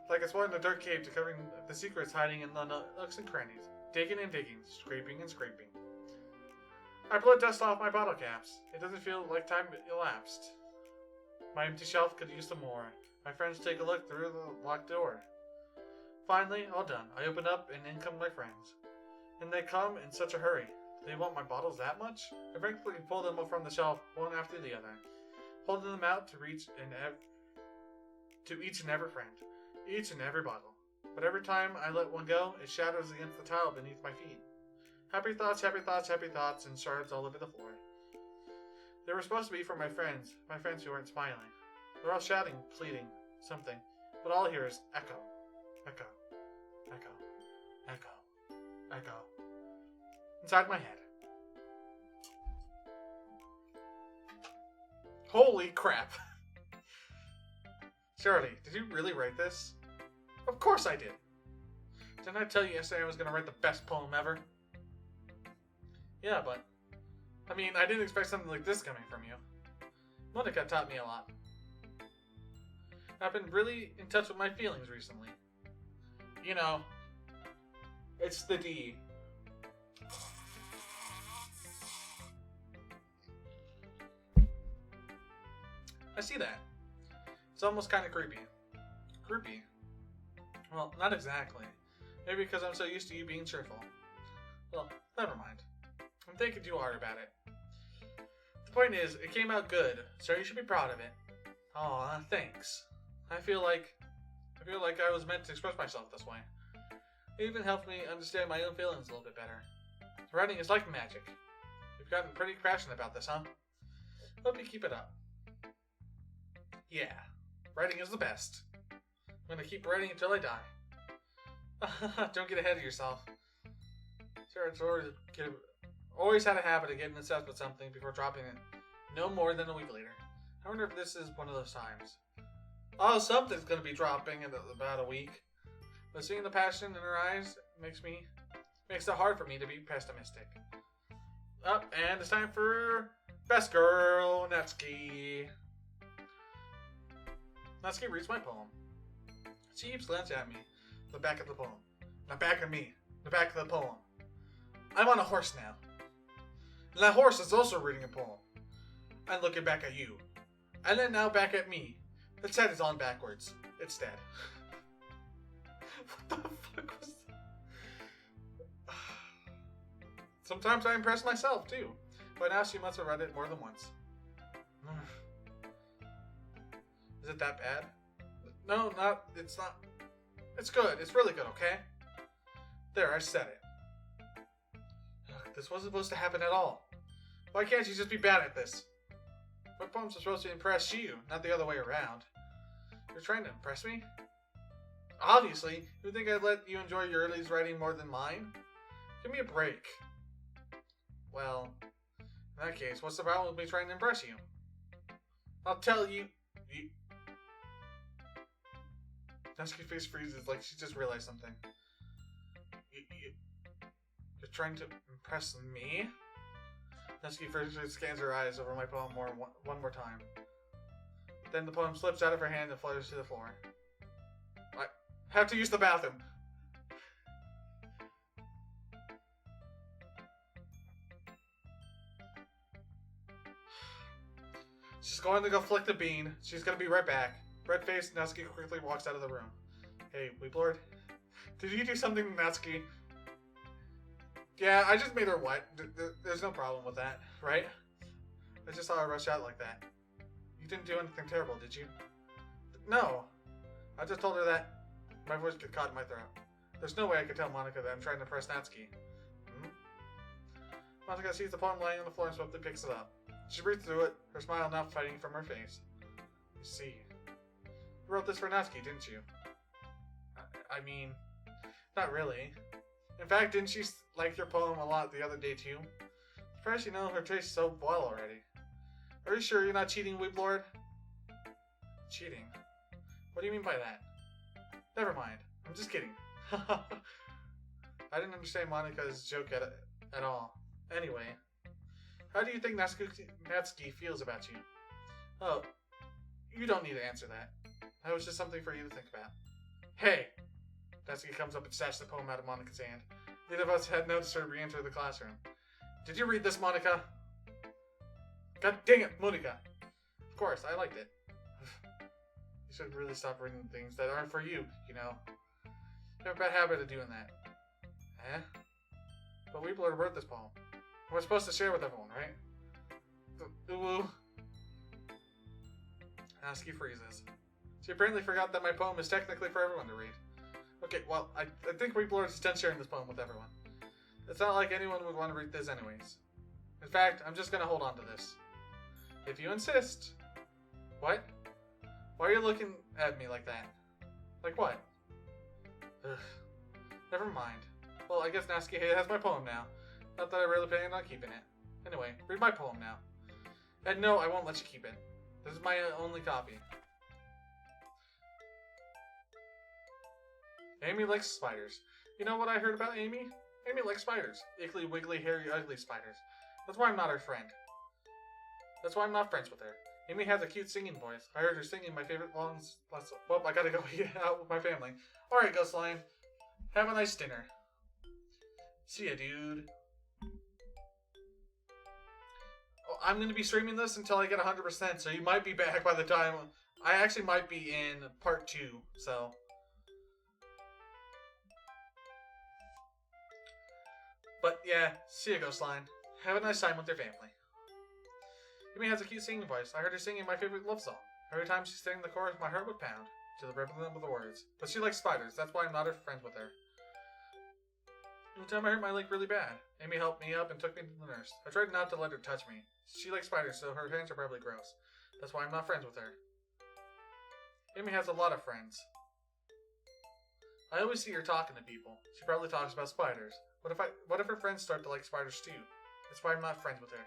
Like it's one in a dark cave discovering the secrets hiding in the nooks and crannies. Digging and digging, scraping and scraping. I blow dust off my bottle caps. It doesn't feel like time elapsed. My empty shelf could use some more. My friends take a look through the locked door. Finally, all done. I open up and in come my friends. And they come in such a hurry. Do they want my bottles that much? I frankly pull them up from the shelf, one after the other, holding them out to each and every friend, each and every bottle. But every time I let one go, it shatters against the tile beneath my feet. Happy thoughts, and shards all over the floor. They were supposed to be for my friends who weren't smiling. They're all shouting, pleading, something, but all I hear is echo, echo, echo, echo, echo, inside my head. Holy crap! Shirley, did you really write this? Of course I did! Didn't I tell you yesterday I was going to write the best poem ever? Yeah, but... I mean, I didn't expect something like this coming from you. Monica taught me a lot. I've been really in touch with my feelings recently. You know, it's the D. I see that. It's almost kind of creepy. Creepy? Well, not exactly. Maybe because I'm so used to you being cheerful. Well, never mind. I'm thinking too hard about it. The point is, it came out good, so you should be proud of it. Aw, thanks. I feel like I was meant to express myself this way. It even helped me understand my own feelings a little bit better. Writing is like magic. You've gotten pretty passionate about this, huh? Hope you keep it up. Yeah, writing is the best. I'm gonna keep writing until I die. Don't get ahead of yourself. Sure, it's always had a habit of getting obsessed with something before dropping it. No more than a week later. I wonder if this is one of those times. Oh, something's gonna be dropping in about a week. But seeing the passion in her eyes makes it hard for me to be pessimistic. And it's time for Best Girl, Natsuki. Natsuki reads my poem. She keeps glancing at me, the back of the poem. Not back at me, the back of the poem. I'm on a horse now. And that horse is also reading a poem. And looking back at you. And then now back at me. Its head is on backwards. It's dead. What the fuck was that? Sometimes I impress myself, too. By now she must have read it more than once. Is it that bad? No, it's not. It's good. It's really good, okay? There, I said it. This wasn't supposed to happen at all. Why can't you just be bad at this? My poems are supposed to impress you, not the other way around. You're trying to impress me? Obviously, you think I'd let you enjoy Yurley's writing more than mine? Give me a break. Well, in that case, what's the problem with me trying to impress you? I'll tell you... Natsuki's face freezes like she just realized something. You're trying to impress me? Natsuki first scans her eyes over my poem one more time. Then the poem slips out of her hand and flutters to the floor. I have to use the bathroom. She's going to go flick the bean. She's going to be right back. Red-faced, Natsuki quickly walks out of the room. Hey, Weeblord. Did you do something to Natsuki? Yeah, I just made her wet. There's no problem with that, right? I just saw her rush out like that. You didn't do anything terrible, did you? No. I just told her that my voice got caught in my throat. There's no way I could tell Monica that I'm trying to impress Natsuki. Monica sees the poem laying on the floor and swiftly picks it up. She breathes through it, her smile now fading from her face. You see. You wrote this for Natsuki, didn't you? I mean, not really. In fact, didn't she like your poem a lot the other day too? Surprised you know her taste so well already. Are you sure you're not cheating, Weeblord? Cheating? What do you mean by that? Never mind. I'm just kidding. I didn't understand Monica's joke at all. Anyway, how do you think Natsuki feels about you? Oh, you don't need to answer that. That was just something for you to think about. Hey! Natsuki comes up and snatches the poem out of Monica's hand. Neither of us had noticed her re-enter the classroom. Did you read this, Monica? God dang it, Monica! Of course, I liked it. You should really stop reading things that aren't for you, you know. You have a bad habit of doing that. Eh? But Weeblord wrote this poem. We're supposed to share with everyone, right? Ooh. Natsuki freezes. She apparently forgot that my poem is technically for everyone to read. Okay, well, I think Weeblord is done sharing this poem with everyone. It's not like anyone would want to read this anyways. In fact, I'm just gonna hold on to this. If you insist. What? Why are you looking at me like that? Like what? Ugh. Never mind. Well, I guess Natsuki has my poem now. Not that I really plan on keeping it. Anyway, read my poem now. And no, I won't let you keep it. This is my only copy. Amy likes spiders. You know what I heard about Amy? Amy likes spiders. Ickly, wiggly, hairy, ugly spiders. That's why I'm not her friend. That's why I'm not friends with her. Amy has a cute singing voice. I heard her singing my favorite songs. Well, I gotta go eat out with my family. Alright, Ghostline. Have a nice dinner. See ya, dude. Oh, I'm gonna be streaming this until I get 100%, so you might be back by the time... I actually might be in part 2, so... But yeah, see ya, Ghostline. Have a nice time with your family. Amy has a cute singing voice. I heard her singing my favorite love song. Every time she sang the chorus, my heart would pound. to the them with the words. But she likes spiders, that's why I'm not friends with her. One time I hurt my leg really bad. Amy helped me up and took me to the nurse. I tried not to let her touch me. She likes spiders, so her hands are probably gross. That's why I'm not friends with her. Amy has a lot of friends. I always see her talking to people. She probably talks about spiders. What if her friends start to like spiders too? That's why I'm not friends with her.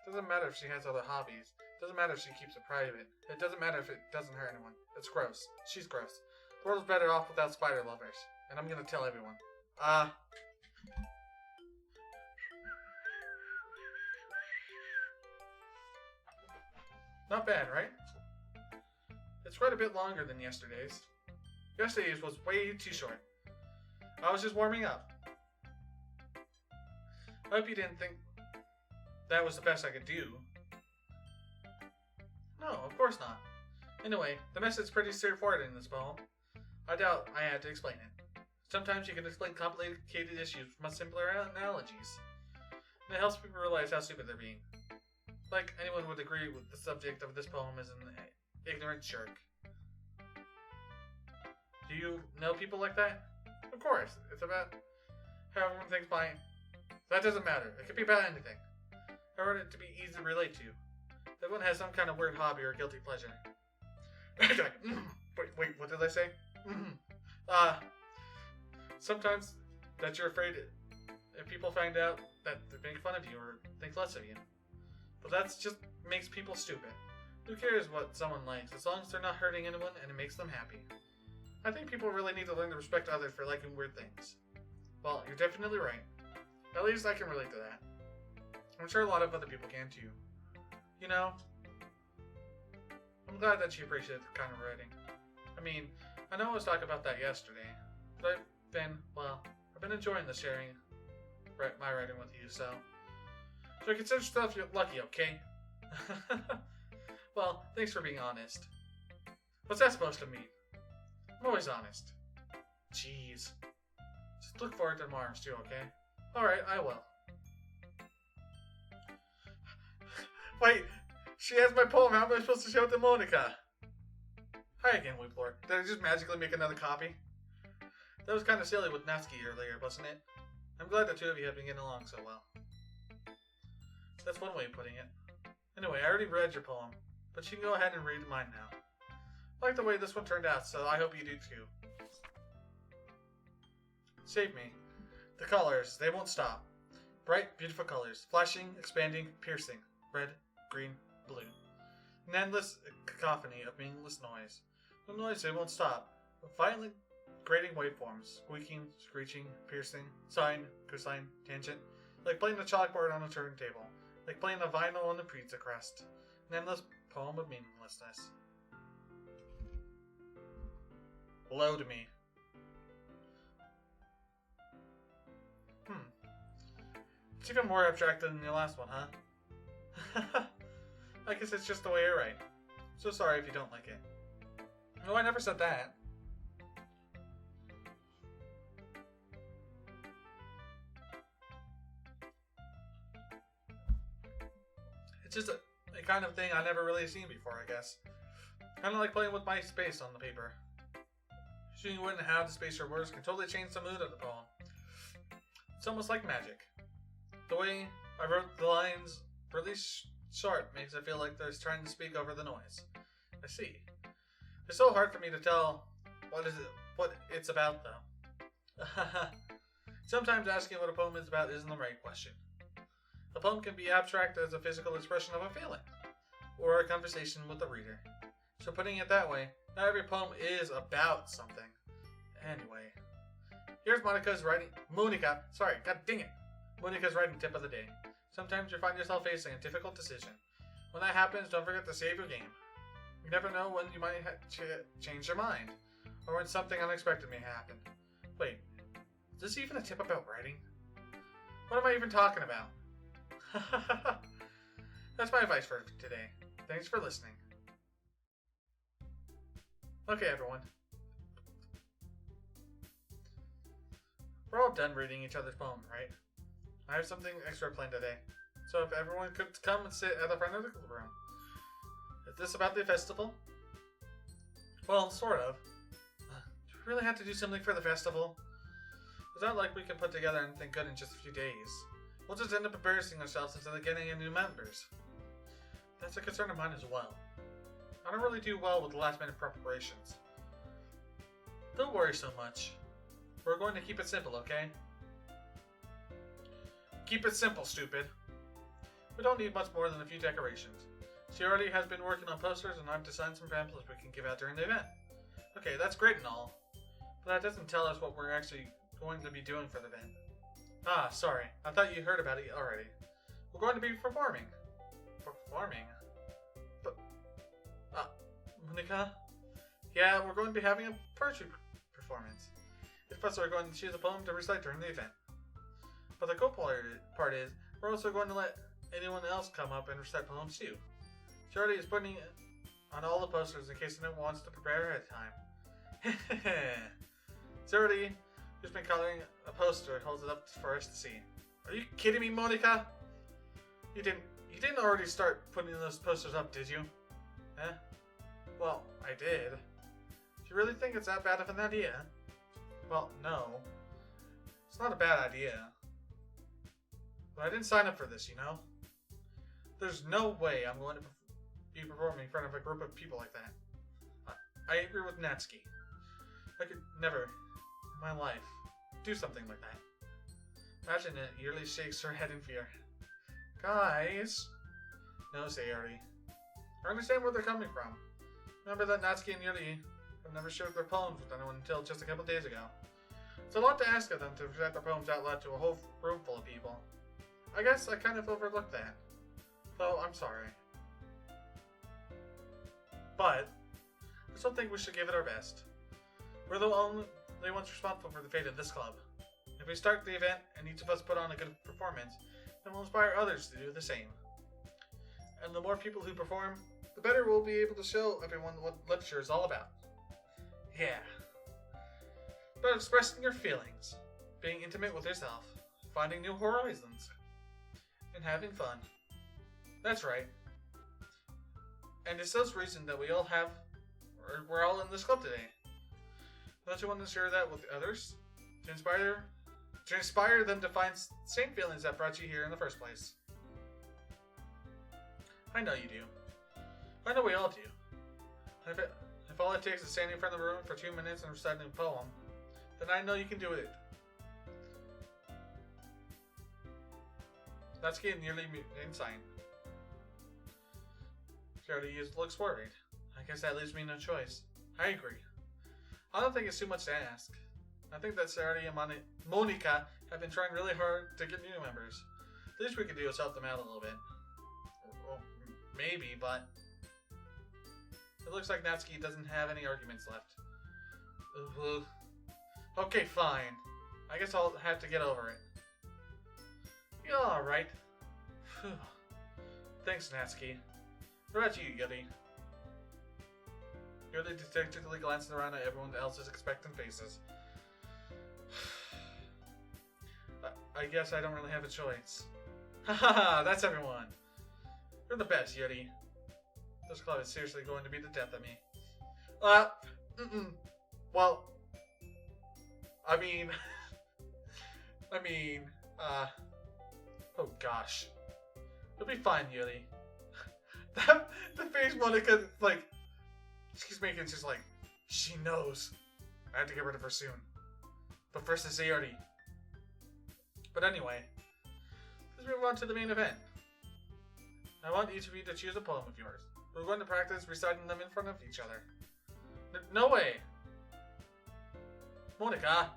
It doesn't matter if she has other hobbies. It doesn't matter if she keeps it private. It doesn't matter if it doesn't hurt anyone. It's gross. She's gross. The world's better off without spider lovers. And I'm gonna tell everyone. Not bad, right? It's quite a bit longer than yesterday's. Yesterday's was way too short. I was just warming up. I hope you didn't think that was the best I could do. No, of course not. Anyway, the message is pretty straightforward in this poem. I doubt I had to explain it. Sometimes you can explain complicated issues with much simpler analogies. And it helps people realize how stupid they're being. Like anyone would agree with the subject of this poem is an ignorant jerk. Do you know people like that? Of course, it's about how everyone thinks mine. That doesn't matter. It could be about anything. I want it to be easy to relate to. Everyone has some kind of weird hobby or guilty pleasure. Wait, what did I say? Sometimes that you're afraid if people find out that they make fun of you or think less of you. But that just makes people stupid. Who cares what someone likes, as long as they're not hurting anyone and it makes them happy. I think people really need to learn to respect others for liking weird things. Well, you're definitely right. At least I can relate to that. I'm sure a lot of other people can too. You know, I'm glad that you appreciate the kind of writing. I mean, I know I was talking about that yesterday, but I've been enjoying the sharing my writing with you, so consider yourself lucky, okay? Well, thanks for being honest. What's that supposed to mean? I'm always honest. Jeez. Just look forward to tomorrow's too, okay? Alright, I will. Wait, she has my poem. How am I supposed to show it to Monica? Hi again, Weeplord. Did I just magically make another copy? That was kind of silly with Natsuki earlier, wasn't it? I'm glad the two of you have been getting along so well. That's one way of putting it. Anyway, I already read your poem, but you can go ahead and read mine now. I like the way this one turned out, so I hope you do too. Save me. The colors, they won't stop. Bright, beautiful colors, flashing, expanding, piercing. Red, green, blue. An endless cacophony of meaningless noise. The noise, they won't stop. Violent, grating waveforms. Squeaking, screeching, piercing, sine, cosine, tangent. Like playing a chalkboard on a turntable. Like playing a vinyl on a pizza crust. An endless poem of meaninglessness. Load me. It's even more abstract than the last one, huh? I guess it's just the way I write. So sorry if you don't like it. No, I never said that. It's just a kind of thing I've never really seen before, I guess. Kind of like playing with my space on the paper. Showing when and how to space your words can totally change the mood of the poem. It's almost like magic. The way I wrote the lines really short makes it feel like they're trying to speak over the noise. I see. It's so hard for me to tell what it's about, though. Sometimes asking what a poem is about isn't the right question. A poem can be abstract as a physical expression of a feeling, or a conversation with the reader. So putting it that way, not every poem is about something. Anyway, here's Monica's writing tip of the day. Sometimes you find yourself facing a difficult decision. When that happens, don't forget to save your game. You never know when you might change your mind, or when something unexpected may happen. Wait, is this even a tip about writing? What am I even talking about? That's my advice for today. Thanks for listening. Okay, everyone. We're all done reading each other's poem, right? I have something extra planned today. So if everyone could come and sit at the front of the room. Is this about the festival? Well, sort of. Do we really have to do something for the festival? It's not like we can put together anything good in just a few days. We'll just end up embarrassing ourselves instead of getting in new members. That's a concern of mine as well. I don't really do well with last-minute preparations. Don't worry so much. We're going to keep it simple, okay? Keep it simple, stupid. We don't need much more than a few decorations. She already has been working on posters, and I've designed some pamphlets we can give out during the event. Okay, that's great and all, but that doesn't tell us what we're actually going to be doing for the event. Ah, sorry. I thought you heard about it already. We're going to be performing. Performing? But, Monika? Yeah, we're going to be having a poetry performance. Each of us are going to choose a poem to recite during the event. But the cool part is, we're also going to let anyone else come up and recite poems too. She already is putting it on all the posters in case anyone wants to prepare ahead of time. It's already just been coloring a poster and holds it up for us to see. Are you kidding me, Monika? You didn't already start putting those posters up, did you? Eh? Well, I did. Do you really think it's that bad of an idea? Well, no. It's not a bad idea. But I didn't sign up for this, you know? There's no way I'm going to be performing in front of a group of people like that. I agree with Natsuki. I could never, in my life, do something like that. Imagine it yearly shakes her head in fear. Guys! No, Sayori. I understand where they're coming from. Remember that Natsuki and Yuri have never shared their poems with anyone until just a couple days ago. It's a lot to ask of them to present their poems out loud to a whole room full of people. I guess I kind of overlooked that. So, I'm sorry. But, I still think we should give it our best. We're the only ones responsible for the fate of this club. If we start the event and each of us put on a good performance, then we'll inspire others to do the same. And the more people who perform, the better we'll be able to show everyone what literature is all about. Yeah. About expressing your feelings, being intimate with yourself, finding new horizons, and having fun. That's right. And it's those reasons that we're all in this club today. Don't you want to share that with others? To inspire them to find the same feelings that brought you here in the first place. I know you do. I know we all do. If all it takes is standing in front of the room for 2 minutes and reciting a poem, then I know you can do it. That's getting nearly insane. Charity looks worried. I guess that leaves me no choice. I agree. I don't think it's too much to ask. I think that Sarah and Monika have been trying really hard to get new members. The least we could do is help them out a little bit. Well, maybe, but it looks like Natsuki doesn't have any arguments left. Okay, fine. I guess I'll have to get over it. You're alright. Thanks, Natsuki. What about you, Yuri? Yuri detectively glancing around at everyone else's expectant faces. I guess I don't really have a choice. Haha, that's everyone. You're the best, Yuri. This club is seriously going to be the death of me. Well, oh gosh. You'll be fine, Yuri. The face Monika, she's making, she's like, she knows. I have to get rid of her soon. But first it's Sayori. But anyway, let's move on to the main event. I want each of you to choose a poem of yours. We're going to practice reciting them in front of each other. No way! Monika!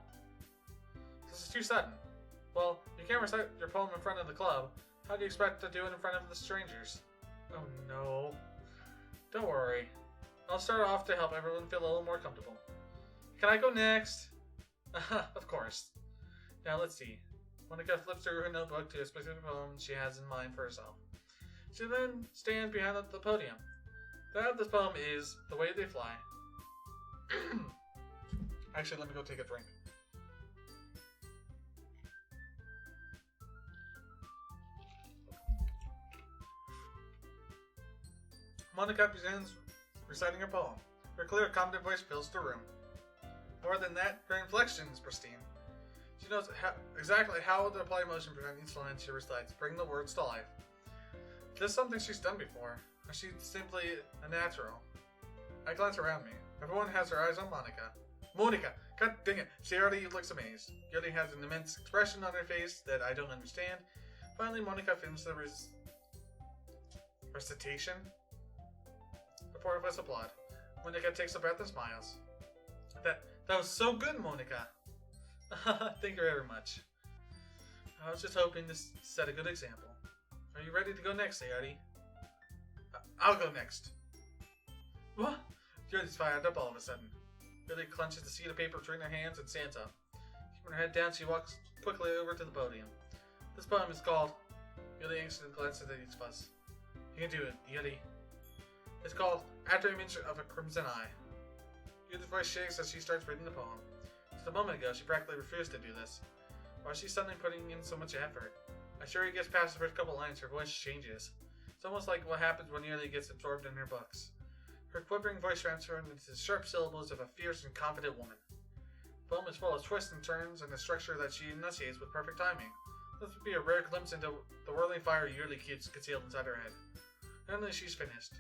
This is too sudden. Well, you can't recite your poem in front of the club. How do you expect to do it in front of the strangers? Oh no. Don't worry. I'll start off to help everyone feel a little more comfortable. Can I go next? Of course. Now let's see. Monika flips through her notebook to a specific poem she has in mind for herself. She then stands behind the podium. The name of this poem is The Way They Fly. Actually, let me go take a drink. Monika begins reciting her poem. Her clear, confident voice fills the room. More than that, her inflection is pristine. She knows exactly how to apply emotion behind each line she recites, bring the words to life. This is something she's done before, or she's simply a natural. I glance around me. Everyone has their eyes on Monica. Monica! God dang it! She already looks amazed. Yuri has an immense expression on her face that I don't understand. Finally, Monica finishes the recitation. The four of us applaud. Monica takes a breath and smiles. That was so good, Monica! Thank you very much. I was just hoping to set a good example. Are you ready to go next, Sayori? I'll go next. What? Yuri's fired up all of a sudden. Yuri clenches the sheet of paper between her hands and stands up. Keeping her head down, she walks quickly over to the podium. This poem is called... Yuri anxiously glances at each of us. You can do it, Yuri. It's called After Image of a Crimson Eye. Yuri's voice shakes as she starts reading the poem. Just a moment ago, she practically refused to do this. Why is she suddenly putting in so much effort? I'm sure he gets past the first couple lines, her voice changes. It's almost like what happens when Yuri gets absorbed in her books. Her quivering voice transforms into the sharp syllables of a fierce and confident woman. The poem is full of twists and turns and a structure that she enunciates with perfect timing. This would be a rare glimpse into the whirling fire Yuri keeps concealed inside her head. Finally, she's finished.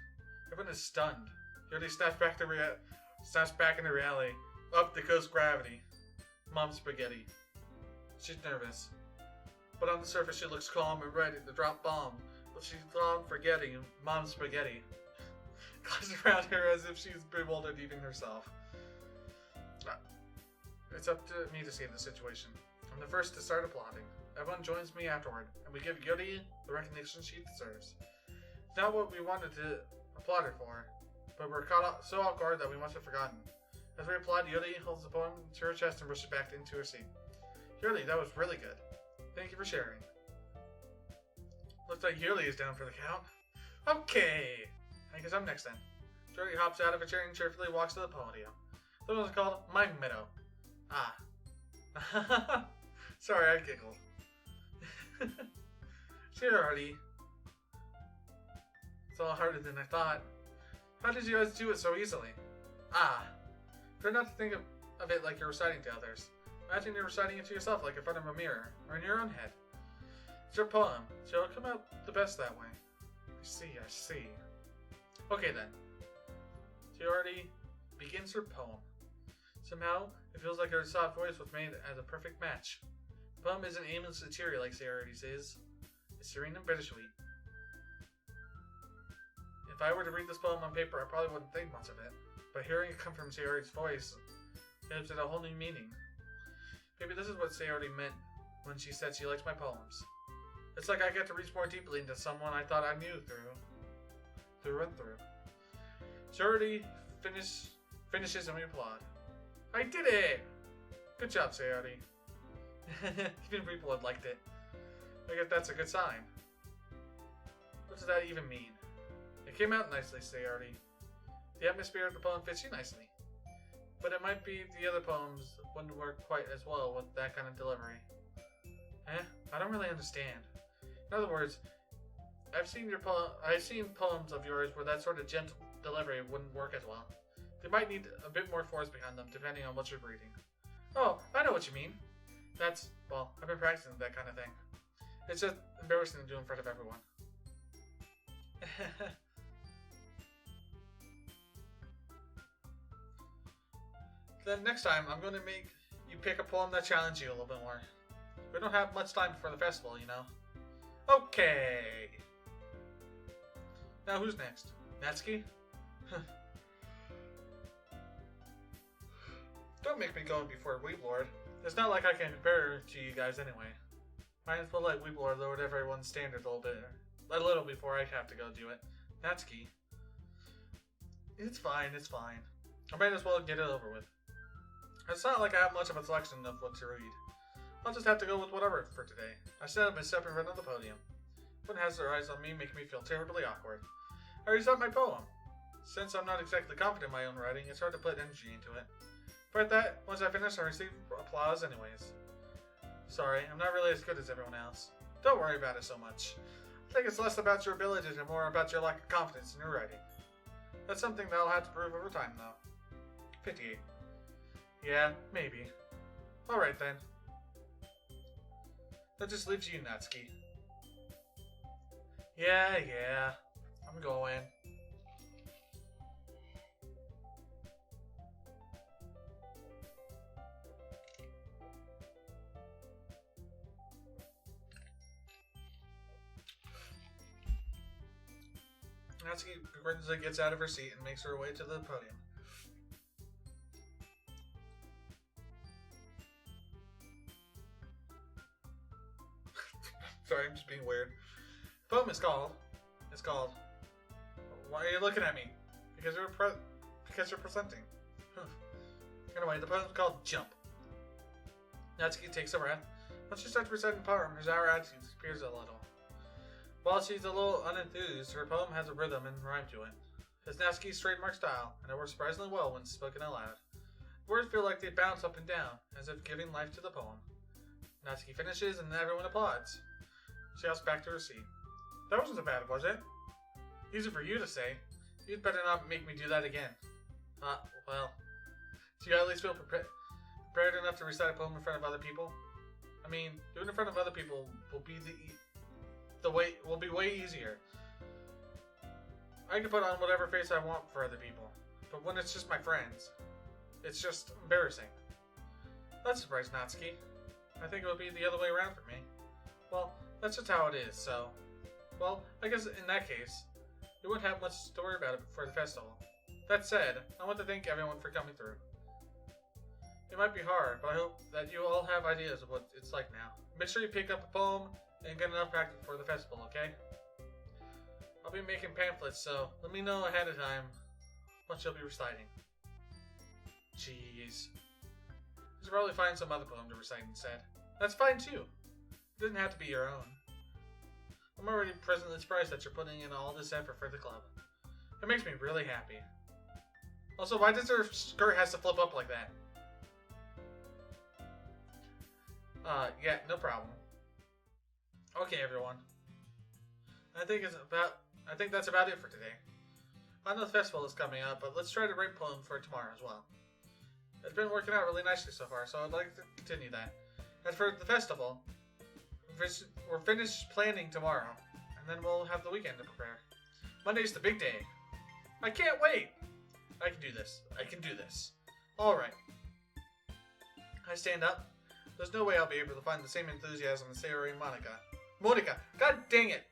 Everyone is stunned. Yuri snaps back into reality. Up the coast gravity. Mom spaghetti. She's nervous. But on the surface she looks calm and ready to drop bomb. But she's long forgetting Mom spaghetti. Glancing around her as if she's bewildered even herself. It's up to me to save the situation. I'm the first to start applauding. Everyone joins me afterward, and we give Yuri the recognition she deserves. It's not what we wanted to applaud her for, but we're caught so off guard that we must have forgotten. As we applaud, Yuri holds the poem to her chest and pushes it back into her seat. Yuri, that was really good. Thank you for sharing. Looks like Yuri is down for the count. Okay! I guess I'm next then. Yuri hops out of a chair and cheerfully walks to the podium. This one's called My Meadow. Ah. Sorry, I giggled. Sure, Artie. It's all harder than I thought. How did you guys do it so easily? Try not to think of it like you're reciting to others. Imagine you're reciting it to yourself like in front of a mirror, or in your own head. It's your poem, so it'll come out the best that way. I see. Okay then. She already begins her poem. Somehow, it feels like her soft voice was made as a perfect match. The poem isn't aimlessly cheery like Sayori's is. It's serene and bittersweet. If I were to read this poem on paper, I probably wouldn't think much of it. But hearing it come from Sayori's voice gives it a whole new meaning. Maybe this is what Sayori meant when she said she likes my poems. It's like I get to reach more deeply into someone I thought I knew through and through. Sayori finishes and we applaud. I did it! Good job, Sayori. Even people had liked it. I guess that's a good sign. What does that even mean? It came out nicely, Sayori. The atmosphere of the poem fits you nicely. But it might be the other poems wouldn't work quite as well with that kind of delivery. I don't really understand. In other words, I've seen poems of yours where that sort of gentle delivery wouldn't work as well. They might need a bit more force behind them depending on what you're reading. Oh, I know what you mean. I've been practicing that kind of thing. It's just embarrassing to do in front of everyone. Then next time, I'm going to make you pick a poem that challenges you a little bit more. We don't have much time before the festival, you know. Okay. Now who's next? Natsuki? Don't make me go before Weeblord. It's not like I can compare to you guys anyway. Might as well let Weeblord lower everyone's standards a little before I have to go do it. Natsuki. It's fine. I might as well get it over with. It's not like I have much of a selection of what to read. I'll just have to go with whatever for today. I stand up and step in front of the podium. Everyone has their eyes on me, making me feel terribly awkward. I recite my poem. Since I'm not exactly confident in my own writing, it's hard to put energy into it. But once I finish, I receive applause anyways. Sorry, I'm not really as good as everyone else. Don't worry about it so much. I think it's less about your abilities and more about your lack of confidence in your writing. That's something that I'll have to prove over time, though. 58. Yeah, maybe. Alright then. That just leaves you, Natsuki. Yeah. I'm going. Natsuki progressively gets out of her seat and makes her way to the podium. Sorry, I'm just being weird. The poem is called. It's called. Why are you looking at me? Because you're presenting. Anyway, the poem is called Jump. Natsuki takes a breath. Once she starts reciting the poem, her sour attitude disappears a little. While she's a little unenthused, her poem has a rhythm and rhyme to it. It's Natsuki's trademark style, and it works surprisingly well when spoken aloud. The words feel like they bounce up and down, as if giving life to the poem. Natsuki finishes, and everyone applauds. She hops back to her seat. That wasn't so bad, was it? Easy for you to say. You'd better not make me do that again. Well, do you at least feel prepared enough to recite a poem in front of other people? I mean, doing it in front of other people will be way easier. I can put on whatever face I want for other people, but when it's just my friends, it's just embarrassing. That's surprised Natsuki. I think it would be the other way around for me. Well, that's just how it is, so... Well, I guess in that case, you wouldn't have much to worry about for the festival. That said, I want to thank everyone for coming through. It might be hard, but I hope that you all have ideas of what it's like now. Make sure you pick up a poem and get enough practice for the festival, okay? I'll be making pamphlets, so let me know ahead of time what you'll be reciting. Jeez. You should probably find some other poem to recite instead. That's fine too. It doesn't have to be your own. I'm already presently surprised that you're putting in all this effort for the club. It makes me really happy. Also, why does her skirt has to flip up like that? Yeah, no problem. Okay, everyone. I think that's about it for today. I know the festival is coming up, but let's try to write poems for tomorrow as well. It's been working out really nicely so far, so I'd like to continue that. As for the festival, we're finished planning tomorrow, and then we'll have the weekend to prepare. Monday's the big day. I can't wait! I can do this. I can do this. Alright. I stand up. There's no way I'll be able to find the same enthusiasm as Sayori and Monica. Monica! God dang it!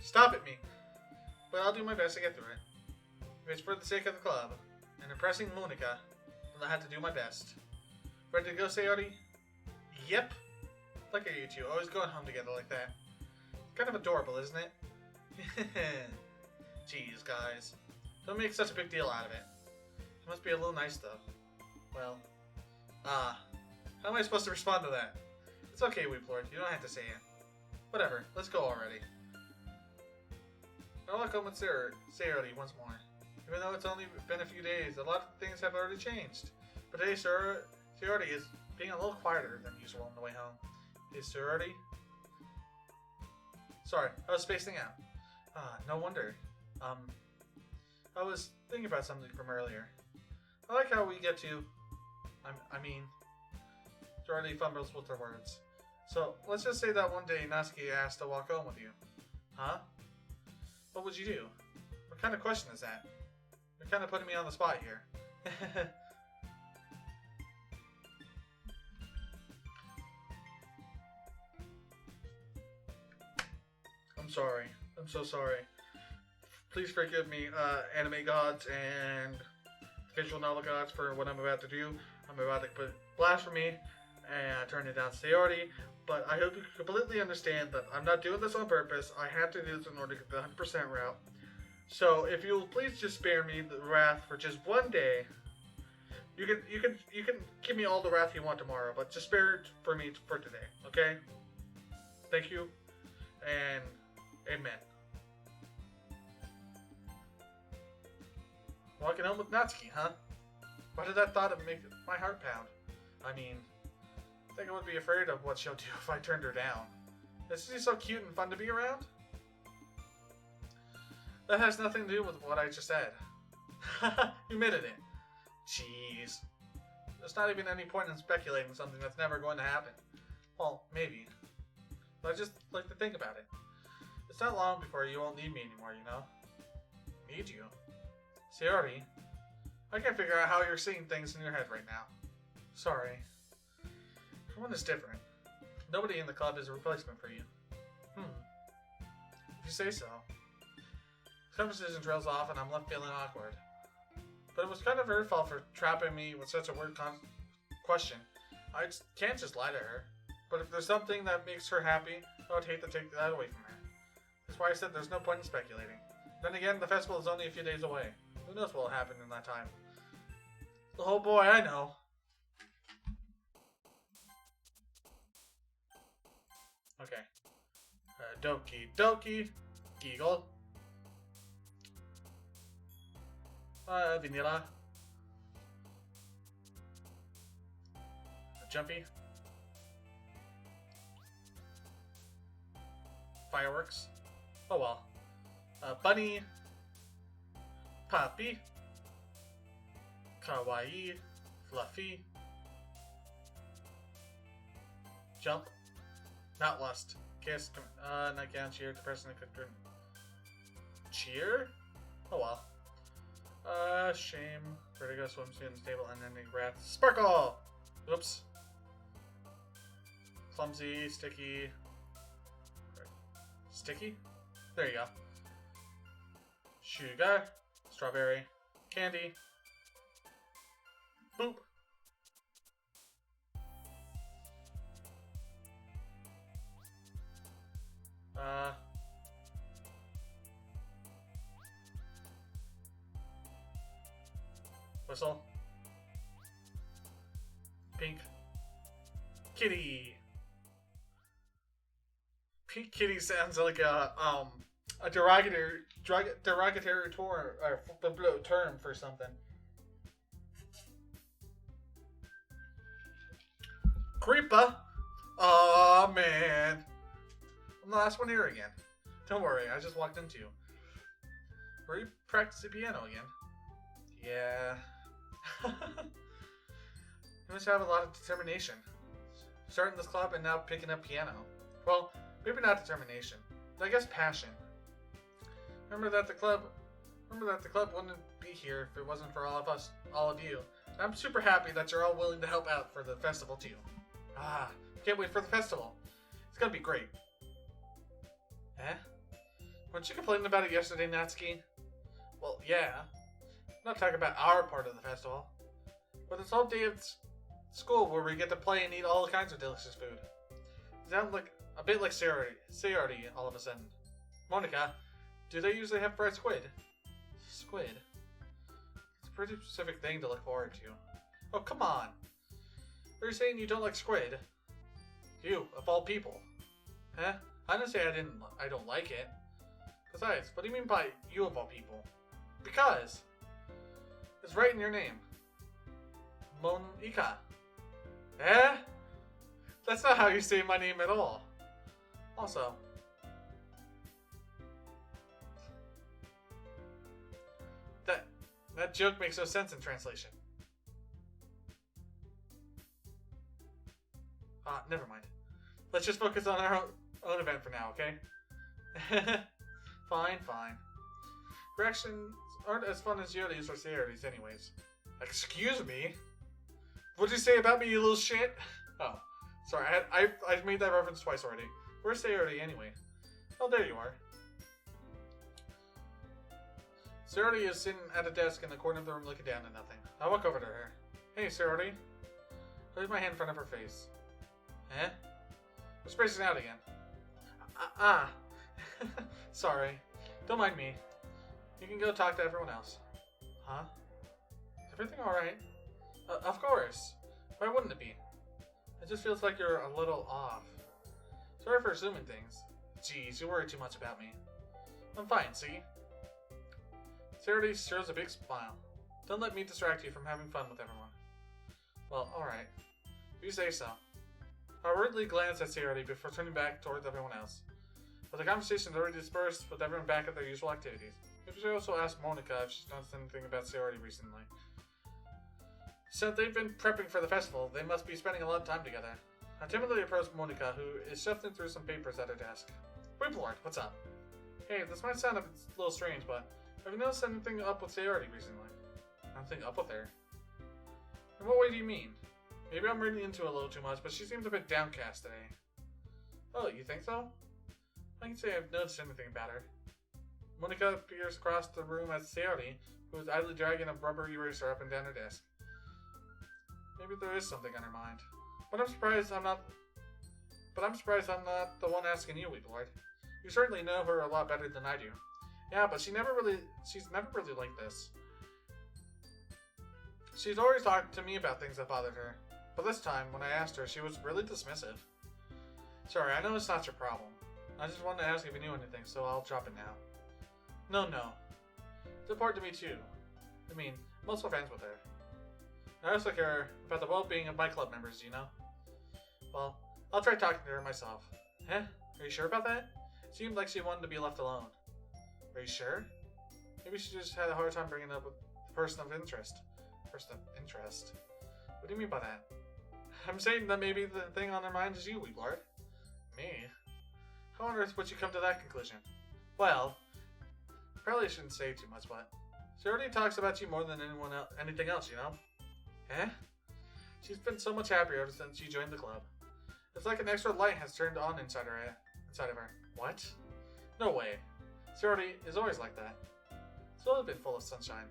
Stop at me! But I'll do my best to get through it. If it's for the sake of the club, and impressing Monica, then I'll have to do my best. Ready to go, Sayori? Yep. Look at you two, always going home together like that. Kind of adorable, isn't it? Jeez, guys. Don't make such a big deal out of it. It must be a little nice, though. Well, how am I supposed to respond to that? It's okay, Weep Lord. You don't have to say it. Whatever. Let's go already. I'll walk home with Sayori once more. Even though it's only been a few days, a lot of things have already changed. But today, Sayori is being a little quieter than usual on the way home. Is Sayori? Sorry, I was spacing out. No wonder. I was thinking about something from earlier. I like how we get to... I mean... Sayori fumbles with her words. So, let's just say that one day Natsuki asked to walk home with you. Huh? What would you do? What kind of question is that? You're kind of putting me on the spot here. I'm sorry. I'm so sorry. Please forgive me, anime gods and visual novel gods, for what I'm about to do. I'm about to put blasphemy and turn it down to Sayori, but I hope you completely understand that I'm not doing this on purpose. I have to do this in order to get the 100% route. So if you'll please just spare me the wrath for just one day. You can give me all the wrath you want tomorrow, but just spare it for me for today, okay? Thank you, and amen. Walking home with Natsuki, huh? Why did that thought of make my heart pound? I mean, I think I would be afraid of what she'll do if I turned her down. Isn't she so cute and fun to be around? That has nothing to do with what I just said. You admitted it. Jeez. There's not even any point in speculating something that's never going to happen. Well, maybe. But I just like to think about it. It's not long before you won't need me anymore, you know? Need you? Sayori, I can't figure out how you're seeing things in your head right now. Sorry. Everyone is different. Nobody in the club is a replacement for you. If you say so. The conversation trails off and I'm left feeling awkward. But it was kind of her fault for trapping me with such a weird question. I can't just lie to her. But if there's something that makes her happy, I would hate to take that away from her. That's why I said there's no point in speculating. Then again, the festival is only a few days away. Who knows what will happen in that time? Oh boy, I know. Okay. Doki Doki. Giggle. Vanilla. Jumpy. Fireworks. Oh well. Bunny. Puppy. Kawaii. Fluffy. Jump. Not lust. Kiss. Nightgown. Cheer. Depressing. Cheer? Oh well. Shame. Vertigo. Swimsuit. Stable. And then wrath. Sparkle! Oops. Clumsy. Sticky. Sticky? There you go. Sugar. Strawberry. Candy. Boop. Whistle. Pink. Kitty. Pink kitty sounds like a derogatory term for something. Creeper. Oh man. I'm the last one here again. Don't worry, I just walked into you. Were you practicing piano again? Yeah. You must have a lot of determination. Starting this club and now picking up piano. Well, maybe not determination, but I guess passion. Remember that the club wouldn't be here if it wasn't for all of you. And I'm super happy that you're all willing to help out for the festival too. Can't wait for the festival. It's gonna be great. Eh? Weren't you complaining about it yesterday, Natsuki? Well, yeah. I'm not talking about our part of the festival. But this whole day of school where we get to play and eat all kinds of delicious food. It sounds like a bit like Sayori all of a sudden. Monica, do they usually have fried squid? Squid? It's a pretty specific thing to look forward to. Oh, come on. Are you saying you don't like squid? You, of all people. Huh? I didn't say I don't like it. Besides, what do you mean by you of all people? Because it's right in your name. Monika. Eh? That's not how you say my name at all. Also, that joke makes no sense in translation. Never mind. Let's just focus on our own event for now, okay? Fine. Reactions aren't as fun as Yodi's or Sayori's anyways. Excuse me? What'd you say about me, you little shit? Oh, sorry, I've made that reference twice already. Where's Sayori anyway? Oh, there you are. Sayori is sitting at a desk in the corner of the room looking down at nothing. I walk over to her. Hey, Sayori. I leave my hand in front of her face. Eh? We're spacing out again. Sorry. Don't mind me. You can go talk to everyone else. Huh? Is everything alright? Of course. Why wouldn't it be? It just feels like you're a little off. Sorry for assuming things. Jeez, you worry too much about me. I'm fine, see? Sayori shows a big smile. Don't let me distract you from having fun with everyone. Well, alright. You say so. I hurriedly glanced at Sayori before turning back towards everyone else. But the conversation had already dispersed with everyone back at their usual activities. Maybe she also asked Monica if she's noticed anything about Sayori recently. Since they've been prepping for the festival, they must be spending a lot of time together. I timidly approached Monica, who is shuffling through some papers at her desk. Whiplord, what's up? Hey, this might sound a little strange, but have you noticed anything up with Sayori recently? Nothing up with her? In what way do you mean? Maybe I'm reading into it a little too much, but she seems a bit downcast today. Oh, you think so? I can say I've noticed anything about her. Monica peers across the room at Sayori, who is idly dragging a rubber eraser up and down her desk. Maybe there is something on her mind. But I'm surprised I'm not the one asking you, Weeblord. You certainly know her a lot better than I do. Yeah, but she's never really like this. She's always talked to me about things that bothered her. But this time, when I asked her, she was really dismissive. Sorry, I know it's not your problem. I just wanted to ask if you knew anything, so I'll drop it now. No. It's important to me too. I mean, I'm also friends with her. I also care about the well-being of my club members, you know? Well, I'll try talking to her myself. Huh? Are you sure about that? It seemed like she wanted to be left alone. Are you sure? Maybe she just had a hard time bringing up with the person of interest. Person of interest? What do you mean by that? I'm saying that maybe the thing on her mind is you, Weeblord. Me? How on earth would you come to that conclusion? Well, probably shouldn't say too much, but she already talks about you more than anything else, you know? Eh? She's been so much happier ever since you joined the club. It's like an extra light has turned on inside of her. What? No way. Sayori is always like that. It's always been full of sunshine.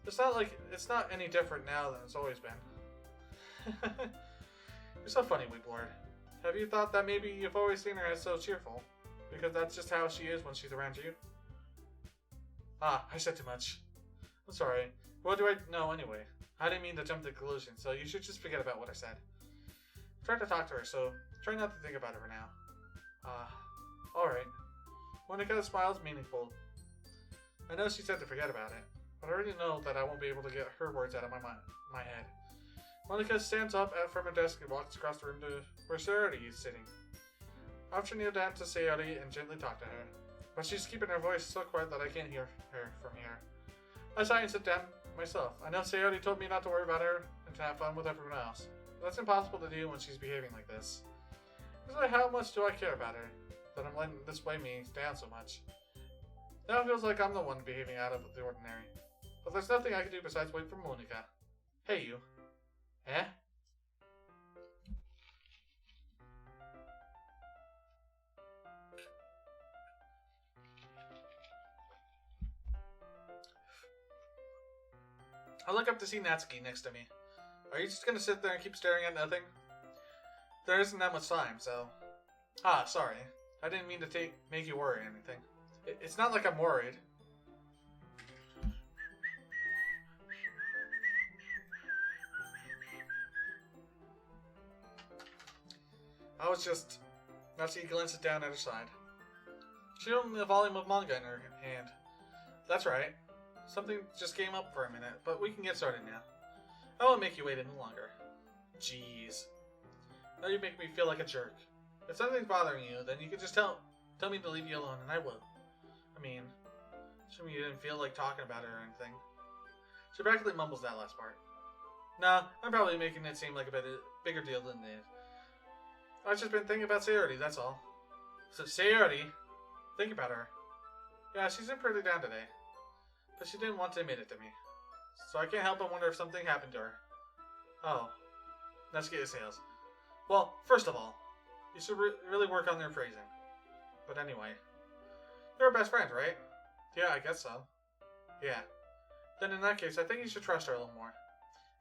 It's not any different now than it's always been. You're so funny, Weeblord. Have you thought that maybe you've always seen her as so cheerful? Because that's just how she is when she's around you? Ah, I said too much. I'm sorry. What do I know anyway? I didn't mean to jump to conclusions, so you should just forget about what I said. I tried to talk to her, so try not to think about it for now. Alright. Monica smiles meaningful. I know she said to forget about it, but I already know that I won't be able to get her words out of my head. Monica stands up from her desk and walks across the room to where Sayori is sitting. I have to kneel down to Sayori and gently talk to her, but she's keeping her voice so quiet that I can't hear her from here. I sigh and sit down myself. I know Sayori told me not to worry about her and to have fun with everyone else, but that's impossible to do when she's behaving like this. It's like, how much do I care about her, that I'm letting this weigh me down so much? Now it feels like I'm the one behaving out of the ordinary. But there's nothing I can do besides wait for Monica. Hey, you. Eh? I look up to see Natsuki next to me. Are you just gonna sit there and keep staring at nothing? There isn't that much time, so... Ah, sorry. I didn't mean to make you worry or anything. It's not like I'm worried. I was just... Natsuki glances down at her side. She held a volume of manga in her hand. That's right. Something just came up for a minute, but we can get started now. I won't make you wait any longer. Jeez. Now you make me feel like a jerk. If something's bothering you, then you can just tell me to leave you alone, and I will. I mean, assuming you didn't feel like talking about it or anything. She practically mumbles that last part. Nah, I'm probably making it seem like a bigger deal than it is. I've just been thinking about Sayori, that's all. So Sayori? Think about her. Yeah, she's been pretty down today. But she didn't want to admit it to me. So I can't help but wonder if something happened to her. Oh. Let's get your sales. Well, first of all, you should really work on your phrasing. But anyway. You're her best friend, right? Yeah, I guess so. Yeah. Then in that case, I think you should trust her a little more.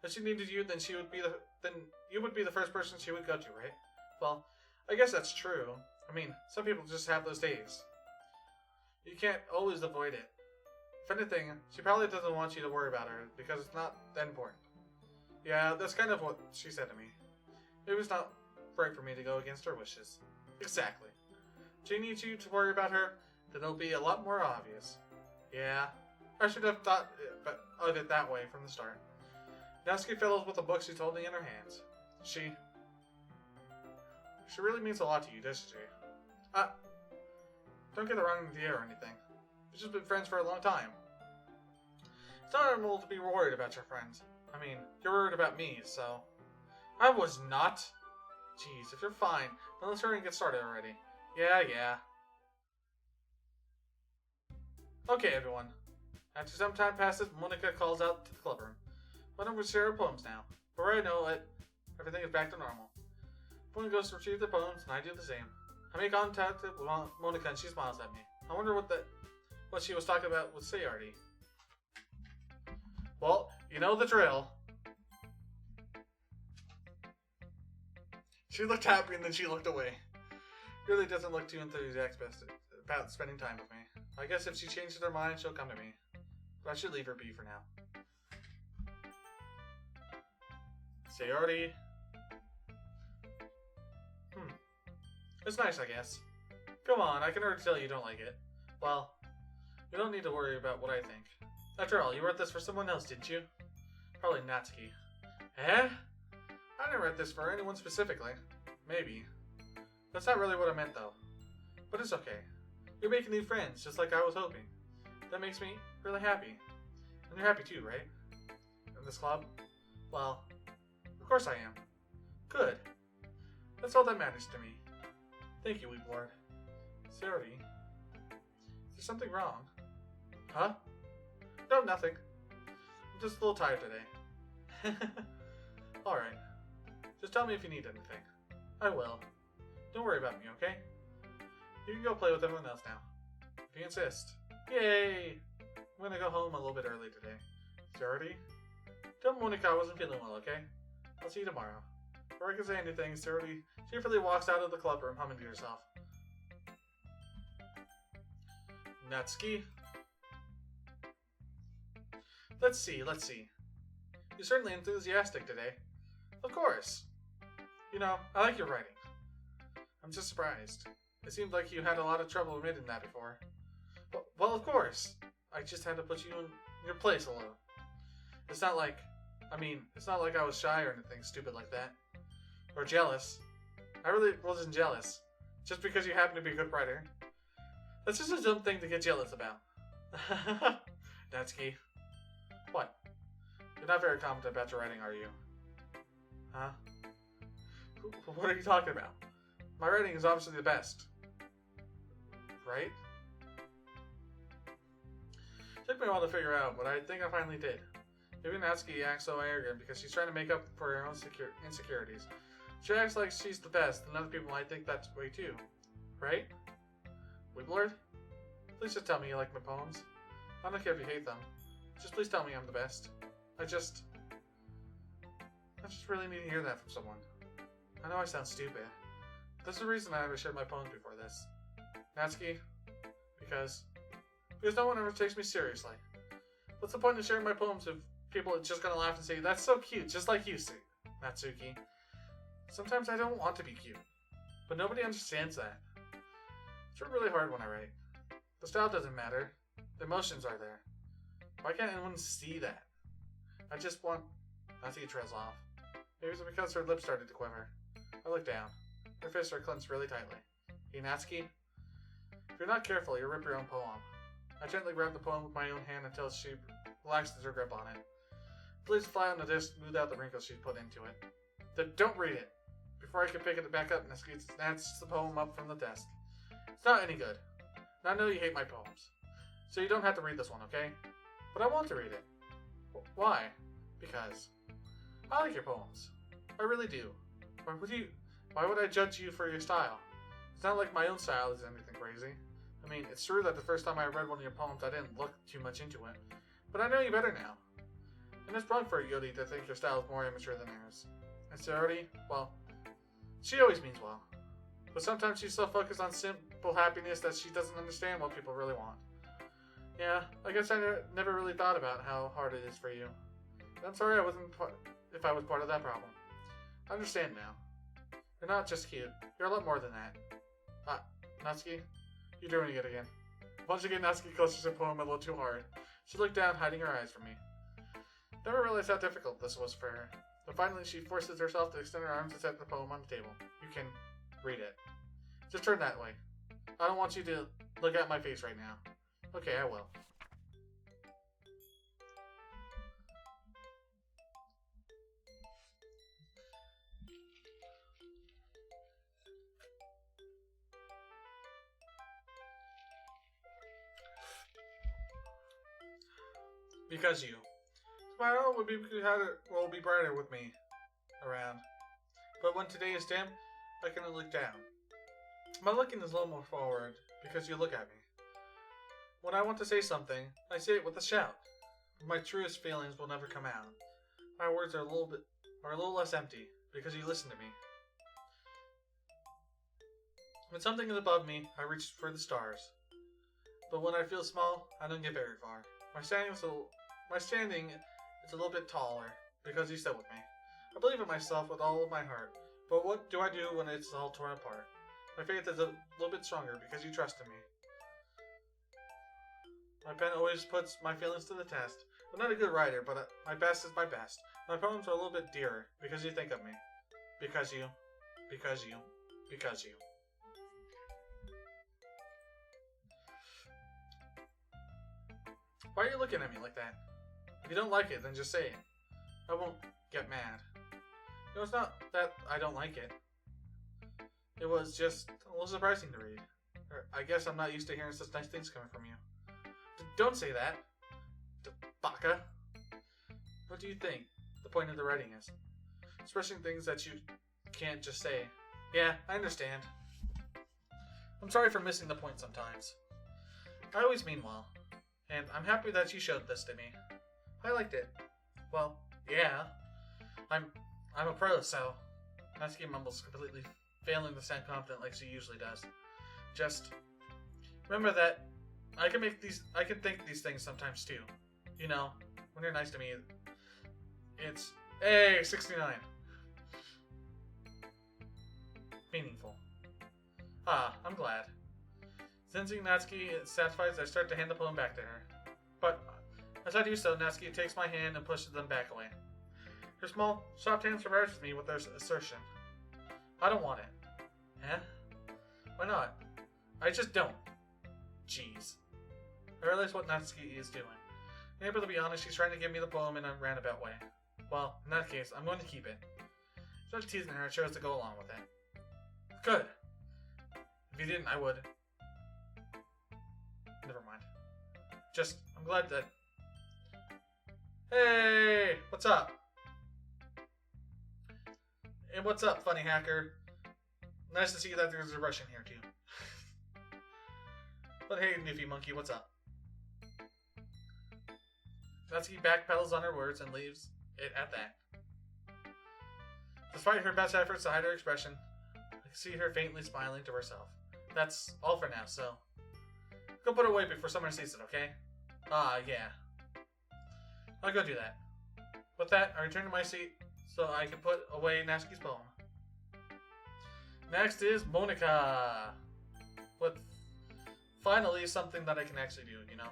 If she needed you, then you would be the first person she would go to, right? Well, I guess that's true. I mean, some people just have those days. You can't always avoid it. If anything, she probably doesn't want you to worry about her, because it's not that important. Yeah, that's kind of what she said to me. It was not right for me to go against her wishes. Exactly. If she needs you to worry about her, then it'll be a lot more obvious. Yeah, I should have thought of it that way from the start. Natsuki fiddles with the book she's holding in her hands. She really means a lot to you, doesn't she? Don't get the wrong idea or anything. We've just been friends for a long time. It's not normal to be worried about your friends. I mean, you're worried about me, so... I was not. Jeez, if you're fine, then let's hurry and get started already. Yeah. Okay, everyone. After some time passes, Monica calls out to the clubroom. Why don't we share our poems now? But right now, everything is back to normal. Monica goes to retrieve the poems, and I do the same. I make contact with Monica, and she smiles at me. I wonder what she was talking about with Sayardi. Well, you know the drill. She looked happy and then she looked away. Really doesn't look too enthusiastic about spending time with me. I guess if she changes her mind, she'll come to me. But I should leave her be for now. Sayardi. It's nice, I guess. Come on, I can already tell you don't like it. Well, you don't need to worry about what I think. After all, you wrote this for someone else, didn't you? Probably Natsuki. Eh? I didn't write this for anyone specifically. Maybe. That's not really what I meant, though. But it's okay. You're making new friends, just like I was hoping. That makes me really happy. And you're happy too, right? In this club? Well, of course I am. Good. That's all that matters to me. Thank you, Weeblord. Sayardi. Is there something wrong? Huh? No, nothing. I'm just a little tired today. Alright. Just tell me if you need anything. I will. Don't worry about me, okay? You can go play with everyone else now. If you insist. Yay! I'm gonna go home a little bit early today. Sayardi? Tell Monica I wasn't feeling well, okay? I'll see you tomorrow. Before I can say anything, Sayardi cheerfully walks out of the club room humming to herself. Natsuki? Let's see. You're certainly enthusiastic today. Of course. You know, I like your writing. I'm just surprised. It seemed like you had a lot of trouble admitting that before. Well, of course. I just had to put you in your place a little. It's not like I was shy or anything stupid like that. Or jealous. I really wasn't jealous. Just because you happen to be a good writer. That's just a dumb thing to get jealous about. Natsuki. What? You're not very confident about your writing, are you? Huh? What are you talking about? My writing is obviously the best. Right? Took me a while to figure out, but I think I finally did. Maybe Natsuki acts so arrogant because she's trying to make up for her own insecurities. She acts like she's the best, and other people might think that way too. Right? Weeblord? Please just tell me you like my poems. I don't care if you hate them. Just please tell me I'm the best. I just really need to hear that from someone. I know I sound stupid. There's a reason I never shared my poems before this. Natsuki? Because no one ever takes me seriously. What's the point of sharing my poems if people are just gonna laugh and say, that's so cute, just like you, Natsuki? Sometimes I don't want to be cute. But nobody understands that. It's really hard when I write. The style doesn't matter. The emotions are there. Why can't anyone see that? I just want... Natsuki trails off. Maybe it's because her lips started to quiver. I look down. Her fists are clenched really tightly. Hey, Natsuki? If you're not careful, you'll rip your own poem. I gently grab the poem with my own hand until she relaxes her grip on it. The leaves fly on the disc, smooth out the wrinkles she's put into it. Then don't read it. Before I can pick it back up, Natsuki snatches the poem up from the desk. It's not any good. And I know you hate my poems. So you don't have to read this one, okay? But I want to read it. Why? Because I like your poems. I really do. Why would I judge you for your style? It's not like my own style is anything crazy. I mean, it's true that the first time I read one of your poems, I didn't look too much into it. But I know you better now. And it's wrong for a Yodi to think your style is more immature than yours. And Sayardi, well, she always means well. But sometimes she's so focused on simple happiness that she doesn't understand what people really want. Yeah, I guess I never really thought about how hard it is for you. I'm sorry if I was part of that problem. I understand now. You're not just cute. You're a lot more than that. Natsuki, you're doing it again. Once again, Natsuki clutches her poem a little too hard. She looked down, hiding her eyes from me. Never realized how difficult this was for her. But finally, she forces herself to extend her arms and set the poem on the table. You can read it. Just turn that way. I don't want you to look at my face right now. Okay, I will. Because you. Tomorrow will be brighter with me around. But when today is dim, I can look down. My looking is a little more forward because you look at me. When I want to say something, I say it with a shout. My truest feelings will never come out. My words are a little less empty because you listen to me. When something is above me, I reach for the stars. But when I feel small, I don't get very far. My standing is a little bit taller because you stood with me. I believe in myself with all of my heart. But what do I do when it's all torn apart? My faith is a little bit stronger because you trust in me. My pen always puts my feelings to the test. I'm not a good writer, but my best is my best. My poems are a little bit dearer because you think of me. Because you. Because you. Because you. Why are you looking at me like that? If you don't like it, then just say it. I won't get mad. You know, it's not that I don't like it. It was just a little surprising to read. Or I guess I'm not used to hearing such nice things coming from you. Don't say that. Baka. What do you think the point of the writing is? Expressing things that you can't just say. Yeah, I understand. I'm sorry for missing the point sometimes. I always mean well. And I'm happy that you showed this to me. I liked it. Well, yeah. I'm a pro, so Natsuki mumbles, completely failing to sound confident like she usually does. Just remember that I can think these things sometimes too. You know, when you're nice to me, it's 69. Meaningful. Ah, I'm glad. Sensing Natsuki is satisfied, I start to hand the poem back to her. But as I do so, Natsuki takes my hand and pushes them back away. Her small, soft hand surprises me with her assertion. I don't want it. Eh? Why not? I just don't. Jeez. I realize what Natsuki is doing. Able to be honest, she's trying to give me the poem in a roundabout way. Well, in that case, I'm going to keep it. Instead of teasing her, I chose to go along with it. Good. If you didn't, I would. Never mind. I'm glad that... Hey! What's up? Hey, what's up, funny hacker? Nice to see that there's a Russian here, too. But hey, Newfie Monkey, what's up? Natsuki backpedals on her words and leaves it at that. Despite her best efforts to hide her expression, I can see her faintly smiling to herself. That's all for now, so... Go put it away before someone sees it, okay? Ah, yeah. I'll go do that. With that, I return to my seat so I can put away Natsuki's poem. Next is Monica. With finally something that I can actually do, you know?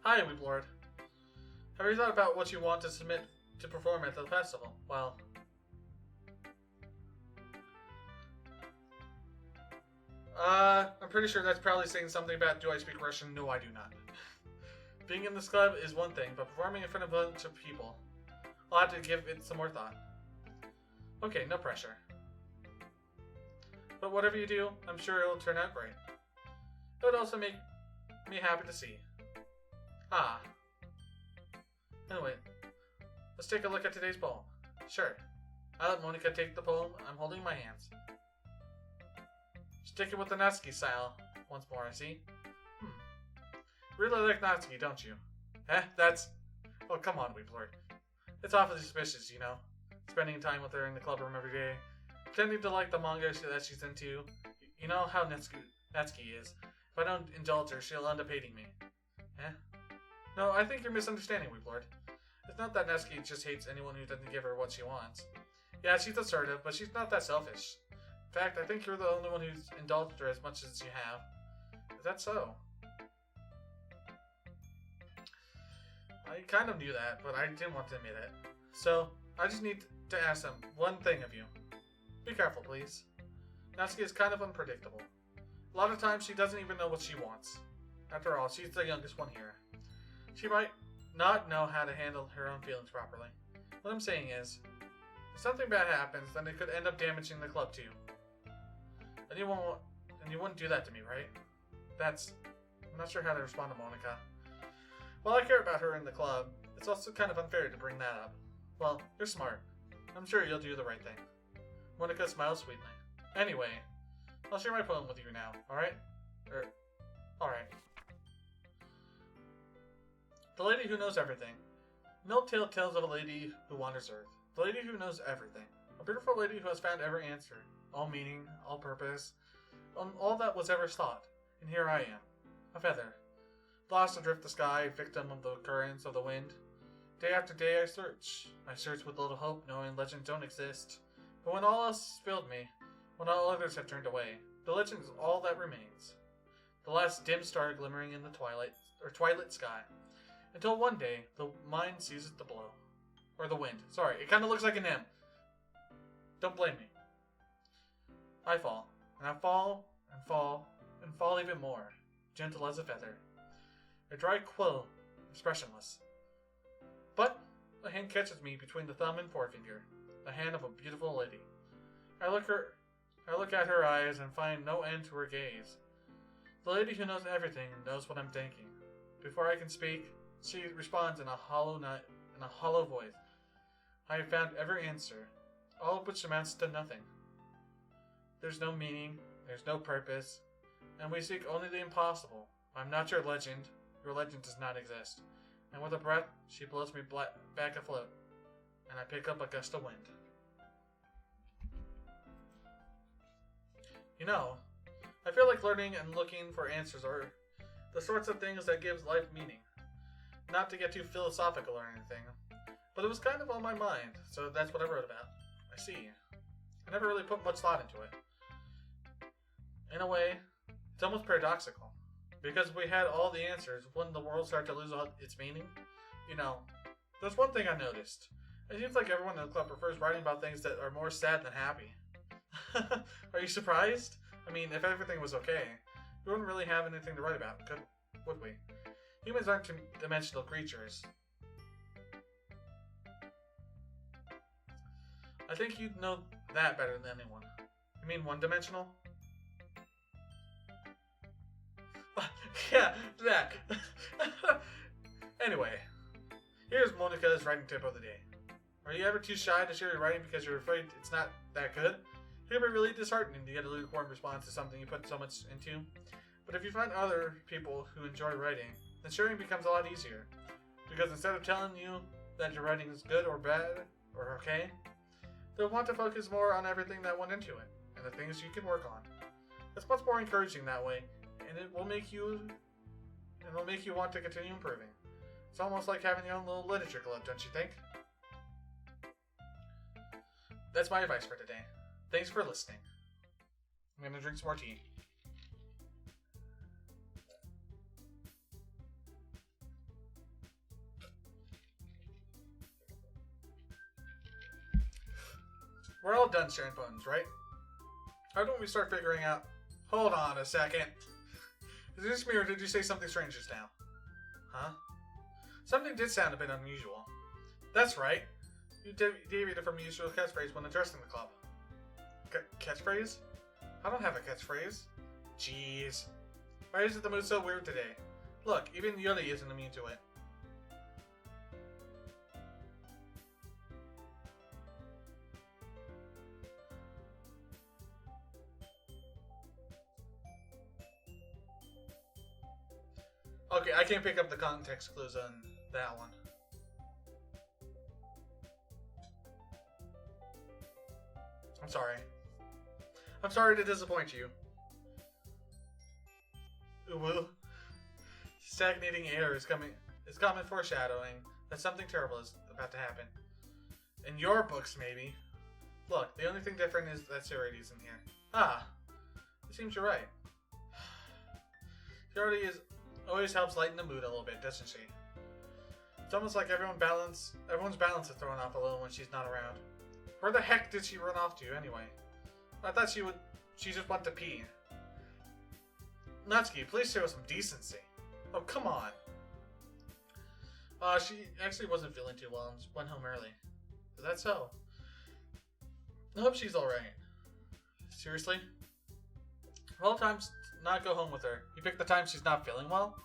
Hi, Weep Lord. Have you thought about what you want to submit to perform at the festival? Well... I'm pretty sure that's probably saying something about do I speak Russian? No, I do not. Being in this club is one thing, but performing in front of a bunch of people, I'll have to give it some more thought. Okay, no pressure. But whatever you do, I'm sure it'll turn out great. It would also make me happy to see. Ah. Anyway, let's take a look at today's poem. Sure. I let Monica take the poem I'm holding in my hands. Sticking with the Natsuki style once more, I see. Really like Natsuki, don't you? That's... Oh, come on, Weeplord. It's awfully suspicious, you know? Spending time with her in the club room every day. Pretending to like the manga that she's into. You know how Natsuki is. If I don't indulge her, she'll end up hating me. No, I think you're misunderstanding, Weeplord. It's not that Natsuki just hates anyone who doesn't give her what she wants. Yeah, she's assertive, but she's not that selfish. In fact, I think you're the only one who's indulged her as much as you have. Is that so? I kind of knew that, but I didn't want to admit it. So, I just need to ask one thing of you. Be careful, please. Natsuki is kind of unpredictable. A lot of times she doesn't even know what she wants. After all, she's the youngest one here. She might not know how to handle her own feelings properly. What I'm saying is, if something bad happens, then it could end up damaging the club too. And you wouldn't do that to me, right? I'm not sure how to respond to Monica. While I care about her in the club, it's also kind of unfair to bring that up. Well, you're smart. I'm sure you'll do the right thing. Monica smiles sweetly. Anyway, I'll share my poem with you now, alright? Alright. The Lady Who Knows Everything. An old tale tells of a lady who wanders Earth. The lady who knows everything. A beautiful lady who has found every answer. All meaning, all purpose, all that was ever thought. And here I am. A feather. Lost adrift the sky, victim of the currents of the wind. Day after day I search. I search with little hope, knowing legends don't exist. But when all else has failed me, when all others have turned away, the legend is all that remains. The last dim star glimmering in the twilight sky. Until one day, the mind seizes the blow. Or the wind. Sorry, it kind of looks like an M. Don't blame me. I fall. And I fall, and fall, and fall even more. Gentle as a feather. A dry quill, expressionless. But a hand catches me between the thumb and forefinger. The hand of a beautiful lady. I look at her eyes and find no end to her gaze. The lady who knows everything knows what I'm thinking. Before I can speak, she responds in a hollow voice. I have found every answer, all of which amounts to nothing. There's no meaning, there's no purpose, and we seek only the impossible. I'm not your legend. Your legend does not exist. And with a breath, she blows me back afloat, and I pick up a gust of wind. You know, I feel like learning and looking for answers are the sorts of things that gives life meaning. Not to get too philosophical or anything, but it was kind of on my mind, so that's what I wrote about. I see. I never really put much thought into it. In a way, it's almost paradoxical. Because if we had all the answers, wouldn't the world start to lose all its meaning? You know, there's one thing I noticed. It seems like everyone in the club prefers writing about things that are more sad than happy. Are you surprised? I mean, if everything was okay, we wouldn't really have anything to write about, would we? Humans aren't two-dimensional creatures. I think you'd know that better than anyone. You mean one-dimensional? Yeah, that. Anyway, here's Monica's writing tip of the day. Are you ever too shy to share your writing because you're afraid it's not that good? It can be really disheartening to get a lukewarm response to something you put so much into. But if you find other people who enjoy writing, then sharing becomes a lot easier. Because instead of telling you that your writing is good or bad or okay, they'll want to focus more on everything that went into it and the things you can work on. It's much more encouraging that way, and it will make you want to continue improving. It's almost like having your own little literature club, don't you think? That's my advice for today. Thanks for listening. I'm gonna drink some more tea. We're all done sharing phones, right? How don't we start figuring out... Hold on a second. Is this me or did you say something strange just now? Huh? Something did sound a bit unusual. That's right. You deviated from your usual catchphrase when addressing the club. Catchphrase? I don't have a catchphrase. Jeez. Why is the mood so weird today? Look, even Yuri isn't immune to it. Okay, I can't pick up the context clues on that one. I'm sorry. I'm sorry to disappoint you. Uwu. Stagnating air is common foreshadowing that something terrible is about to happen. In your books, maybe. Look, the only thing different is that Saradi's in here. Ah, it seems you're right. Saradi always helps lighten the mood a little bit, doesn't she? It's almost like everyone's balance is thrown off a little when she's not around. Where the heck did she run off to, anyway? I thought she just went to pee. Natsuki, please show some decency. Oh, come on. She actually wasn't feeling too well and went home early. Is that so? I hope she's alright. Seriously? Of all times, not go home with her. You pick the time she's not feeling well?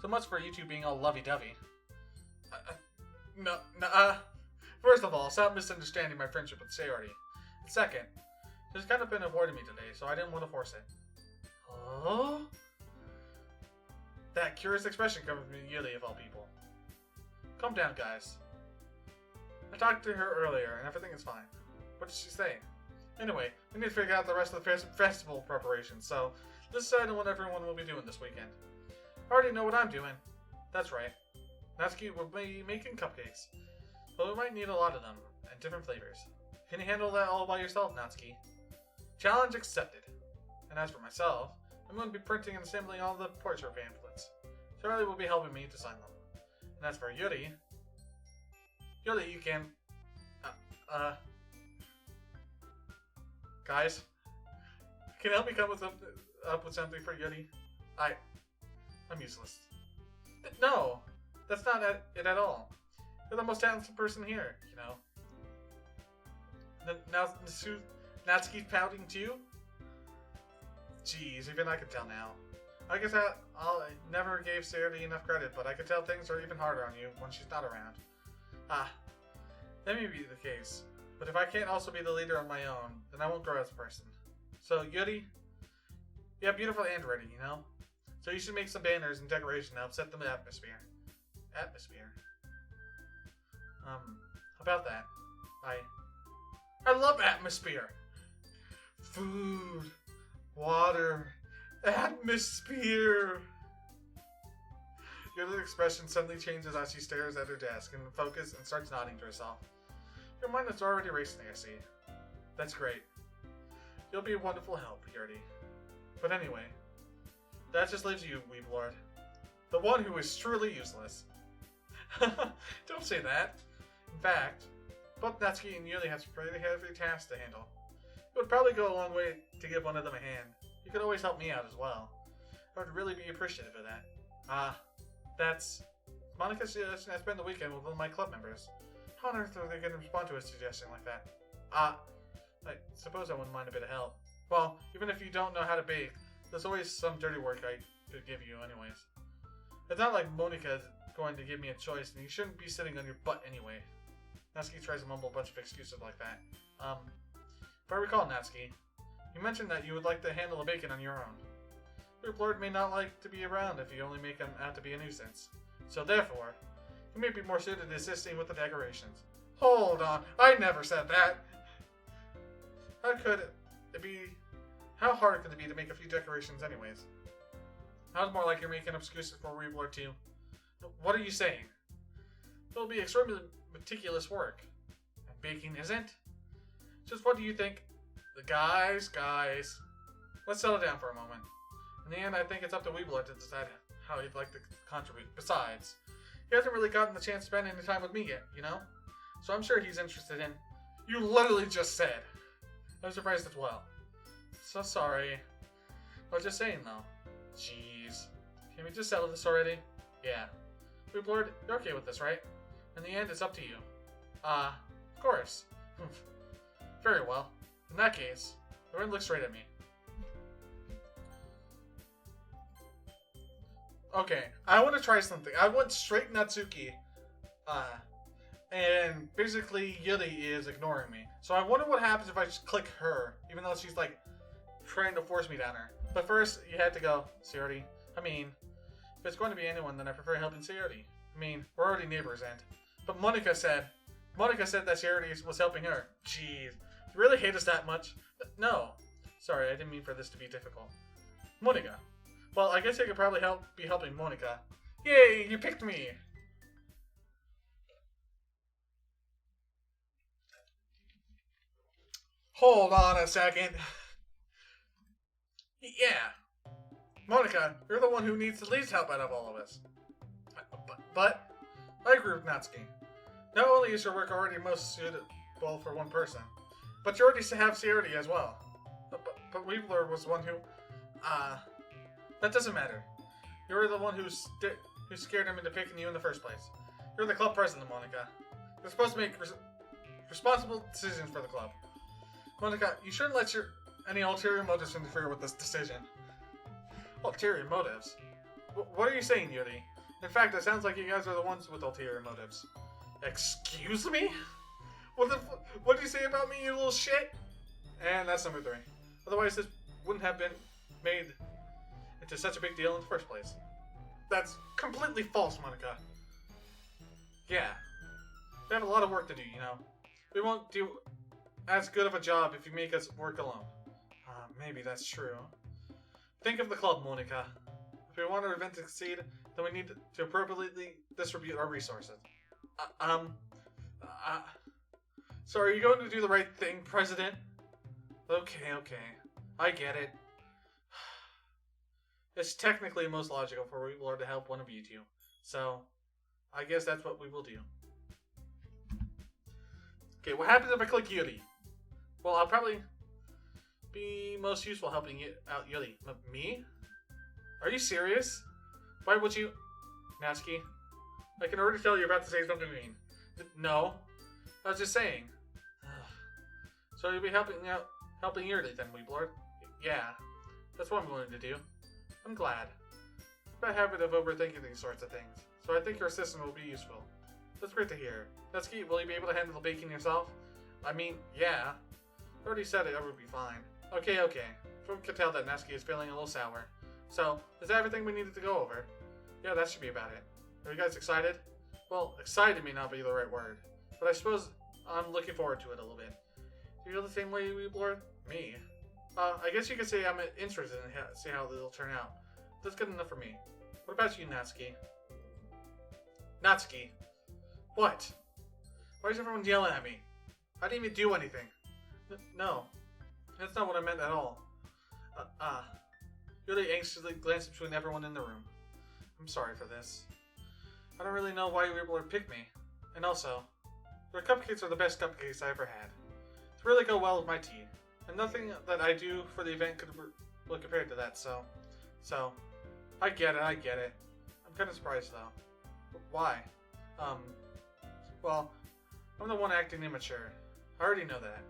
So much for you two being all lovey-dovey. No. First of all, stop misunderstanding my friendship with Sayori. Second, she's kind of been avoiding me today, so I didn't want to force it. Oh? That curious expression coming from Yuli of all people. Calm down, guys. I talked to her earlier, and everything is fine. What did she say? Anyway, we need to figure out the rest of the festival preparations, so let's decide on what everyone will be doing this weekend. I already know what I'm doing. That's right. Natsuki will be making cupcakes, but we might need a lot of them, and different flavors. Can you handle that all by yourself, Natsuki? Challenge accepted. And as for myself, I'm going to be printing and assembling all the portrait pamphlets. Charlie will be helping me design them. And as for Yuri, you can... Guys, can you help me come up with something for Yuri? I'm useless. No, that's not it at all. You're the most talented person here, you know. Now, Natsuki's pouting too? Jeez, even I can tell now. I guess I never gave Sayori enough credit, but I can tell things are even harder on you when she's not around. That may be the case. But if I can't also be the leader on my own, then I won't grow as a person. So, Yuri, you have beautiful handwriting, you know? So you should make some banners and decoration to help set the atmosphere. How about that? I love atmosphere! Food, water, atmosphere! Yuri's expression suddenly changes as she stares at her desk and focuses and starts nodding to herself. Your mind is already racing, I see. That's great. You'll be a wonderful help, Yuri. But anyway, that just leaves you, Weeblord. The one who is truly useless. Don't say that. In fact, both Natsuki and Yuri have pretty heavy tasks to handle. It would probably go a long way to give one of them a hand. You could always help me out as well. I would really be appreciative of that. That's... Monica suggested I spend the weekend with one of my club members. How on earth are they going to respond to a suggestion like that? I suppose I wouldn't mind a bit of help. Well, even if you don't know how to bake, there's always some dirty work I could give you anyways. It's not like Monica's going to give me a choice, and you shouldn't be sitting on your butt anyway. Natsuki tries to mumble a bunch of excuses like that. If I recall, Natsuki, you mentioned that you would like to handle the bacon on your own. Your lord may not like to be around if you only make him out to be a nuisance. So therefore, you may be more suited to assisting with the decorations. Hold on, I never said that! How hard could it be to make a few decorations anyways? Sounds more like you're making excuses for Weeblord too. What are you saying? It'll be extremely meticulous work. And baking isn't? Just what do you think? Guys, let's settle down for a moment. In the end, I think it's up to Weeblord to decide how he'd like to contribute. Besides, he hasn't really gotten the chance to spend any time with me yet, you know? So I'm sure he's interested in... You literally just said. I'm surprised as well. So sorry. I was just saying though. Jeez. Can we just settle this already? Yeah. Weeblord, you're okay with this, right? In the end, it's up to you. Of course. Very well. In that case, everyone look straight at me. Okay, I want to try something. I want straight Natsuki. And basically Yuri is ignoring me. So I wonder what happens if I just click her, even though she's like trying to force me down her. But first, you had to go, Sayori. I mean, if it's going to be anyone, then I prefer helping Sayori. I mean, we're already neighbors, and... But Monica said that Sayori was helping her. Jeez. You really hate us that much? No. Sorry, I didn't mean for this to be difficult. Monica. Well, I guess I could probably be helping Monica. Yay, you picked me! Hold on a second. Yeah. Monica, you're the one who needs the least help out of all of us. But I agree with Natsuki. Not only is your work already most suitable for one person, but you already have Sayori as well. But Weebler was one who, That doesn't matter. You're the one who scared him into picking you in the first place. You're the club president, Monica. You're supposed to make responsible decisions for the club. Monica, you shouldn't let any ulterior motives interfere with this decision. Ulterior motives? What are you saying, Yuri? In fact, it sounds like you guys are the ones with ulterior motives. Excuse me? What did you say about me, you little shit? And that's number 3. Otherwise, this wouldn't have been made into such a big deal in the first place. That's completely false, Monica. Yeah. We have a lot of work to do, you know. We won't do as good of a job if you make us work alone. Maybe that's true. Think of the club, Monica. If we want our event to succeed, then we need to appropriately distribute our resources. So are you going to do the right thing, President? Okay. I get it. It's technically most logical for we Lord to help one of you two. So, I guess that's what we will do. Okay, what happens if I click Yuri? Well, I'll probably be most useful helping you out, Yuri. Me? Are you serious? Why would you... Natsuki, I can already tell you're about to say something mean. No. I was just saying. So you'll be helping Yuri then, Weeblord? Yeah. That's what I'm going to do. I'm glad. I have a habit of overthinking these sorts of things, so I think your assistant will be useful. That's great to hear. Natsuki, will you be able to handle the baking yourself? I mean, yeah. I already said it would be fine. Okay. We can tell that Natsuki is feeling a little sour. So, is that everything we needed to go over? Yeah, that should be about it. Are you guys excited? Well, excited may not be the right word, but I suppose I'm looking forward to it a little bit. Do you feel the same way, Weeblord? Me? I guess you could say I'm interested in see how it'll turn out. That's good enough for me. What about you, Natsuki? Natsuki? What? Why is everyone yelling at me? I didn't even do anything. No. That's not what I meant at all. Yuri anxiously glanced between everyone in the room. I'm sorry for this. I don't really know why you were able to pick me. And also, their cupcakes are the best cupcakes I ever had. They really go well with my tea. And nothing that I do for the event could look compared to that, so... I get it. I'm kind of surprised, though. Why? Well, I'm the one acting immature. I already know that.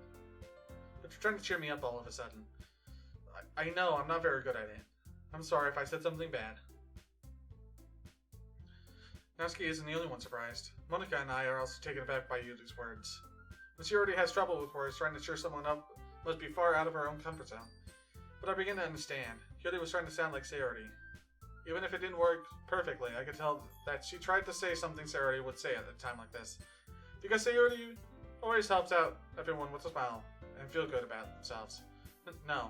But you're trying to cheer me up all of a sudden. I know, I'm not very good at it. I'm sorry if I said something bad. Natsuki isn't the only one surprised. Monica and I are also taken aback by Yuri's words. When she already has trouble with words, trying to cheer someone up must be far out of her own comfort zone. But I begin to understand. Yuri was trying to sound like Sayori. Even if it didn't work perfectly, I could tell that she tried to say something Sayori would say at a time like this. Because Sayori always helps out everyone with a smile and feel good about themselves. No.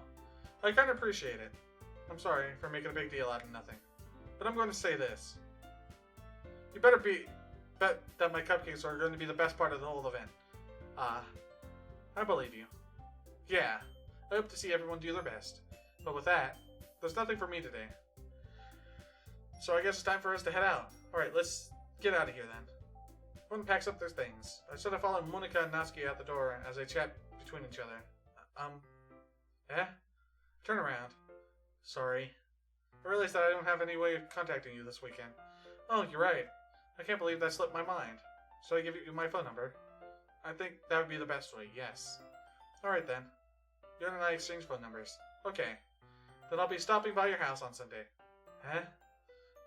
I kind of appreciate it. I'm sorry for making a big deal out of nothing. But I'm going to say this. You better bet that my cupcakes are going to be the best part of the whole event. I believe you. Yeah, I hope to see everyone do their best. But with that, there's nothing for me today. So I guess it's time for us to head out. Alright, let's get out of here then. Everyone packs up their things. I should have followed Monica and Natsuki out the door as they chat between each other. Turn around. Sorry. I realized that I don't have any way of contacting you this weekend. Oh, you're right. I can't believe that slipped my mind. Should I give you my phone number? I think that would be the best way, yes. Alright then. You and I exchange phone numbers. Okay. Then I'll be stopping by your house on Sunday. Huh?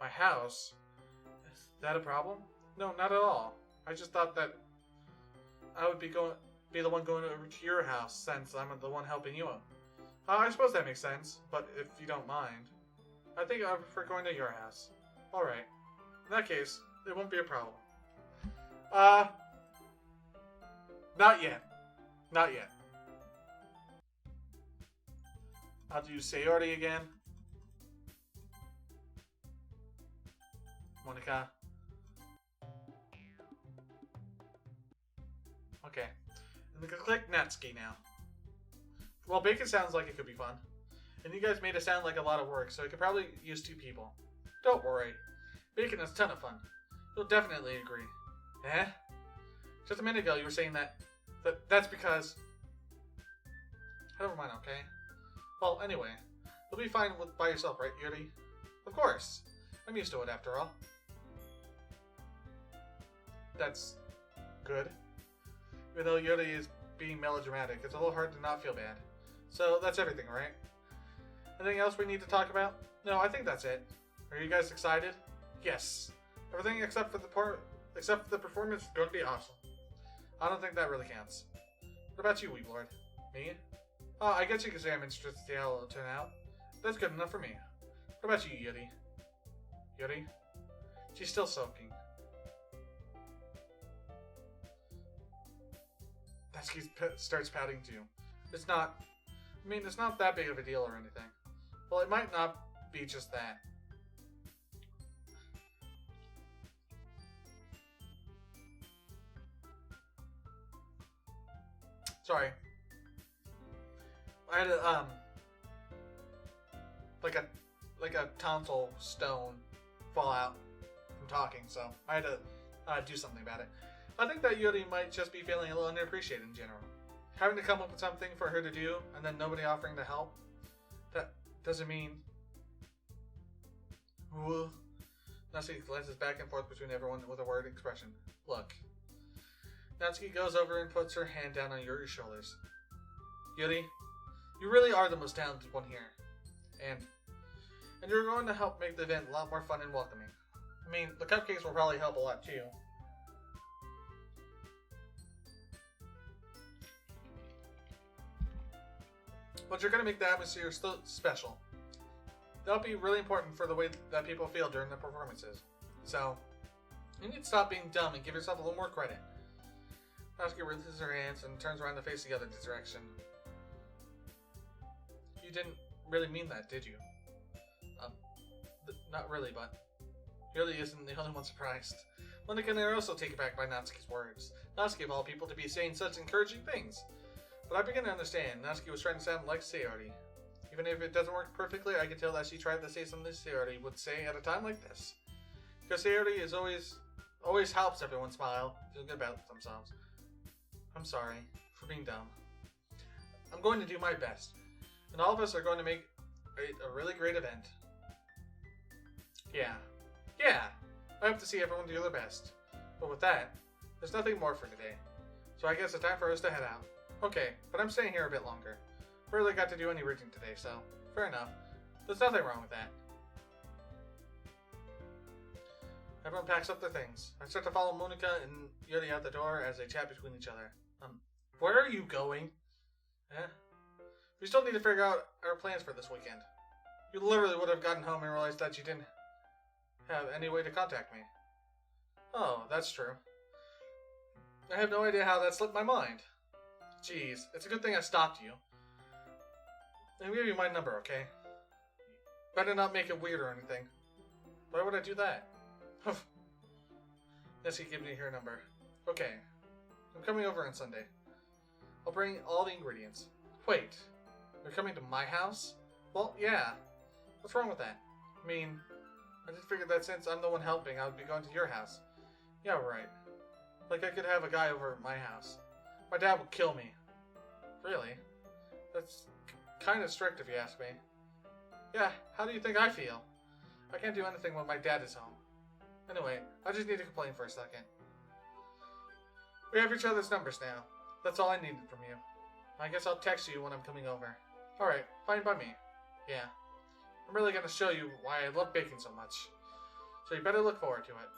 My house? Is that a problem? No, not at all. I just thought that I would be the one going over to your house since I'm the one helping you out. I suppose that makes sense, but if you don't mind, I think I prefer going to your house. Alright. In that case, it won't be a problem. Not yet. Not yet. I'll do Sayori again. Monica. Okay. And we can click Natsuki now. Well, bacon sounds like it could be fun. And you guys made it sound like a lot of work, so I could probably use 2 people. Don't worry. Bacon is a ton of fun. You'll definitely agree. Eh? Just a minute ago you were saying that's because... Never mind, okay? Well, anyway. You'll be fine by yourself, right, Yuri? Of course. I'm used to it, after all. That's good. Even though Yuri is being melodramatic, it's a little hard to not feel bad. So, that's everything, right? Anything else we need to talk about? No, I think that's it. Are you guys excited? Yes. Everything except for the performance is going to be awesome. I don't think that really counts. What about you, Weeblord? Me? Oh, I guess you could say I'm interested to see how it'll turn out. That's good enough for me. What about you, Yuri? Yuri? She's still soaking. Natsuki starts pouting too. It's not that big of a deal or anything. Well, it might not be just that. Sorry. I had a, like a tonsil stone fall out from talking, so I had to do something about it. I think that Yuri might just be feeling a little underappreciated in general. Having to come up with something for her to do, and then nobody offering to help, that doesn't mean... Ooh. Natsuki glances back and forth between everyone with a worried expression. Look. Natsuki goes over and puts her hand down on Yuri's shoulders. Yuri, you really are the most talented one here. And you're going to help make the event a lot more fun and welcoming. I mean, the cupcakes will probably help a lot too. But you're going to make the atmosphere still special. That'll be really important for the way that people feel during the performances. So, you need to stop being dumb and give yourself a little more credit. Natsuki releases her hands and turns around to face the other direction. You didn't really mean that, did you? Not really, but Yuri isn't the only one surprised. Monika and I are also taken back by Natsuki's words. Natsuki, of all people, to be saying such encouraging things. But I begin to understand. Natsuki was trying to sound like Sayori. Even if it doesn't work perfectly, I can tell that she tried to say something Sayori would say at a time like this. Because Sayori is always helps everyone smile, feel good about themselves. I'm sorry for being dumb. I'm going to do my best. And all of us are going to make a really great event. Yeah. I hope to see everyone do their best. But with that, there's nothing more for today. So I guess it's time for us to head out. Okay, but I'm staying here a bit longer. Barely got to do any reading today, so fair enough. There's nothing wrong with that. Everyone packs up their things. I start to follow Monika and Yuri out the door as they chat between each other. Where are you going? We still need to figure out our plans for this weekend. You literally would have gotten home and realized that you didn't have any way to contact me. Oh, that's true. I have no idea how that slipped my mind. Jeez, it's a good thing I stopped you. I'll give you my number, okay? Better not make it weird or anything. Why would I do that? Natsuki, give me her number. Okay. I'm coming over on Sunday. I'll bring all the ingredients. Wait. You're coming to my house? Well, yeah. What's wrong with that? I mean, I just figured that since I'm the one helping, I would be going to your house. Yeah, right. Like I could have a guy over at my house. My dad would kill me. Really? That's kind of strict if you ask me. Yeah, how do you think I feel? I can't do anything when my dad is home. Anyway, I just need to complain for a second. We have each other's numbers now. That's all I needed from you. I guess I'll text you when I'm coming over. Alright, fine by me. Yeah. I'm really gonna show you why I love baking so much. So you better look forward to it.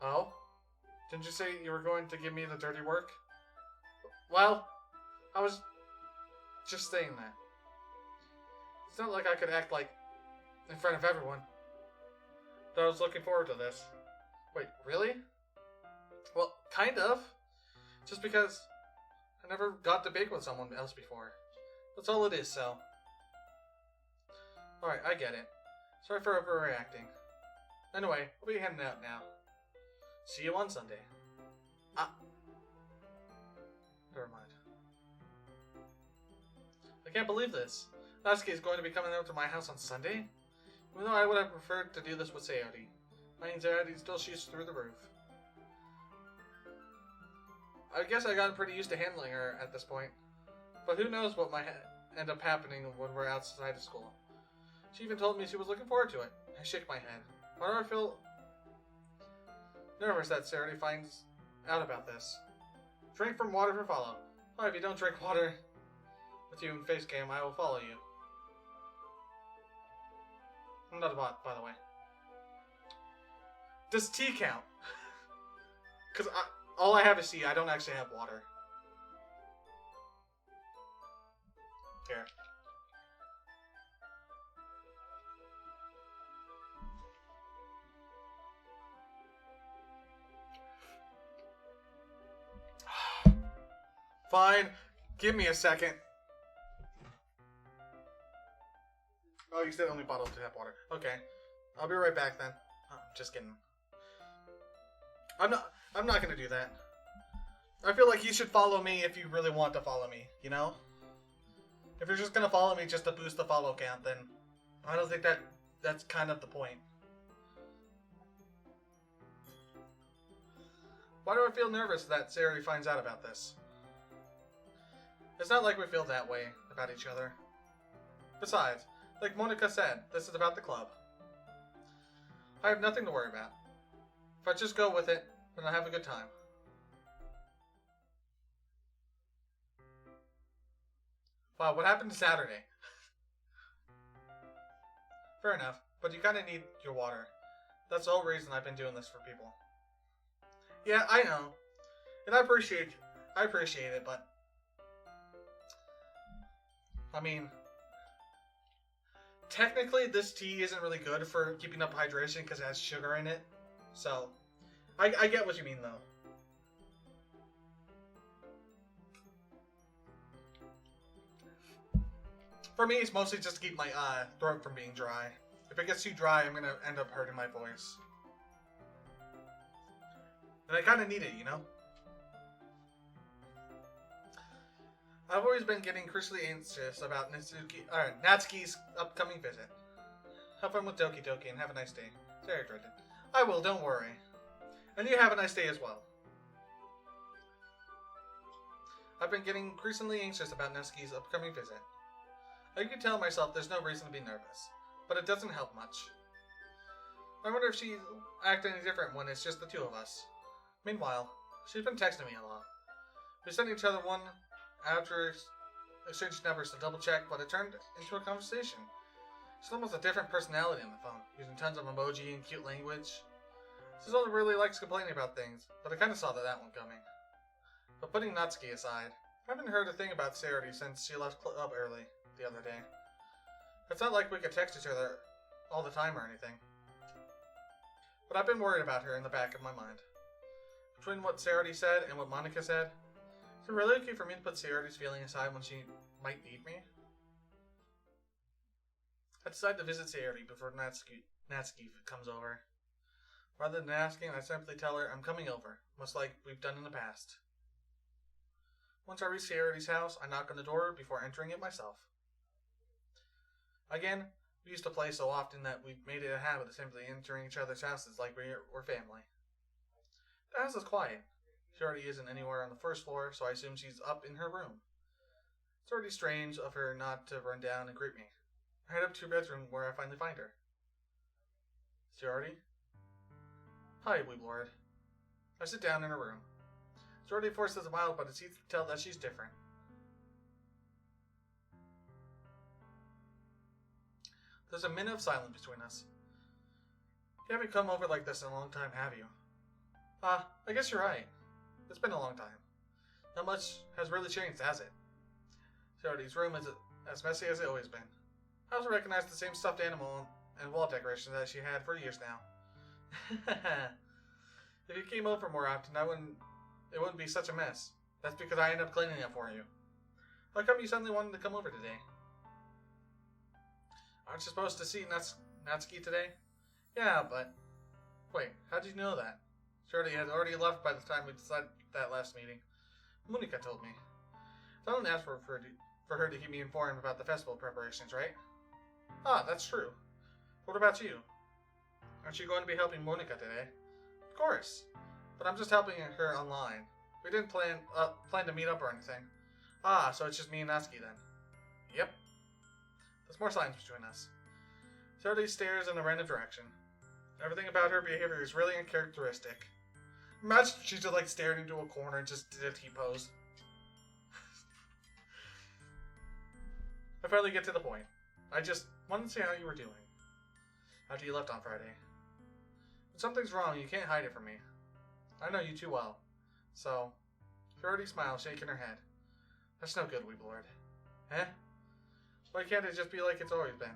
Oh? Didn't you say you were going to give me the dirty work? Well, I was just saying that. It's not like I could act like in front of everyone. But I was looking forward to this. Wait, really? Well, kind of. Just because I never got to bake with someone else before. That's all it is, so. Alright, I get it. Sorry for overreacting. Anyway, we'll be heading out now. See you on Sunday. Never mind. I can't believe this. Natsuki is going to be coming over to my house on Sunday? Even though I would have preferred to do this with Sayori. My anxiety still shoots through the roof. I guess I got pretty used to handling her at this point. But who knows what might end up happening when we're outside of school. She even told me she was looking forward to it. I shake my head. Why do I feel nervous that Sarah finds out about this? Drink from water for follow. Oh, if you don't drink water with you in face game, I will follow you. I'm not a bot, by the way. Does tea count? Because all I have is tea. I don't actually have water. Here. Fine. Give me a second. Oh, you said only bottle to tap water. Okay. I'll be right back then. Oh, just kidding. I'm not gonna do that. I feel like you should follow me if you really want to follow me, you know? If you're just gonna follow me just to boost the follow count, then I don't think that's kind of the point. Why do I feel nervous that Sari finds out about this? It's not like we feel that way about each other. Besides, like Monica said, this is about the club. I have nothing to worry about. If I just go with it, then I'll have a good time. Wow, what happened Saturday? Fair enough, but you kind of need your water. That's the whole reason I've been doing this for people. Yeah, I know. And I appreciate it, but I mean, technically this tea isn't really good for keeping up hydration because it has sugar in it. So, I get what you mean though. For me, it's mostly just to keep my throat from being dry. If it gets too dry, I'm gonna end up hurting my voice. And I kind of need it, you know? I've always been getting increasingly anxious about Natsuki's upcoming visit. Have fun with Doki Doki and have a nice day. Very dreaded. I will, don't worry. And you have a nice day as well. I've been getting increasingly anxious about Natsuki's upcoming visit. I can tell myself there's no reason to be nervous, but it doesn't help much. I wonder if she'll act any different when it's just the two of us. Meanwhile, she's been texting me a lot. We sent each other one after exchanged numbers to double check, but it turned into a conversation. She's almost a different personality on the phone, using tons of emoji and cute language. Suzuki really likes complaining about things, but I kind of saw that one coming. But putting Natsuki aside, I haven't heard a thing about Sarah since she left club early the other day. It's not like we could text each other all the time or anything. But I've been worried about her in the back of my mind. Between what Sarah said and what Monica said, is it really okay for me to put Sarah's feeling aside when she might need me? I decide to visit Sarah before Natsuki comes over. Rather than asking, I simply tell her I'm coming over, much like we've done in the past. Once I reach Sarah's house, I knock on the door before entering it myself. Again, we used to play so often that we made it a habit of simply entering each other's houses like we're family. The house is quiet. She already isn't anywhere on the first floor, so I assume she's up in her room. It's already strange of her not to run down and greet me. I head up to her bedroom where I finally find her. Sarah? Hi, Weeblord. I sit down in her room. Sarah forces a smile, but it's easy to tell that she's different. There's a minute of silence between us. You haven't come over like this in a long time, have you? I guess you're right. It's been a long time. Not much has really changed, has it? Sarah's room is as messy as it's always been. I also recognize the same stuffed animal and wall decorations that she had for years now. If you came over more often, it wouldn't be such a mess. That's because I end up cleaning it for you. How come you suddenly wanted to come over today? Aren't you supposed to see Natsuki today? Yeah, but... Wait, how did you know that? Shorty had already left by the time we decided that last meeting. Monika told me. I don't ask for her to keep me informed about the festival preparations, right? Ah, that's true. What about you? Aren't you going to be helping Monika today? Of course. But I'm just helping her online. We didn't plan to meet up or anything. Ah, so it's just me and Natsuki then. Yep. There's more silence between us. Totally stares in a random direction. Everything about her behavior is really uncharacteristic. Imagine if she just like stared into a corner and just did a T-pose. I finally get to the point. I just wanted to see how you were doing after you left on Friday. When something's wrong, you can't hide it from me. I know you too well. So, she already smiles, shaking her head. That's no good, Weeblord. Eh? Why can't it just be like it's always been?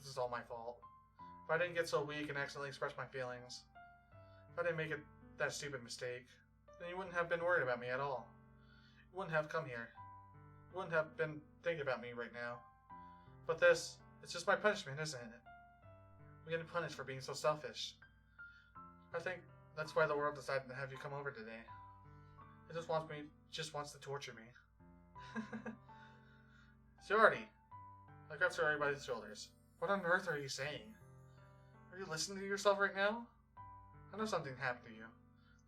This is all my fault. If I didn't get so weak and accidentally express my feelings, if I didn't make that stupid mistake, then you wouldn't have been worried about me at all. You wouldn't have come here. You wouldn't have been thinking about me right now. But this, it's just my punishment, isn't it? I'm getting punished for being so selfish. I think that's why the world decided to have you come over today. It just wants to torture me. Sorority. I grabbed Sorority by the shoulders. What on earth are you saying? Are you listening to yourself right now? I know something happened to you.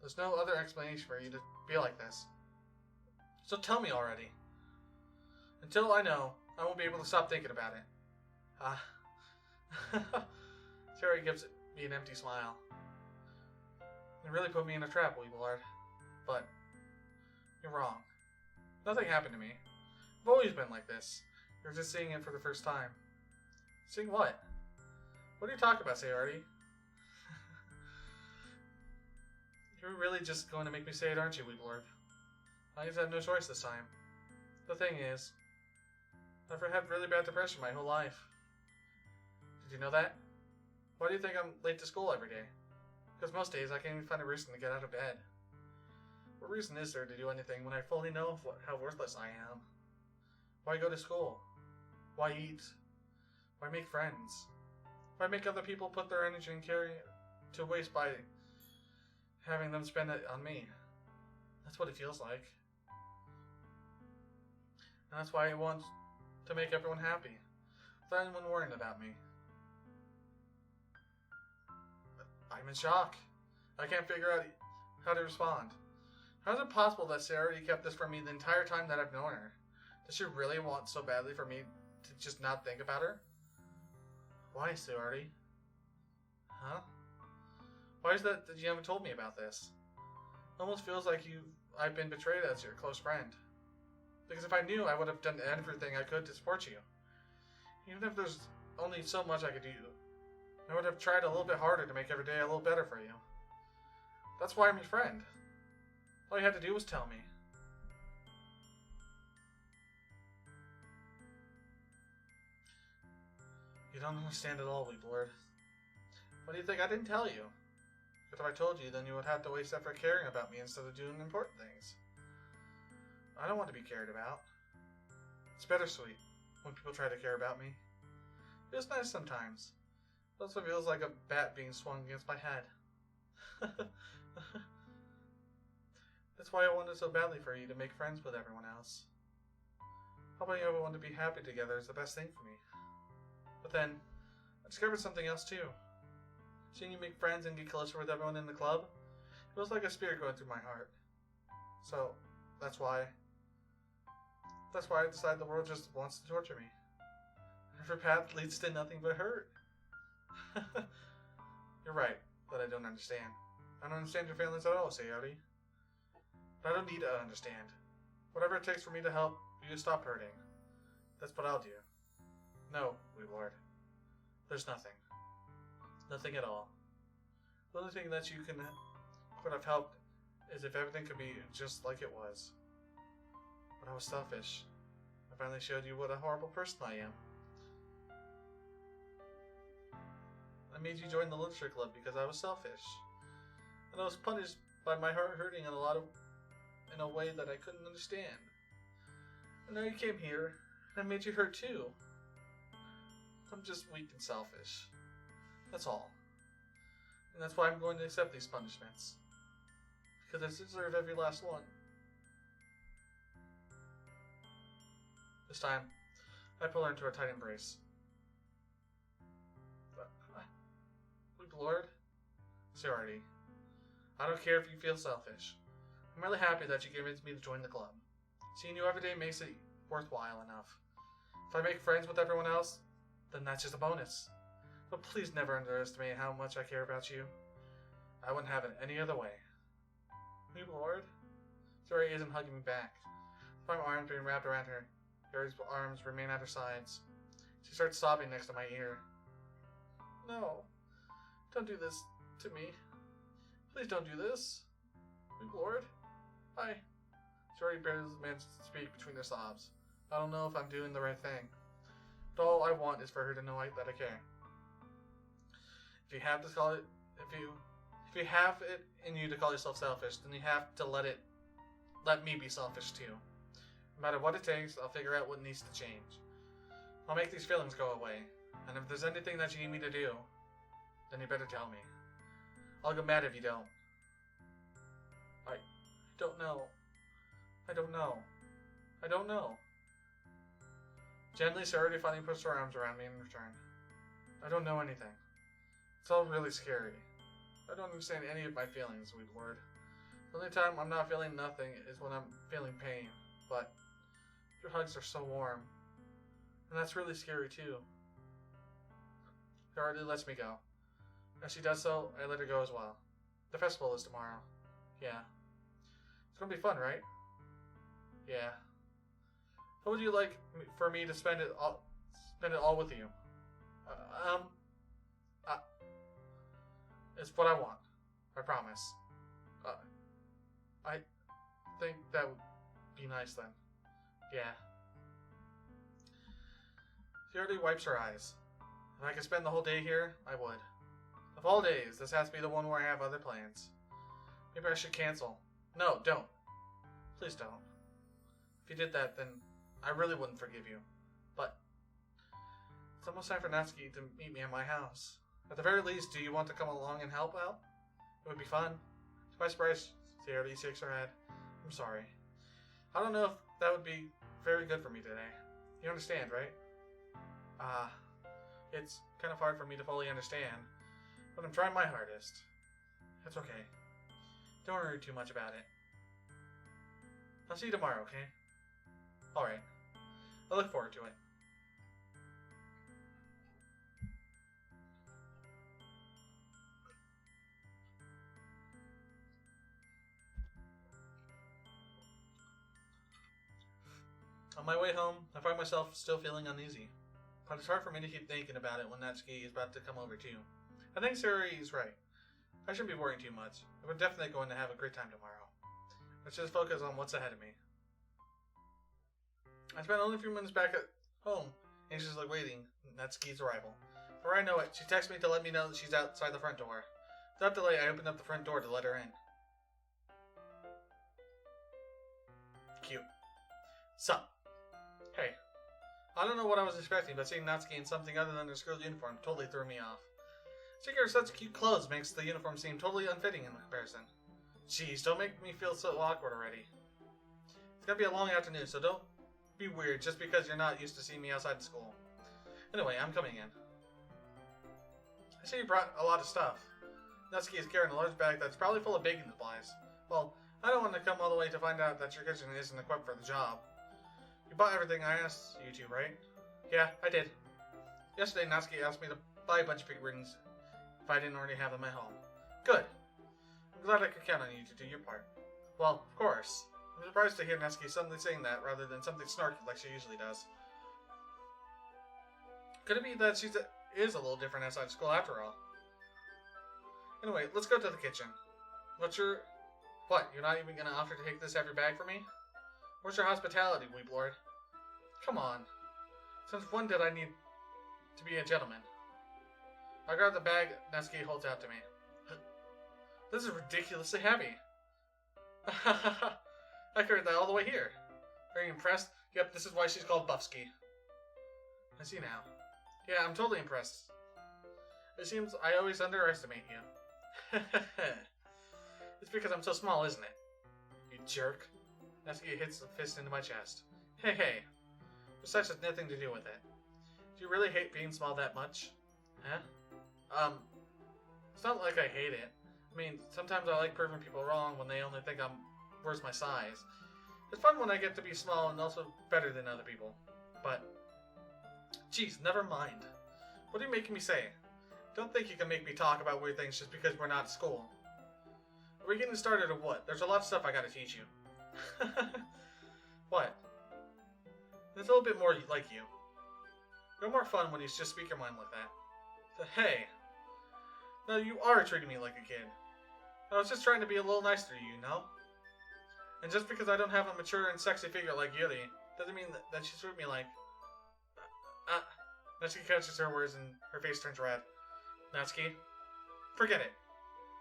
There's no other explanation for you to be like this. So tell me already. Until I know, I won't be able to stop thinking about it. Sorority gives me an empty smile. You really put me in a trap, Weeblard. But you're wrong. Nothing happened to me. I've always been like this. You're just seeing it for the first time. Seeing what? What are you talking about, Sayori? You're really just going to make me say it, aren't you, Weeblord? I guess I have no choice this time. The thing is, I've had really bad depression my whole life. Did you know that? Why do you think I'm late to school every day? Because most days I can't even find a reason to get out of bed. What reason is there to do anything when I fully know how worthless I am? Why go to school? Why eat? Why make friends? Why make other people put their energy and care to waste by having them spend it on me? That's what it feels like. And that's why I want to make everyone happy, without anyone worrying about me. I'm in shock. I can't figure out how to respond. How is it possible that Sayori kept this from me the entire time that I've known her? Does she really want so badly for me to just not think about her? Why, Sayori? Huh? Why is that you haven't told me about this? It almost feels like I've been betrayed as your close friend. Because if I knew, I would have done everything I could to support you. Even if there's only so much I could do, I would have tried a little bit harder to make every day a little better for you. That's why I'm your friend. All you had to do was tell me. You don't understand at all, Weeblord. Why do you think I didn't tell you? But if I told you, then you would have to waste effort caring about me instead of doing important things. I don't want to be cared about. It's bittersweet when people try to care about me. It feels nice sometimes. It also feels like a bat being swung against my head. That's why I wanted so badly for you to make friends with everyone else. Helping everyone to be happy together is the best thing for me. But then, I discovered something else too. Seeing you make friends and get closer with everyone in the club, it feels like a spirit going through my heart. So, that's why I decided the world just wants to torture me. Every path leads to nothing but hurt. You're right, but I don't understand. I don't understand your feelings at all, Sayori. But I don't need to understand. Whatever it takes for me to help you stop hurting, that's what I'll do. No, Weeblord. There's nothing. Nothing at all. The only thing that you could have helped is if everything could be just like it was. But I was selfish. I finally showed you what a horrible person I am. I made you join the literature club because I was selfish. And I was punished by my heart hurting in a way that I couldn't understand. And now you came here, and I made you hurt too. I'm just weak and selfish. That's all. And that's why I'm going to accept these punishments. Because I deserve every last one. This time, I pull her into a tight embrace. Lord? Sorority. I don't care if you feel selfish. I'm really happy that you convinced me to join the club. Seeing you every day makes it worthwhile enough. If I make friends with everyone else, then that's just a bonus. But please never underestimate how much I care about you. I wouldn't have it any other way. New Lord? Saori isn't hugging me back. My arms being wrapped around her. Saori's arms remain at her sides. She starts sobbing next to my ear. No. Don't do this to me. Please don't do this. New Lord? Saori barely manages to speak between her sobs. I don't know if I'm doing the right thing. But all I want is for her to know that I care. If you have to call it, if you have it in you to call yourself selfish, then you have to let me be selfish too. No matter what it takes, I'll figure out what needs to change. I'll make these feelings go away. And if there's anything that you need me to do, then you better tell me. I'll get mad if you don't. I don't know. I don't know. I don't know. Gently, Saori finally puts her arms around me in return. I don't know anything. It's all really scary. I don't understand any of my feelings, sweet Lord. The only time I'm not feeling nothing is when I'm feeling pain, but your hugs are so warm. And that's really scary too. She hardly lets me go. As she does so, I let her go as well. The festival is tomorrow. Yeah. It's gonna be fun, right? Yeah. How would you like for me to spend it all with you? It's what I want. I promise. I think that would be nice then. Yeah. She already wipes her eyes. If I could spend the whole day here, I would. Of all days, this has to be the one where I have other plans. Maybe I should cancel. No, don't. Please don't. If you did that, then I really wouldn't forgive you. But it's almost time for Natsuki to meet me at my house. At the very least, do you want to come along and help out? It would be fun. To my surprise, Saori shakes her head. I'm sorry. I don't know if that would be very good for me today. You understand, right? It's kind of hard for me to fully understand, but I'm trying my hardest. It's okay. Don't worry too much about it. I'll see you tomorrow, okay? Alright. I look forward to it. On my way home, I find myself still feeling uneasy. But it's hard for me to keep thinking about it when Natsuki is about to come over too. I think Saori is right. I shouldn't be worrying too much. We're definitely going to have a great time tomorrow. Let's just focus on what's ahead of me. I spent only a few minutes back at home, anxiously waiting Natsuki's arrival. Before I know it, she texts me to let me know that she's outside the front door. Without delay, I opened up the front door to let her in. Cute. Sup? Hey. I don't know what I was expecting, but seeing Natsuki in something other than her school's uniform totally threw me off. Seeing her in such cute clothes makes the uniform seem totally unfitting in comparison. Jeez, don't make me feel so awkward already. It's gonna be a long afternoon, so don't be weird just because you're not used to seeing me outside the school. Anyway, I'm coming in. I see you brought a lot of stuff. Natsuki is carrying a large bag that's probably full of baking supplies. Well, I don't want to come all the way to find out that your kitchen isn't equipped for the job. You bought everything I asked you to, right? Yeah, I did. Yesterday, Natsuki asked me to buy a bunch of figurines if I didn't already have them at home. Good. I'm glad I could count on you to do your part. Well, of course. I'm surprised to hear Natsuki suddenly saying that rather than something snarky like she usually does. Could it be that she is a little different outside school after all? Anyway, let's go to the kitchen. What, you're not even gonna offer to take this half your bag for me? Where's your hospitality, Weep Lord? Come on. Since when did I need to be a gentleman? I grab the bag Natsuki holds out to me. This is ridiculously heavy. I carried that all the way here. Are you impressed? Yep, this is why she's called Buffski. I see now. Yeah, I'm totally impressed. It seems I always underestimate you. It's because I'm so small, isn't it? You jerk. Natsuki hits the fist into my chest. Hey. Besides, has nothing to do with it. Do you really hate being small that much? Huh? It's not like I hate it. I mean, sometimes I like proving people wrong when they only think I'm worth my size. It's fun when I get to be small and also better than other people. But, geez, never mind. What are you making me say? Don't think you can make me talk about weird things just because we're not at school. Are we getting started or what? There's a lot of stuff I gotta teach you. What? It's a little bit more like you. You're more fun when you just speak your mind like that. So, hey. No, you are treating me like a kid. I was just trying to be a little nicer to you, you know? And just because I don't have a mature and sexy figure like Yuri, doesn't mean that she treats me like... Natsuki catches her words and her face turns red. Natsuki, forget it.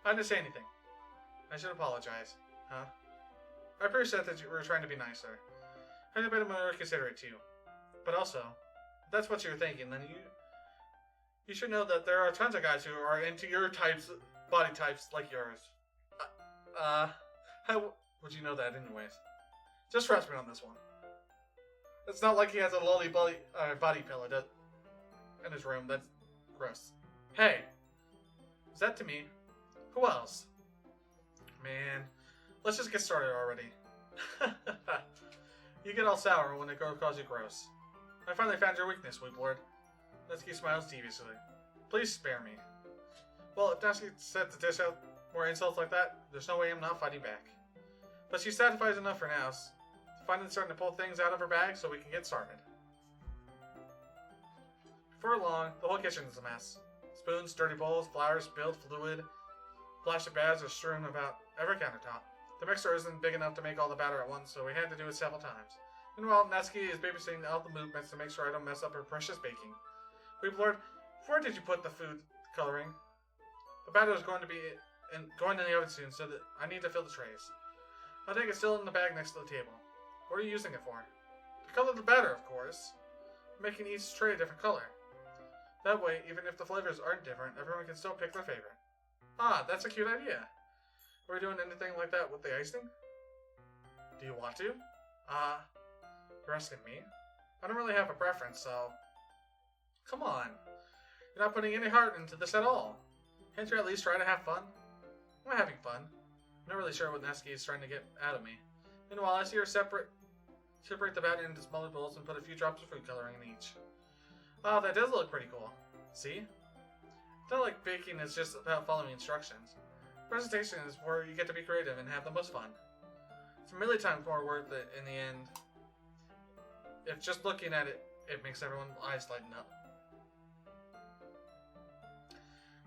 I didn't say anything. I should apologize. Huh? I appreciate that you were trying to be nicer. I'd have been more considerate too. But also, if that's what you're thinking, then you should know that there are tons of guys who are into your body types like yours. How would you know that anyways? Just trust me on this one. It's not like he has a lolly body pillow in his room. That's gross. Hey! Is that to me? Who else? Man, let's just get started already. You get all sour when a girl calls you gross. I finally found your weakness, Weeblord. Natsuki smiles deviously. Please spare me. Well, if Natsuki said to dish out more insults like that, there's no way I'm not fighting back. But she satisfies enough for now. Finally starting to pull things out of her bag so we can get started. Before long, the whole kitchen is a mess. Spoons, dirty bowls, flowers, spilled fluid, plastic bags are strewn about every countertop. The mixer isn't big enough to make all the batter at once, so we had to do it several times. Meanwhile, Natsuki is babysitting all the movements to make sure I don't mess up her precious baking. Weeblord, where did you put the food coloring? The batter is going in the oven soon, so that I need to fill the trays. I think it's still in the bag next to the table. What are you using it for? To color the batter, of course. Making each tray a different color. That way, even if the flavors aren't different, everyone can still pick their favorite. Ah, that's a cute idea. Are we doing anything like that with the icing? Do you want to? You're asking me? I don't really have a preference, so... Come on. You're not putting any heart into this at all. Can't you at least try to have fun? I'm having fun. I'm not really sure what Natsuki is trying to get out of me. Meanwhile, I see her separate the batter into smaller bowls and put a few drops of food coloring in each. Oh, that does look pretty cool. See? It's not like baking is just about following instructions. Presentation is where you get to be creative and have the most fun. It's a million times more worth it in the end. If just looking at it, it makes everyone's eyes lighten up.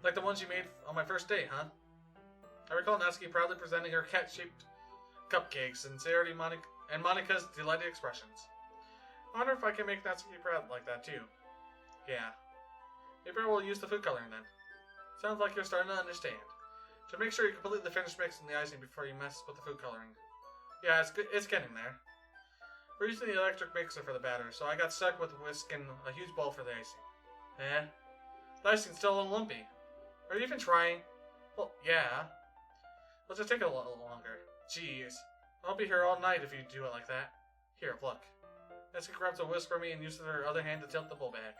Like the ones you made on my first date, huh? I recall Natsuki proudly presenting her cat-shaped cupcakes and Monica's delighted expressions. I wonder if I can make Natsuki proud like that too. Yeah. Maybe I will use the food coloring then. Sounds like you're starting to understand. So make sure you completely finish mixing the icing before you mess with the food coloring. Yeah, it's getting there. We're using the electric mixer for the batter, so I got stuck with whisking a huge bowl for the icing. Eh? The icing's still a little lumpy. Are you even trying? Well, yeah. Let's just take it a little longer. Jeez. I'll be here all night if you do it like that. Here, look. Natsuki grabs a whisk for me and uses her other hand to tilt the bowl back.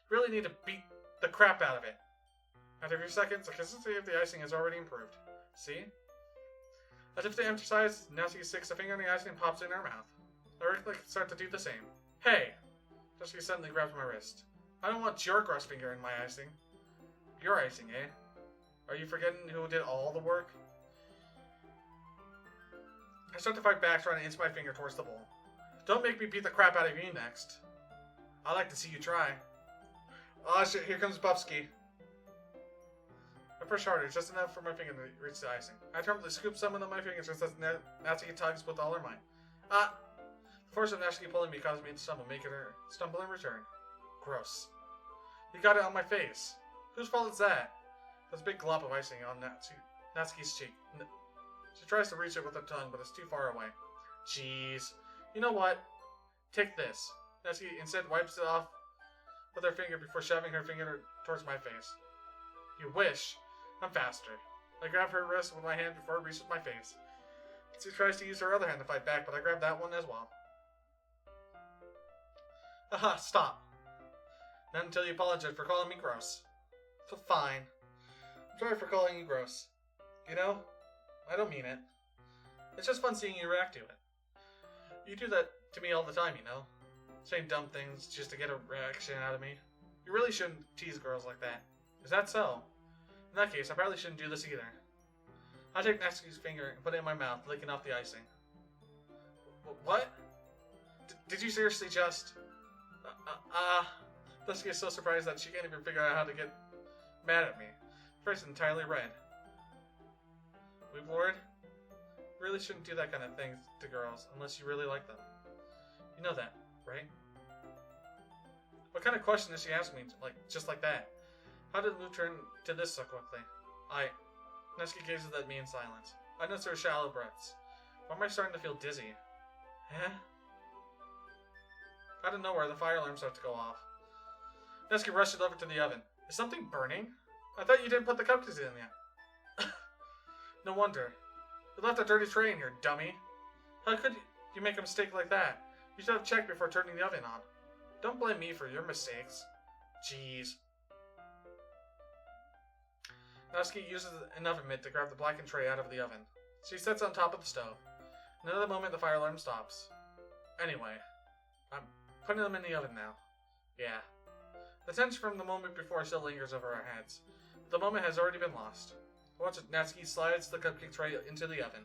Really need to beat the crap out of it. After a few seconds, the consistency of the icing has already improved. See? As if to emphasize, Natsuki sticks a finger in the icing and pops it in her mouth. I reckon I can start to do the same. Hey! Natsuki suddenly grabs my wrist. I don't want your gross finger in my icing. Your icing, eh? Are you forgetting who did all the work? I start to fight back, trying to inch my finger towards the bowl. Don't make me beat the crap out of you next. I'd like to see you try. Oh shit, here comes Bubsky. I push harder, just enough for my finger to reach the icing. I attempt scoop some into my fingers just as Natsuki tugs with all her might. The force of Natsuki pulling me causes me to stumble, making her stumble in return. Gross. You got it on my face. Whose fault is that? There's a big glop of icing on Natsuki's cheek. She tries to reach it with her tongue, but it's too far away. Jeez. You know what? Take this. Natsuki instead wipes it off with her finger before shoving her finger towards my face. You wish. I'm faster. I grab her wrist with my hand before it reaches my face. She tries to use her other hand to fight back, but I grab that one as well. Aha, stop. Not until you apologize for calling me gross. So fine. I'm sorry for calling you gross. You know, I don't mean it. It's just fun seeing you react to it. You do that to me all the time, you know? Saying dumb things just to get a reaction out of me. You really shouldn't tease girls like that. Is that so? In that case, I probably shouldn't do this either. I take Natsuki's finger and put it in my mouth, licking off the icing. What? Did you seriously just... Natsuki is so surprised that she can't even figure out how to get mad at me. Her face is entirely red. We bored? Really shouldn't do that kind of thing to girls unless you really like them. You know that, right? What kind of question did she ask me, just like that? How did the move turn to this so quickly? Natsuki gazes at me in silence. I notice her shallow breaths. Why am I starting to feel dizzy? Huh? Out of nowhere, the fire alarm starts to go off. Natsuki rushes over to the oven. Is something burning? I thought you didn't put the cupcakes in yet. No wonder. You left a dirty tray in here, dummy. How could you make a mistake like that? You should have checked before turning the oven on. Don't blame me for your mistakes. Jeez. Natsuki uses an oven mitt to grab the blackened tray out of the oven. She sits on top of the stove. In another moment, the fire alarm stops. Anyway, I'm putting them in the oven now. Yeah. The tension from the moment before still lingers over our heads. But the moment has already been lost. Watch it. Natsuki slides the cupcake tray into the oven.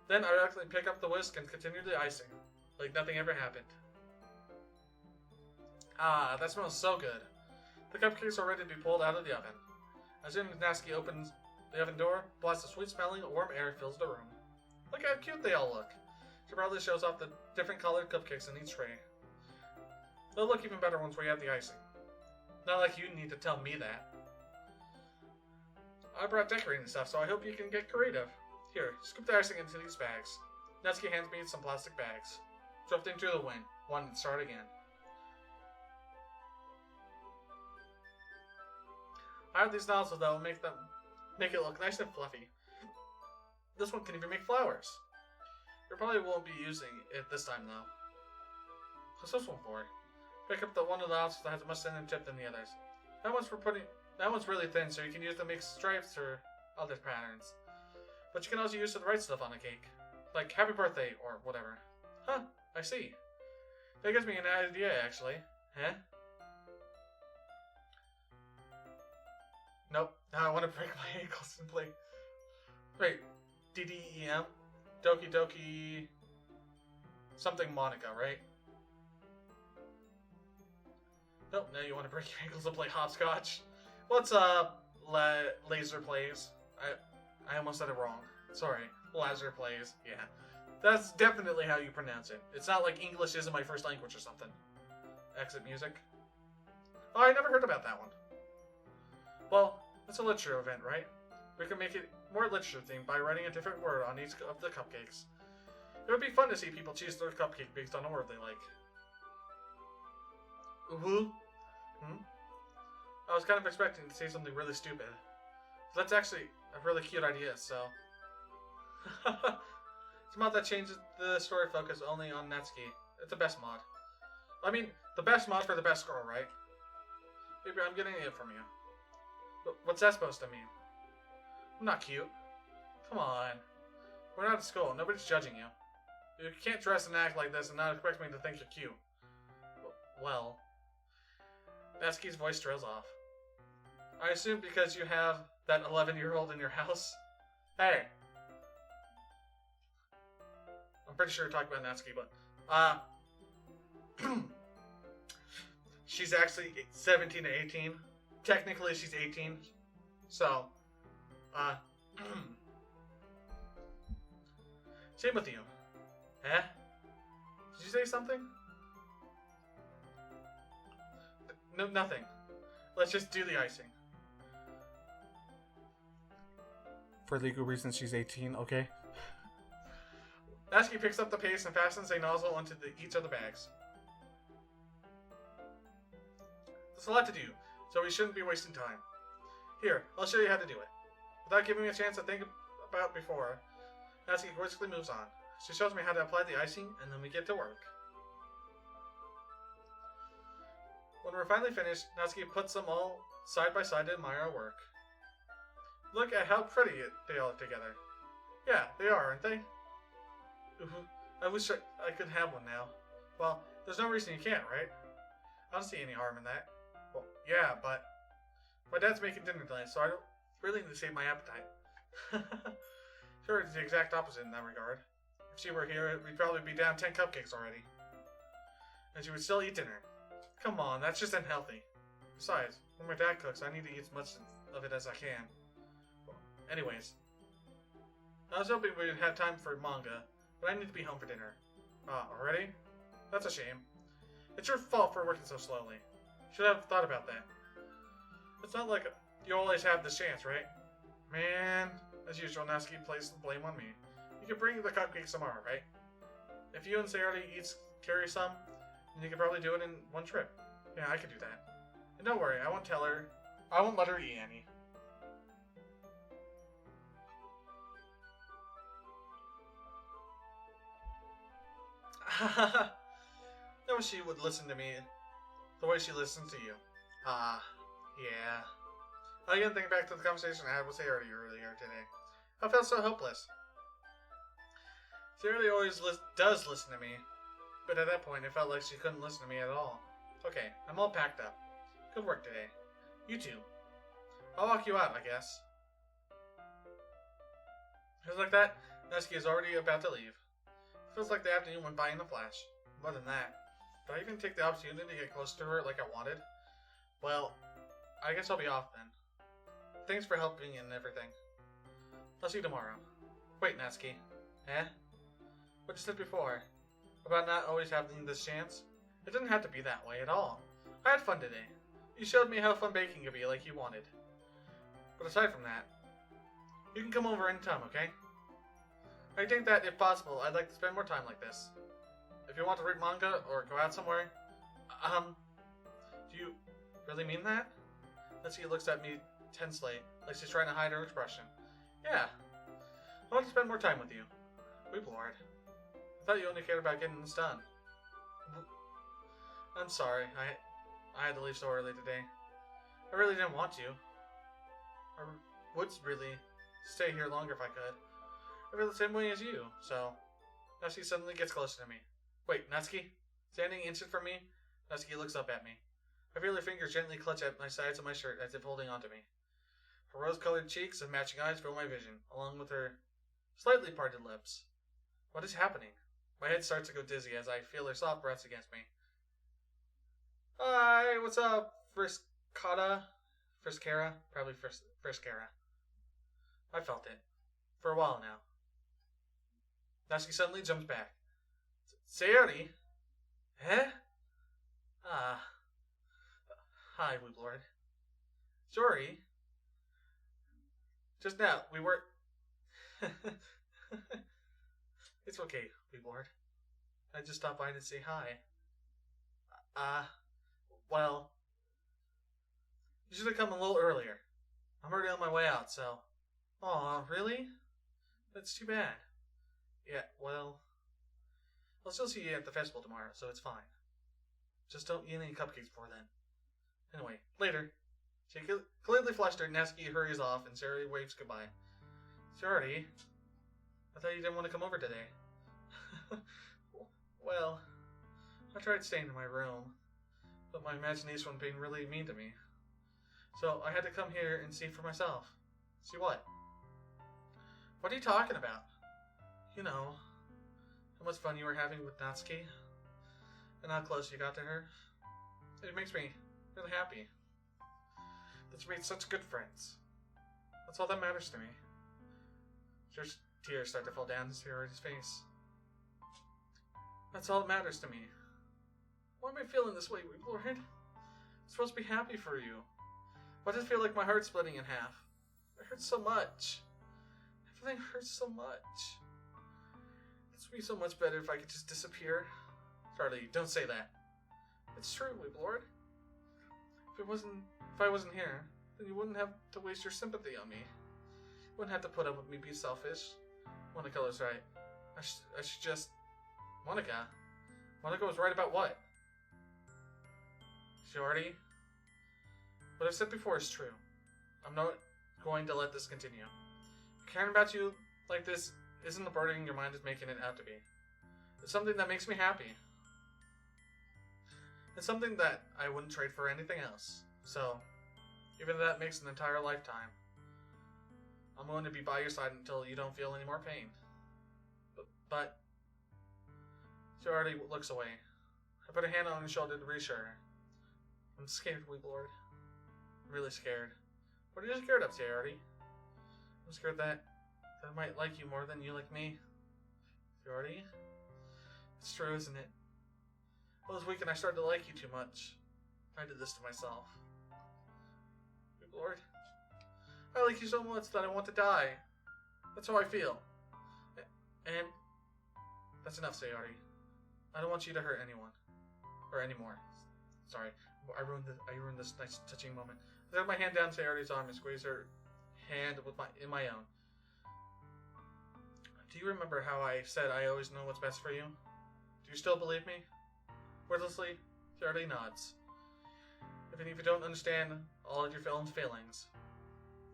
Then I reluctantly pick up the whisk and continue the icing, like nothing ever happened. Ah, that smells so good. The cupcakes are ready to be pulled out of the oven. As soon as Natsuki opens the oven door, a blast of sweet-smelling, warm air fills the room. Look how cute they all look. She proudly shows off the different colored cupcakes in each tray. They'll look even better once we have the icing. Not like you need to tell me that. I brought decorating stuff, so I hope you can get creative. Here, scoop the icing into these bags. Natsuki hands me some plastic bags. Drifting through the wind. One and start again. I have these nozzles that will make it look nice and fluffy. This one can even make flowers. You probably won't be using it this time though. What's this one for? Pick up the one of the nozzles that has a much thinner tip than the others. That one's really thin, so you can use it to make stripes or other patterns. But you can also use it to write stuff on a cake. Like, happy birthday, or whatever. Huh, I see. That gives me an idea, actually. Huh? Nope, now I want to break my ankles and play. Wait, DDEM? Doki Doki... something Monica, right? Nope, now you want to break your ankles and play hopscotch. What's up, Laser Plays? I almost said it wrong. Sorry, Laser Plays, yeah. That's definitely how you pronounce it. It's not like English isn't my first language or something. Exit music. Oh, I never heard about that one. Well, it's a literature event, right? We can make it more literature themed by writing a different word on each of the cupcakes. It would be fun to see people choose their cupcake based on a word they like. Ooh. I was kind of expecting to say something really stupid. That's actually a really cute idea, so... It's a mod that changes the story focus only on Natsuki. It's the best mod. I mean, the best mod for the best girl, right? Maybe I'm getting it from you. But what's that supposed to mean? I'm not cute. Come on. We're not at school. Nobody's judging you. You can't dress and act like this and not expect me to think you're cute. Well... Natsuki's voice trails off. I assume because you have that 11-year-old in your house? Hey! I'm pretty sure you're talking about Natsuki, but... she's actually 17 to 18. Technically, she's 18. So, same with you. Eh? Did you say something? No, nothing. Let's just do the icing. For legal reasons, she's 18, okay? Natsuki picks up the paste and fastens a nozzle onto each of the bags. There's a lot to do, so we shouldn't be wasting time. Here, I'll show you how to do it. Without giving me a chance to think about before, Natsuki quickly moves on. She shows me how to apply the icing, and then we get to work. When we're finally finished, Natsuki puts them all side by side to admire our work. Look at how pretty they all look together. Yeah, they are, aren't they? I wish I could have one now. Well, there's no reason you can't, right? I don't see any harm in that. Well, yeah, but my dad's making dinner tonight, so I don't really need to save my appetite. Sure, it's the exact opposite in that regard. If she were here, we'd probably be down 10 cupcakes already. And she would still eat dinner. Come on, that's just unhealthy. Besides, when my dad cooks, I need to eat as much of it as I can. Well, anyways, I was hoping we'd have time for manga, but I need to be home for dinner. Already? That's a shame. It's your fault for working so slowly. Should have thought about that. It's not like you always have this chance, right? Man, as usual, Natsuki places the blame on me. You can bring the cupcakes tomorrow, right? If you and Sayori each carry some, then you can probably do it in one trip. Yeah, I could do that. And don't worry, I won't tell her. I won't let her eat any. No, she would listen to me the way she listens to you. Yeah. I can think back to the conversation I had with Sayori earlier today. I felt so hopeless. Sayori always does listen to me, but at that point it felt like she couldn't listen to me at all. Okay, I'm all packed up. Good work today. You too. I'll walk you out, I guess. Just like that, Natsuki is already about to leave. It feels like the afternoon went by in a flash. More than that, did I even take the opportunity to get close to her like I wanted? Well, I guess I'll be off then. Thanks for helping and everything. I'll see you tomorrow. Wait, Natsuki. Eh? What you said before? About not always having this chance? It didn't have to be that way at all. I had fun today. You showed me how fun baking could be like you wanted. But aside from that, you can come over anytime, okay? I think that, if possible, I'd like to spend more time like this. If you want to read manga or go out somewhere, do you really mean that? Natsuki looks at me tensely, like she's trying to hide her expression. Yeah, I want to spend more time with you. Weep Lord. I thought you only cared about getting this done. I'm sorry, I had to leave so early today. I really didn't want to. I would really stay here longer if I could. I feel the same way as you, so... Natsuki suddenly gets closer to me. Wait, Natsuki? Standing instant from me, Natsuki looks up at me. I feel her fingers gently clutch at my sides of my shirt as if holding onto me. Her rose-colored cheeks and matching eyes fill my vision, along with her slightly parted lips. What is happening? My head starts to go dizzy as I feel her soft breaths against me. Hi, what's up, Friskara? Probably Friskara. I felt it. For a while now. Natsuki suddenly jumps back. Sayori? Eh? Hi, Weep Lord. Sorry. Just now, we were... It's okay, Weep Lord. I just stopped by to say hi. Well... You should have come a little earlier. I'm already on my way out, so... Aw, really? That's too bad. Yeah, well... I'll still see you at the festival tomorrow, so it's fine. Just don't eat any cupcakes before then. Anyway, later. She clearly flustered, and Natsuki hurries off, and Sayori waves goodbye. Sayori? I thought you didn't want to come over today. Well, I tried staying in my room, but my imagination was being really mean to me. So I had to come here and see for myself. See what? What are you talking about? You know, how much fun you were having with Natsuki, and how close you got to her. It makes me really happy that you made such good friends. That's all that matters to me. Just tears start to fall down Sayori's face. That's all that matters to me. Why am I feeling this way, Weep Lord? I'm supposed to be happy for you. Why does it feel like my heart's splitting in half? It hurts so much. Everything hurts so much. This would be so much better if I could just disappear. Charlie, don't say that. It's true, Weep Lord. If I wasn't here, then you wouldn't have to waste your sympathy on me. You wouldn't have to put up with me being selfish. Monika's right. I should just... Monika was right about what? Shorty? What I've said before is true. I'm not going to let this continue. Caring about you like this isn't the burden your mind is making it out to be. It's something that makes me happy. It's something that I wouldn't trade for anything else. So, even if that makes an entire lifetime, I'm going to be by your side until you don't feel any more pain. But she already looks away. I put a hand on her shoulder to reassure her. I'm scared, Weep Lord. I'm really scared. What are you scared of, Sayori? I'm scared that I might like you more than you like me. Sayori? It's true, isn't it? Well, this weekend I started to like you too much. I did this to myself. Weep Lord. I like you so much that I want to die. That's how I feel. And that's enough, Sayori. I don't want you to hurt anyone. Or anymore. Sorry. I ruined this nice touching moment. I set my hand down Sayori's arm and squeeze her hand in my own. Do you remember how I said I always know what's best for you? Do you still believe me? Wordlessly, Sayori nods. Even if you don't understand all of your feelings,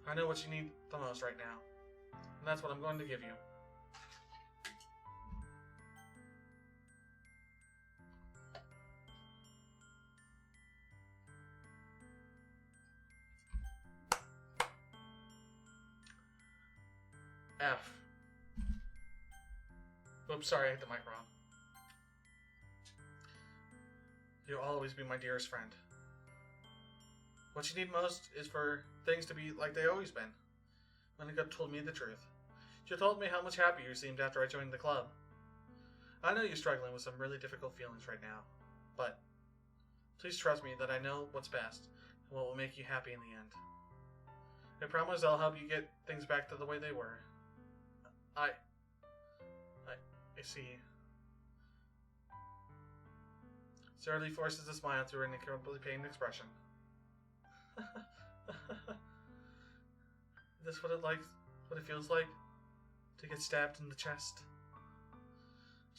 I know what you need the most right now. And that's what I'm going to give you. F. Oops, sorry, I hit the mic wrong. You'll always be my dearest friend. What you need most is for things to be like they always been. Monica told me the truth. She told me how much happier you seemed after I joined the club. I know you're struggling with some really difficult feelings right now, but please trust me that I know what's best and what will make you happy in the end. I promise I'll help you get things back to the way they were. I see. Sarah Lee forces a smile through her incredibly pained expression. Is this what it feels like to get stabbed in the chest?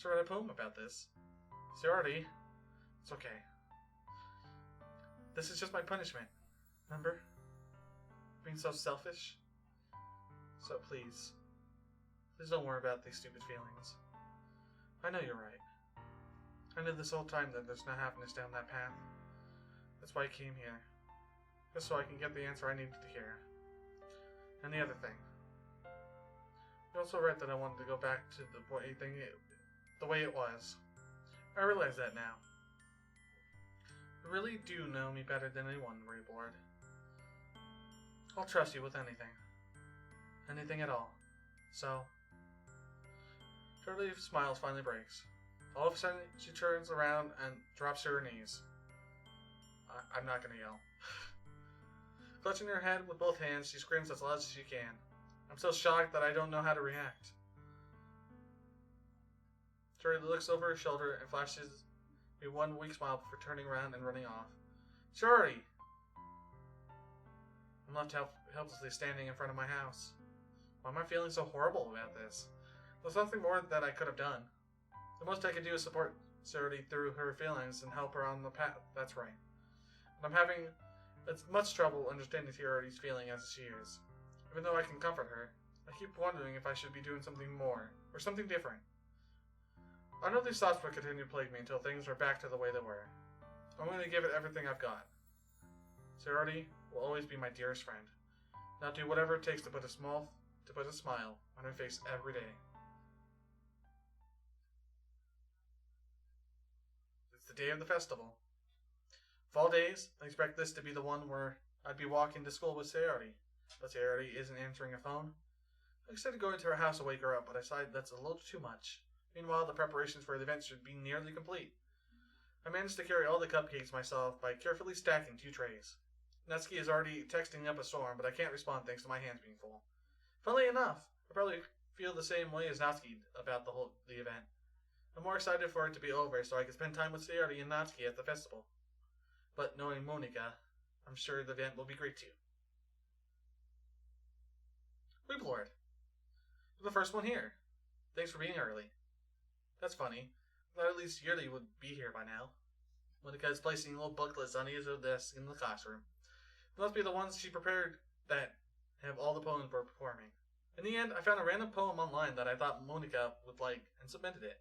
I read a poem about this. Sarah Lee, it's okay. This is just my punishment. Remember? Being so selfish. So please don't worry about these stupid feelings. I know you're right. I knew this whole time that there's no happiness down that path. That's why I came here. Just so I can get the answer I needed to hear. And the other thing. You also read that I wanted to go back to the way it was. I realize that now. You really do know me better than anyone, Rayboard. I'll trust you with anything. Anything at all. So, Shirley's smile finally breaks. All of a sudden, she turns around and drops to her knees. I'm not gonna yell. Clutching her head with both hands, she screams as loud as she can. I'm so shocked that I don't know how to react. Shirley looks over her shoulder and flashes me one weak smile before turning around and running off. Shirley! I'm left helplessly standing in front of my house. Why am I feeling so horrible about this? There's nothing more that I could have done. The most I could do is support Sarah through her feelings and help her on the path. That's right. But I'm having as much trouble understanding Sarah's feeling as she is. Even though I can comfort her, I keep wondering if I should be doing something more, or something different. I know these thoughts will continue to plague me until things are back to the way they were. I'm going to give it everything I've got. Sarah will always be my dearest friend. And I'll do whatever it takes to put a smile on her face every day. It's the day of the festival. Fall days, I expect this to be the one where I'd be walking to school with Sayori. But Sayori isn't answering a phone. I decided to go into her house to wake her up, but I decided that's a little too much. Meanwhile, the preparations for the event should be nearly complete. I managed to carry all the cupcakes myself by carefully stacking 2 trays. Natsuki is already texting up a storm, but I can't respond thanks to my hands being full. Funnily enough, I probably feel the same way as Natsuki about the event. I'm more excited for it to be over so I can spend time with Sayori and Natsuki at the festival. But knowing Monica, I'm sure the event will be great too. Weep Lord, you're the first one here. Thanks for being early. That's funny. I thought at least Yuri would be here by now. Monica is placing little booklets on each of the desks in the classroom. It must be the ones she prepared that have all the poems we're performing. In the end, I found a random poem online that I thought Monica would like and submitted it.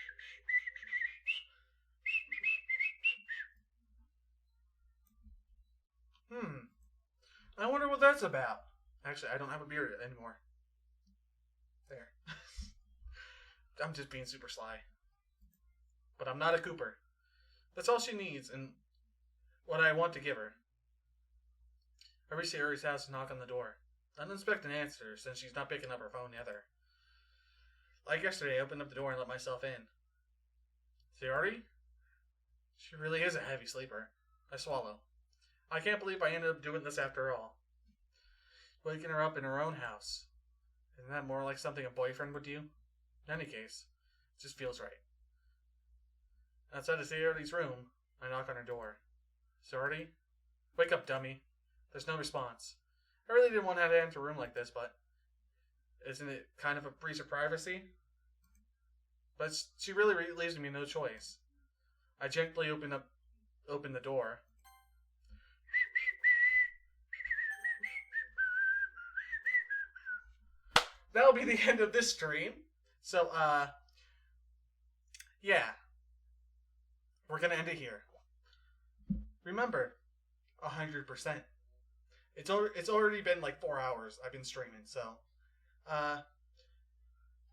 I wonder what that's about. Actually, I don't have a beard anymore. There. I'm just being super sly. But I'm not a Cooper. That's all she needs, and what I want to give her. I reach Sayori's house and knock on the door. I don't expect an answer, since she's not picking up her phone either. Like yesterday, I opened up the door and let myself in. Sayori? She really is a heavy sleeper. I swallow. I can't believe I ended up doing this after all. Waking her up in her own house. Isn't that more like something a boyfriend would do? In any case, it just feels right. Outside of Sayori's room, I knock on her door. Sayori? Wake up, dummy. There's no response. I really didn't want to have to enter a room like this, but isn't it kind of a breach of privacy? But she really leaves me no choice. I gently open the door. That'll be the end of this stream. So, yeah. We're gonna end it here. Remember, 100%. It's already been like 4 hours I've been streaming, so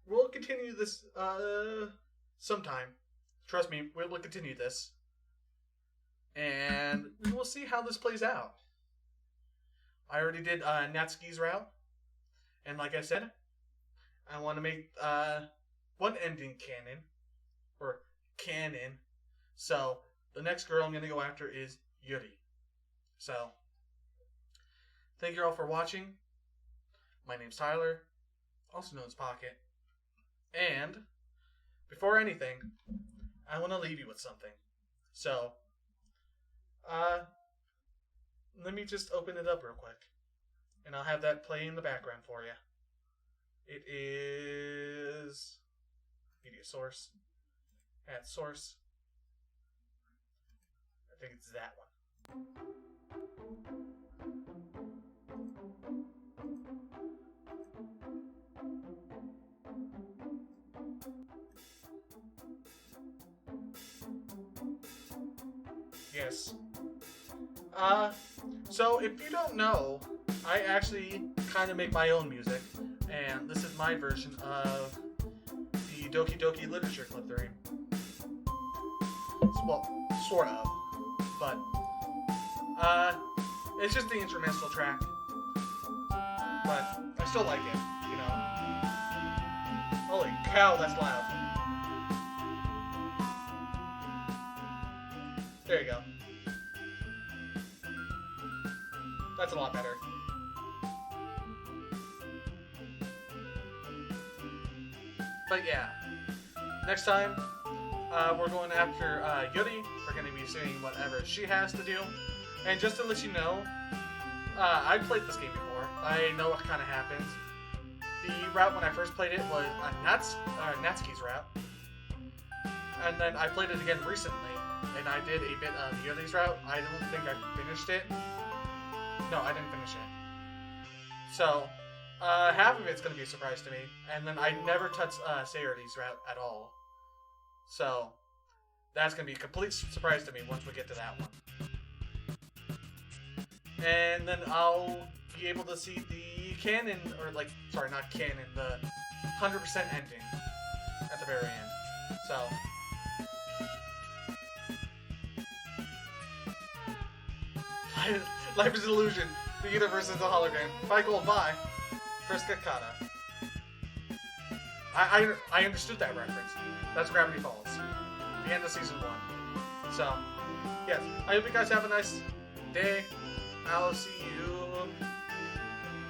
we'll continue this sometime. Trust me, we will continue this. And we will see how this plays out. I already did Natsuki's route. And like I said, I want to make one ending canon. Or canon. So, the next girl I'm going to go after is Yuri. So, thank you all for watching. My name's Tyler, also known as Pocket. And, before anything, I want to leave you with something. So, let me just open it up real quick. And I'll have that play in the background for you. It is media source. Add source. I think it's that one. Yes. So if you don't know, I actually kind of make my own music, and this is my version of the Doki Doki literature clip theme. Well, sort of, but it's just the instrumental track, but I still like it, you know. Holy cow, that's loud. There you go. That's a lot better. But yeah, next time we're going after Yuri. We're going to be seeing whatever she has to do. And just to let you know, I played this game before. I know what kind of happens. The route when I first played it was Natsuki's route. And then I played it again recently, and I did a bit of Yuri's route. I don't think I finished it. No, I didn't finish it. So, half of it's going to be a surprise to me. And then I never touched Sayori's route at all. So, that's going to be a complete surprise to me once we get to that one. And then I'll be able to see the canon, or like, sorry, not canon, the 100% ending at the very end. So, life is an illusion. The universe is a hologram. Bye, gold, bye. First Kakata. I understood that reference. That's Gravity Falls. The end of season 1. So, yes. I hope you guys have a nice day. I'll see you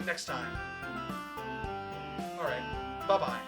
next time. Alright. Bye-bye.